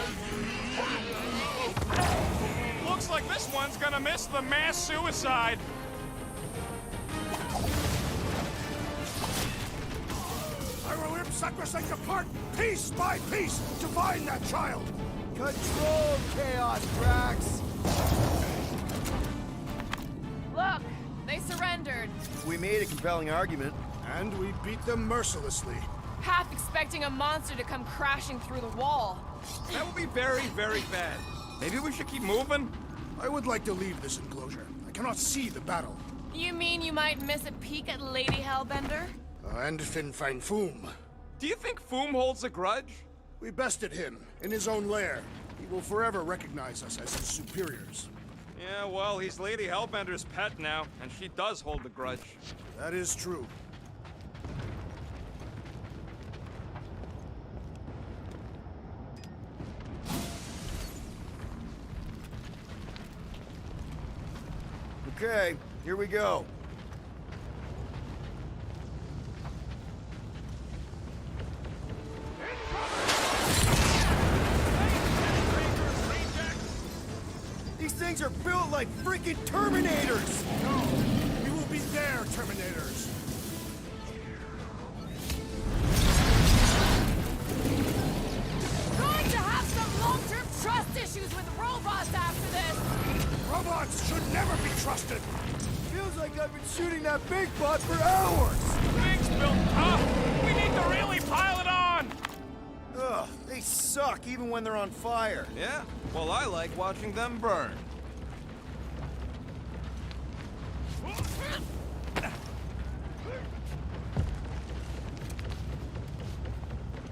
Looks like this one's gonna miss the mass suicide. rip sacrosanct apart piece by piece to find that child! Control chaos, Drax! Look, they surrendered. We made a compelling argument. And we beat them mercilessly. Half expecting a monster to come crashing through the wall. That would be very, very bad. Maybe we should keep moving? I would like to leave this enclosure. I cannot see the battle. You mean you might miss a peek at Lady Hellbender? And Fin Fang Foom. Do you think Foom holds a grudge? We bested him in his own lair. He will forever recognize us as his superiors. Yeah, well, he's Lady Hellbender's pet now, and she does hold a grudge. That is true. Okay, here we go. These things are built like freaking Terminators! No, we will be their Terminators. Going to have some long-term trust issues with robots after this! Robots should never be trusted. Feels like I've been shooting that big bot for hours! Things built tough. We need to really pile it on. Ugh, they suck even when they're on fire. Yeah? Well, I like watching them burn.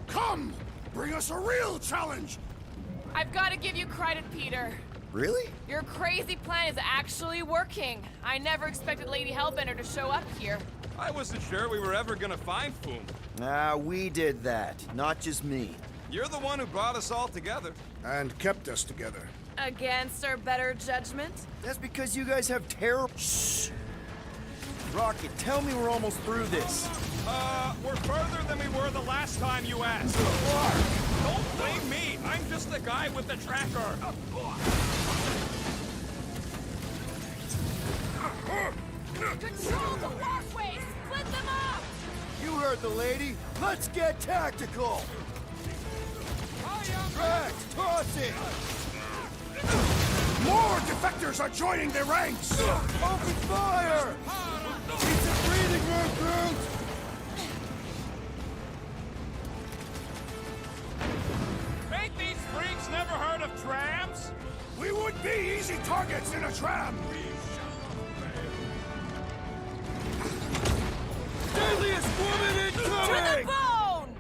Come! Bring us a real challenge! I've got to give you credit, Peter. Really? Your crazy plan is actually working. I never expected Lady Hellbender to show up here. I wasn't sure we were ever gonna find Foom. Ah, we did that, not just me. You're the one who brought us all together. And kept us together. Against our better judgment? That's because you guys have terrible. Shh! Rocket, tell me we're almost through this. We're further than we were the last time you asked. Don't blame me. I'm just the guy with the tracker. Control the walkways! Split them up! You heard the lady. Let's get tactical. Drax, toss it. More defectors are joining their ranks! Open fire! Need some breathing room, Groot! Ain't these freaks never heard of trams? We would be easy targets in a tram! Deadliest woman incoming! To the bone!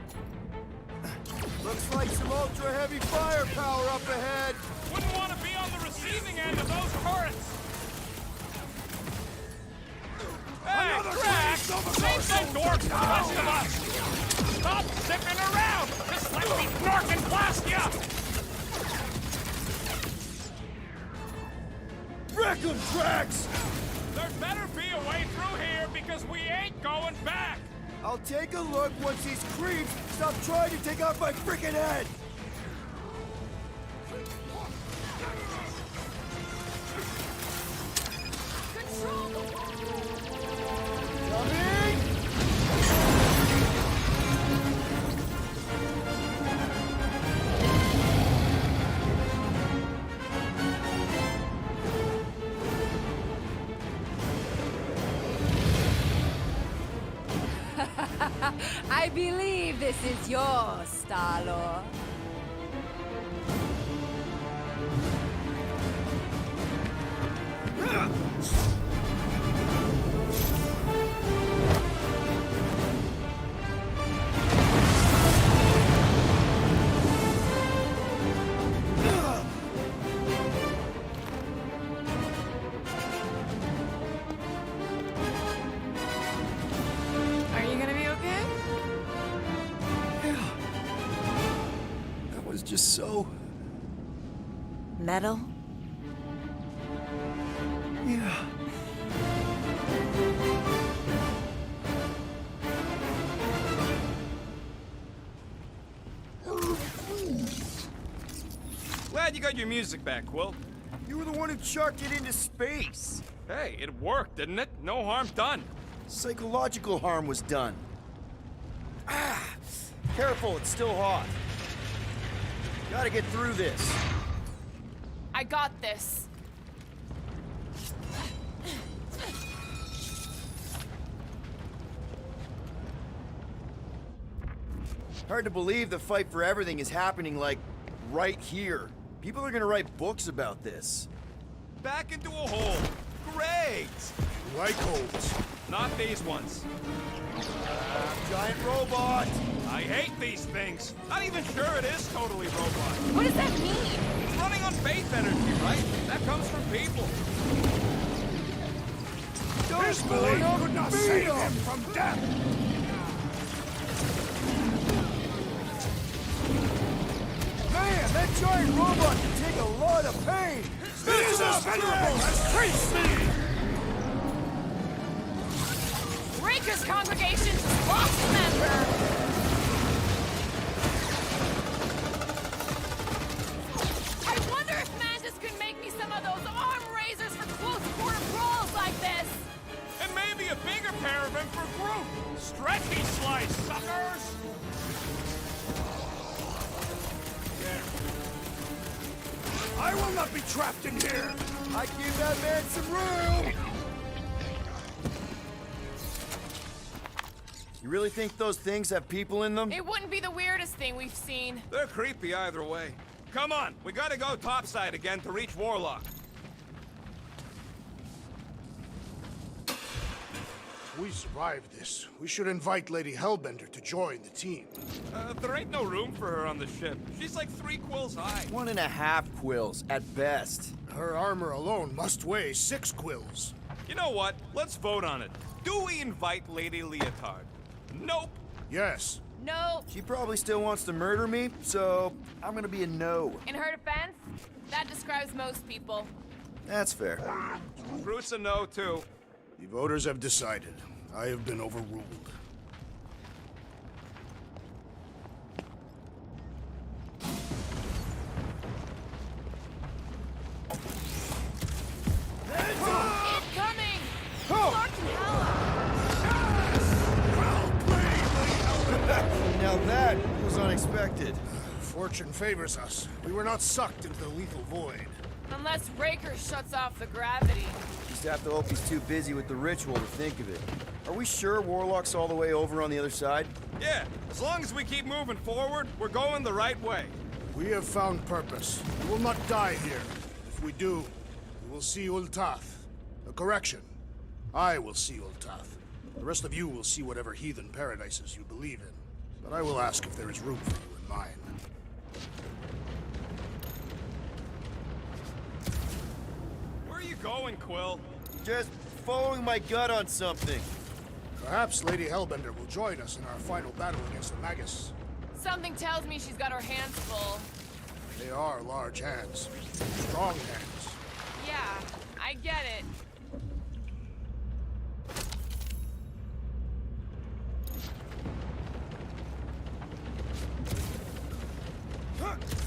Looks like some ultra-heavy firepower up ahead. Wouldn't want to be on the receiving end of those turrets. Hey, Another Drax! Nova Save Corps the dorks for the rest of us! Stop zipping around! Just let me narc and blast ya! Wreck 'em, Drax! There better be a way through here because we ain't going back! I'll take a look once these creeps stop trying to take off my freaking head! Control the Coming! I believe this is yours, Star-Lord. Are you gonna be okay? That was just so... Metal? Yeah. Glad you got your music back, Quill. You were the one who chucked it into space. Hey, it worked, didn't it? No harm done. Psychological harm was done. Careful, it's still hot. Gotta get through this. I got this. Hard to believe the fight for everything is happening, like, right here. People are gonna write books about this. Back into a hole. Great! Like holes. Not these ones. Giant robot! I hate these things. Not even sure it is totally robot. What does that mean? It's running on faith energy, right? That comes from people. His belief could not save him from death. Man, that giant robot can take a lot of pain! This is as venerable as Tracy! Raker's congregation just lost a member! I wonder if Mantis could make me some of those arm raisers for close quarter brawls like this! And maybe a bigger pair of them for Groot. Stretchy slice, suckers! I will not be trapped in here! I give that man some room! You really think those things have people in them? It wouldn't be the weirdest thing we've seen. They're creepy either way. Come on, we gotta go topside again to reach Warlock. If we survive this, we should invite Lady Hellbender to join the team. There ain't no room for her on the ship. She's like 3 quills high. 1.5 quills, at best. Her armor alone must weigh 6 quills. You know what? Let's vote on it. Do we invite Lady Leotard? Nope. Yes. No. She probably still wants to murder me, so I'm gonna be a no. In her defense, that describes most people. That's fair. Groot's a no, too. The voters have decided. I have been overruled. Incoming! Oh! Clark and Hela! Now that was unexpected. Fortune favors us. We were not sucked into the lethal void. Unless Raker shuts off the gravity. Just have to hope he's too busy with the ritual to think of it. Are we sure Warlock's all the way over on the other side? Yeah, as long as we keep moving forward, we're going the right way. We have found purpose. We will not die here. If we do, we will see Ultath. A correction. I will see Ultath. The rest of you will see whatever heathen paradises you believe in. But I will ask if there is room for you in mine. Where are you going, Quill? Just following my gut on something. Perhaps Lady Hellbender will join us in our final battle against the Magus. Something tells me she's got her hands full. They are large hands. Strong hands. Yeah, I get it.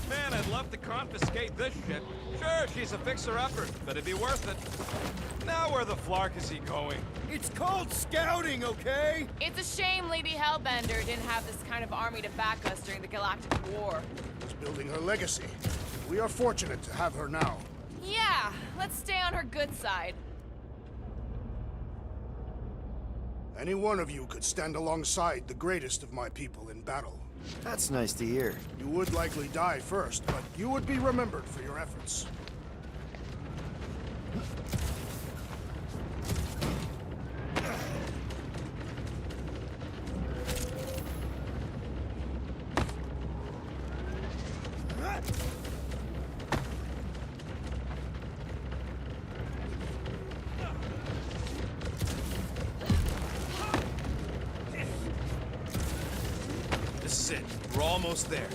Man, I'd love to confiscate this shit. Sure, she's a fixer-upper, but it'd be worth it. Now where the flark is he going? It's called scouting, okay? It's a shame Lady Hellbender didn't have this kind of army to back us during the Galactic War. She's building her legacy. We are fortunate to have her now. Yeah, let's stay on her good side. Any one of you could stand alongside the greatest of my people in battle. That's nice to hear. You would likely die first, but you would be remembered for your efforts. This is it. We're almost there.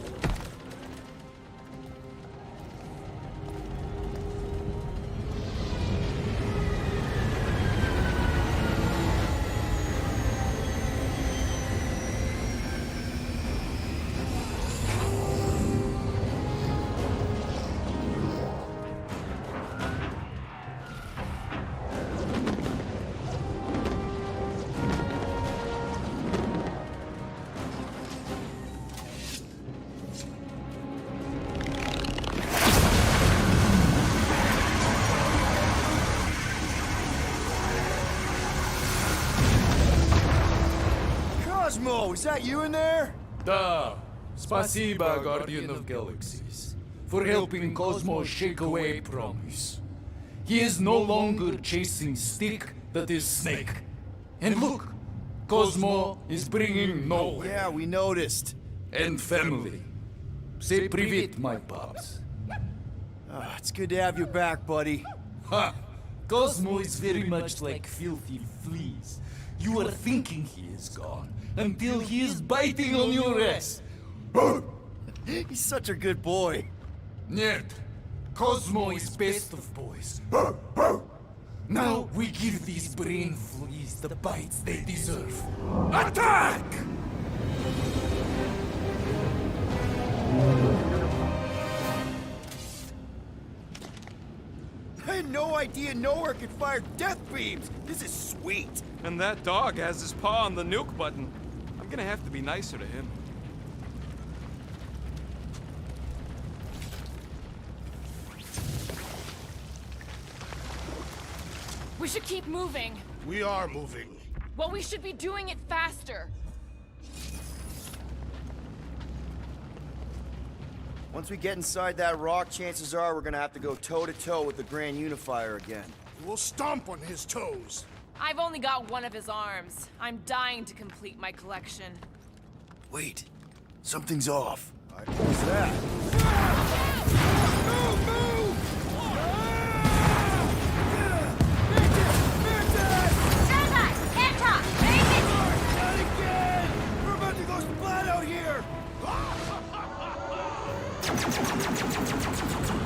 Cosmo, is that you in there? Da. Spasiba, Guardian of Galaxies, for helping Cosmo shake away promise. He is no longer chasing stick that is snake. And look, Cosmo is bringing nowhere. Yeah, we noticed. And family. Say привет, my pops. It's good to have you back, buddy. Ha! Cosmo is very much like filthy fleas. You are thinking he is gone until he is biting on your ass. He's such a good boy. Nerd, Cosmo is best of boys. Now we give these brain fleas the bites they deserve. Attack! I had no idea nowhere could fire death beams. This is sweet. And that dog has his paw on the nuke button. I'm gonna have to be nicer to him. We should keep moving. We are moving. Well, we should be doing it faster. Once we get inside that rock, chances are we're gonna have to go toe-to-toe with the Grand Unifier again. We'll stomp on his toes. I've only got one of his arms. I'm dying to complete my collection. Wait, something's off. What's that? We're about to go splat out here!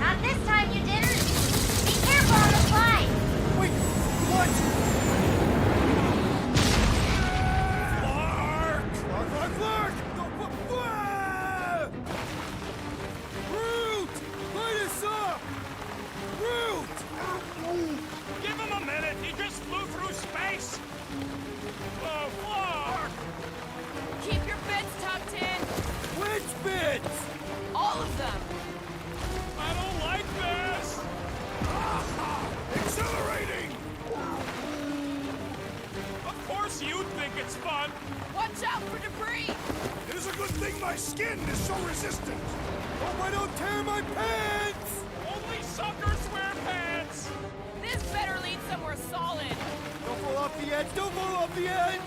Not this time, you didn't. Be careful on the slide. Wait, what? Clark! Root! Light us up! Root! Give him a minute. He just flew through space. Oh, Clark! Keep your bits tucked in. Which bits? All of them. I don't like this. Accelerating! Of course you'd think it's fun. Watch out for debris. It is a good thing my skin is so resistant. Hope I don't tear my pants! Only suckers wear pants. This better lead somewhere solid. Don't fall off the edge! Don't fall off the edge!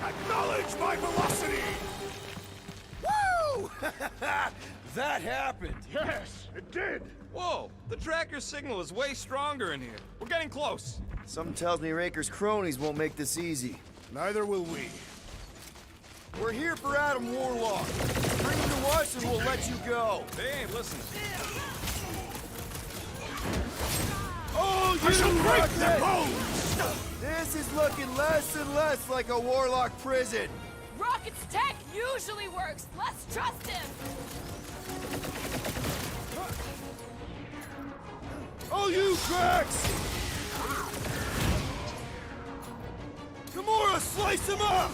Acknowledge my velocity! Woo! That happened! Yes, it did. Whoa, the tracker signal is way stronger in here. We're getting close. Something tells me Raker's cronies won't make this easy. Neither will we. We're here for Adam Warlock. Bring him to us and we'll let you go. They ain't listening. Oh, I shall break their bones! This is looking less and less like a Warlock prison. Rocket's tech usually works. Let's trust him. Oh, you cracks! Gamora, slice him up!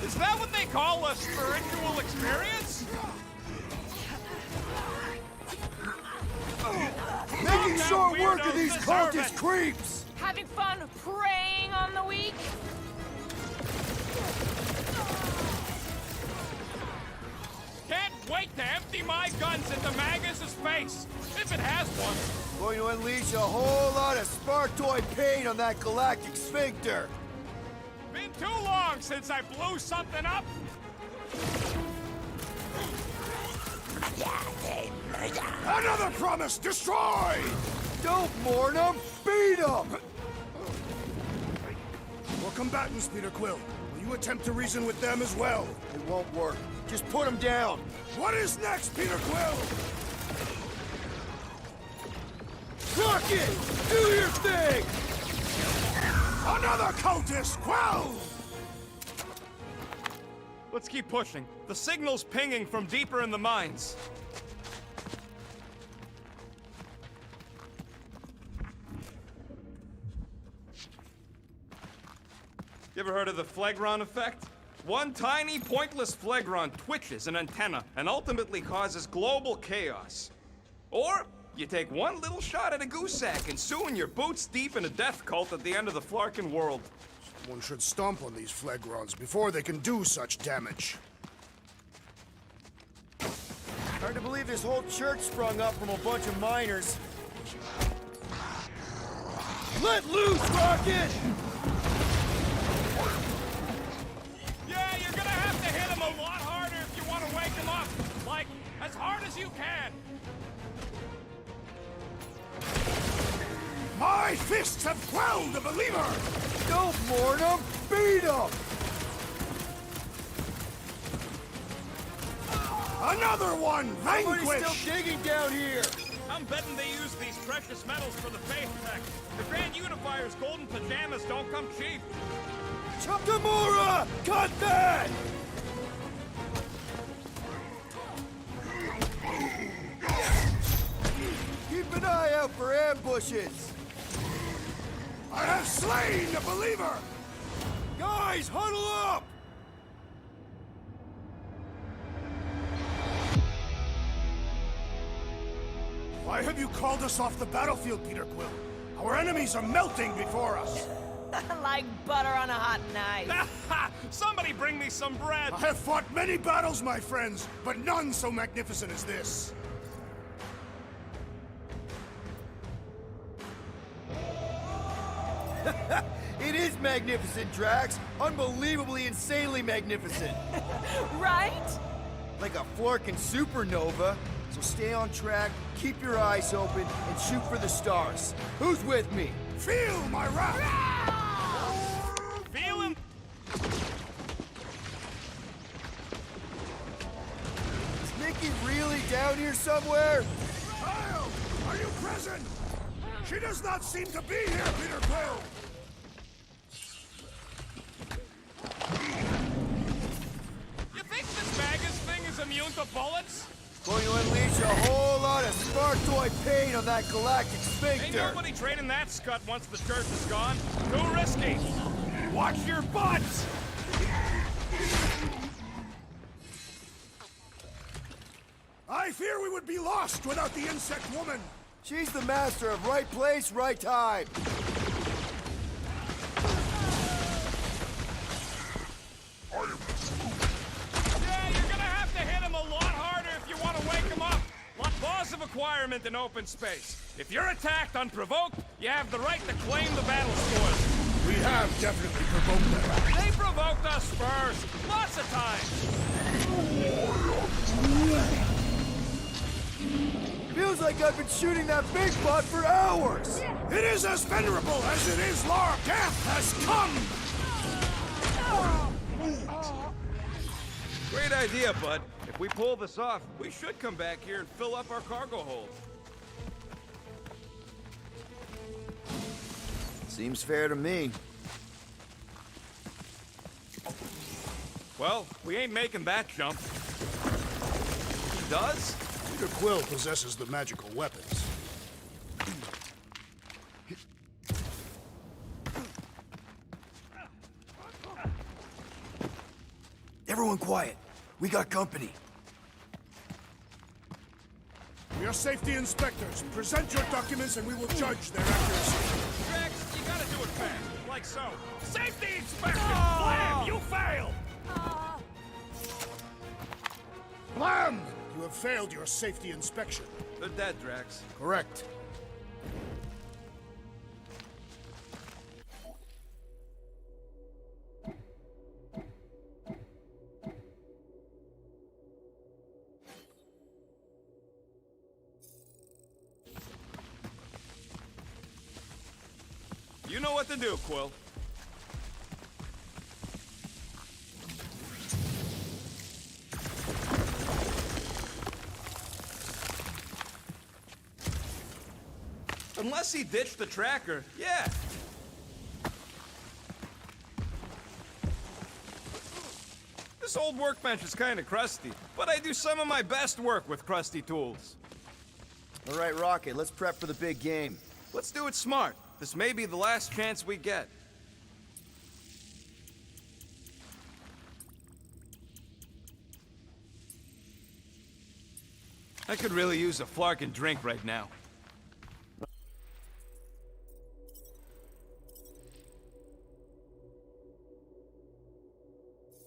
Is that what they call a spiritual experience? Making That short work of weirdos these deserve cultist it. creeps! Having fun preying on the weak? Can't wait to empty my guns into Magus' face, if it has one. Going to unleash a whole lot of Spartoid pain on that galactic sphincter. Been too long since I blew something up. Another promise destroyed! Don't mourn him, beat him! For combatants, Peter Quill, will you attempt to reason with them as well? It won't work. Just put him down. What is next, Peter Quill? Rocket! Do your thing! Another cultist, Quill! Let's keep pushing. The signal's pinging from deeper in the mines. You ever heard of the Phlegron effect? One tiny, pointless Phlegron twitches an antenna and ultimately causes global chaos. Or, you take one little shot at a goose sack and soon you're boots deep in a death cult at the end of the Flarkin world. One should stomp on these flagrons before they can do such damage. Hard to believe this whole church sprung up from a bunch of miners. Let loose, Rocket! Yeah, you're gonna have to hit him a lot harder if you want to wake him up. Like, as hard as you can. My fists have quelled the believer! Don't mourn him! Beat him! Another one! Somebody's Vanquish! still digging down here! I'm betting they use these precious metals for the faith tech. The Grand Unifier's golden pajamas don't come cheap. Chuptamura! Cut that! Keep an eye out for ambushes! I have slain the believer! Guys, huddle up! Why have you called us off the battlefield, Peter Quill? Our enemies are melting before us! Like butter on a hot knife. Somebody bring me some bread! I have fought many battles, my friends, but none so magnificent as this. It is magnificent, Drax. Unbelievably, insanely magnificent. Right? Like a Flarkin supernova. So stay on track, keep your eyes open, and shoot for the stars. Who's with me? Feel my wrath! Feel him? Is Nikki really down here somewhere? Child, are you present? She does not seem to be here, Peter Quill! You think this Magus thing is immune to bullets? Going to unleash a whole lot of Spartoid pain on that galactic Ain't sphincter. nobody training that scut once the church is gone. Too risky. Watch your butts! I fear we would be lost without the insect woman! She's the master of right place, right time. Yeah, you're gonna have to hit him a lot harder if you want to wake him up. Laws of acquirement in open space. If you're attacked unprovoked, you have the right to claim the battle scores. We have definitely provoked them. They provoked us first, lots of times. Feels like I've been shooting that big bot for hours. It is as venerable as it is large. Death has come! Great idea, bud. If we pull this off, we should come back here and fill up our cargo hold. Seems fair to me. Well, we ain't making that jump. He does? Peter Quill possesses the magical weapons. Everyone quiet. We got company. We are safety inspectors. Present your documents and we will judge their accuracy. Drax, you gotta do it fast, like so. Safety inspection! Blam! You failed! Blam! You have failed your safety inspection. They're dead, Drax. Correct. You know what to do, Quill. Unless he ditched the tracker, yeah. This old workbench is kind of crusty, but I do some of my best work with crusty tools. All right, Rocket, let's prep for the big game. Let's do it smart. This may be the last chance we get. I could really use a Flarkin drink right now.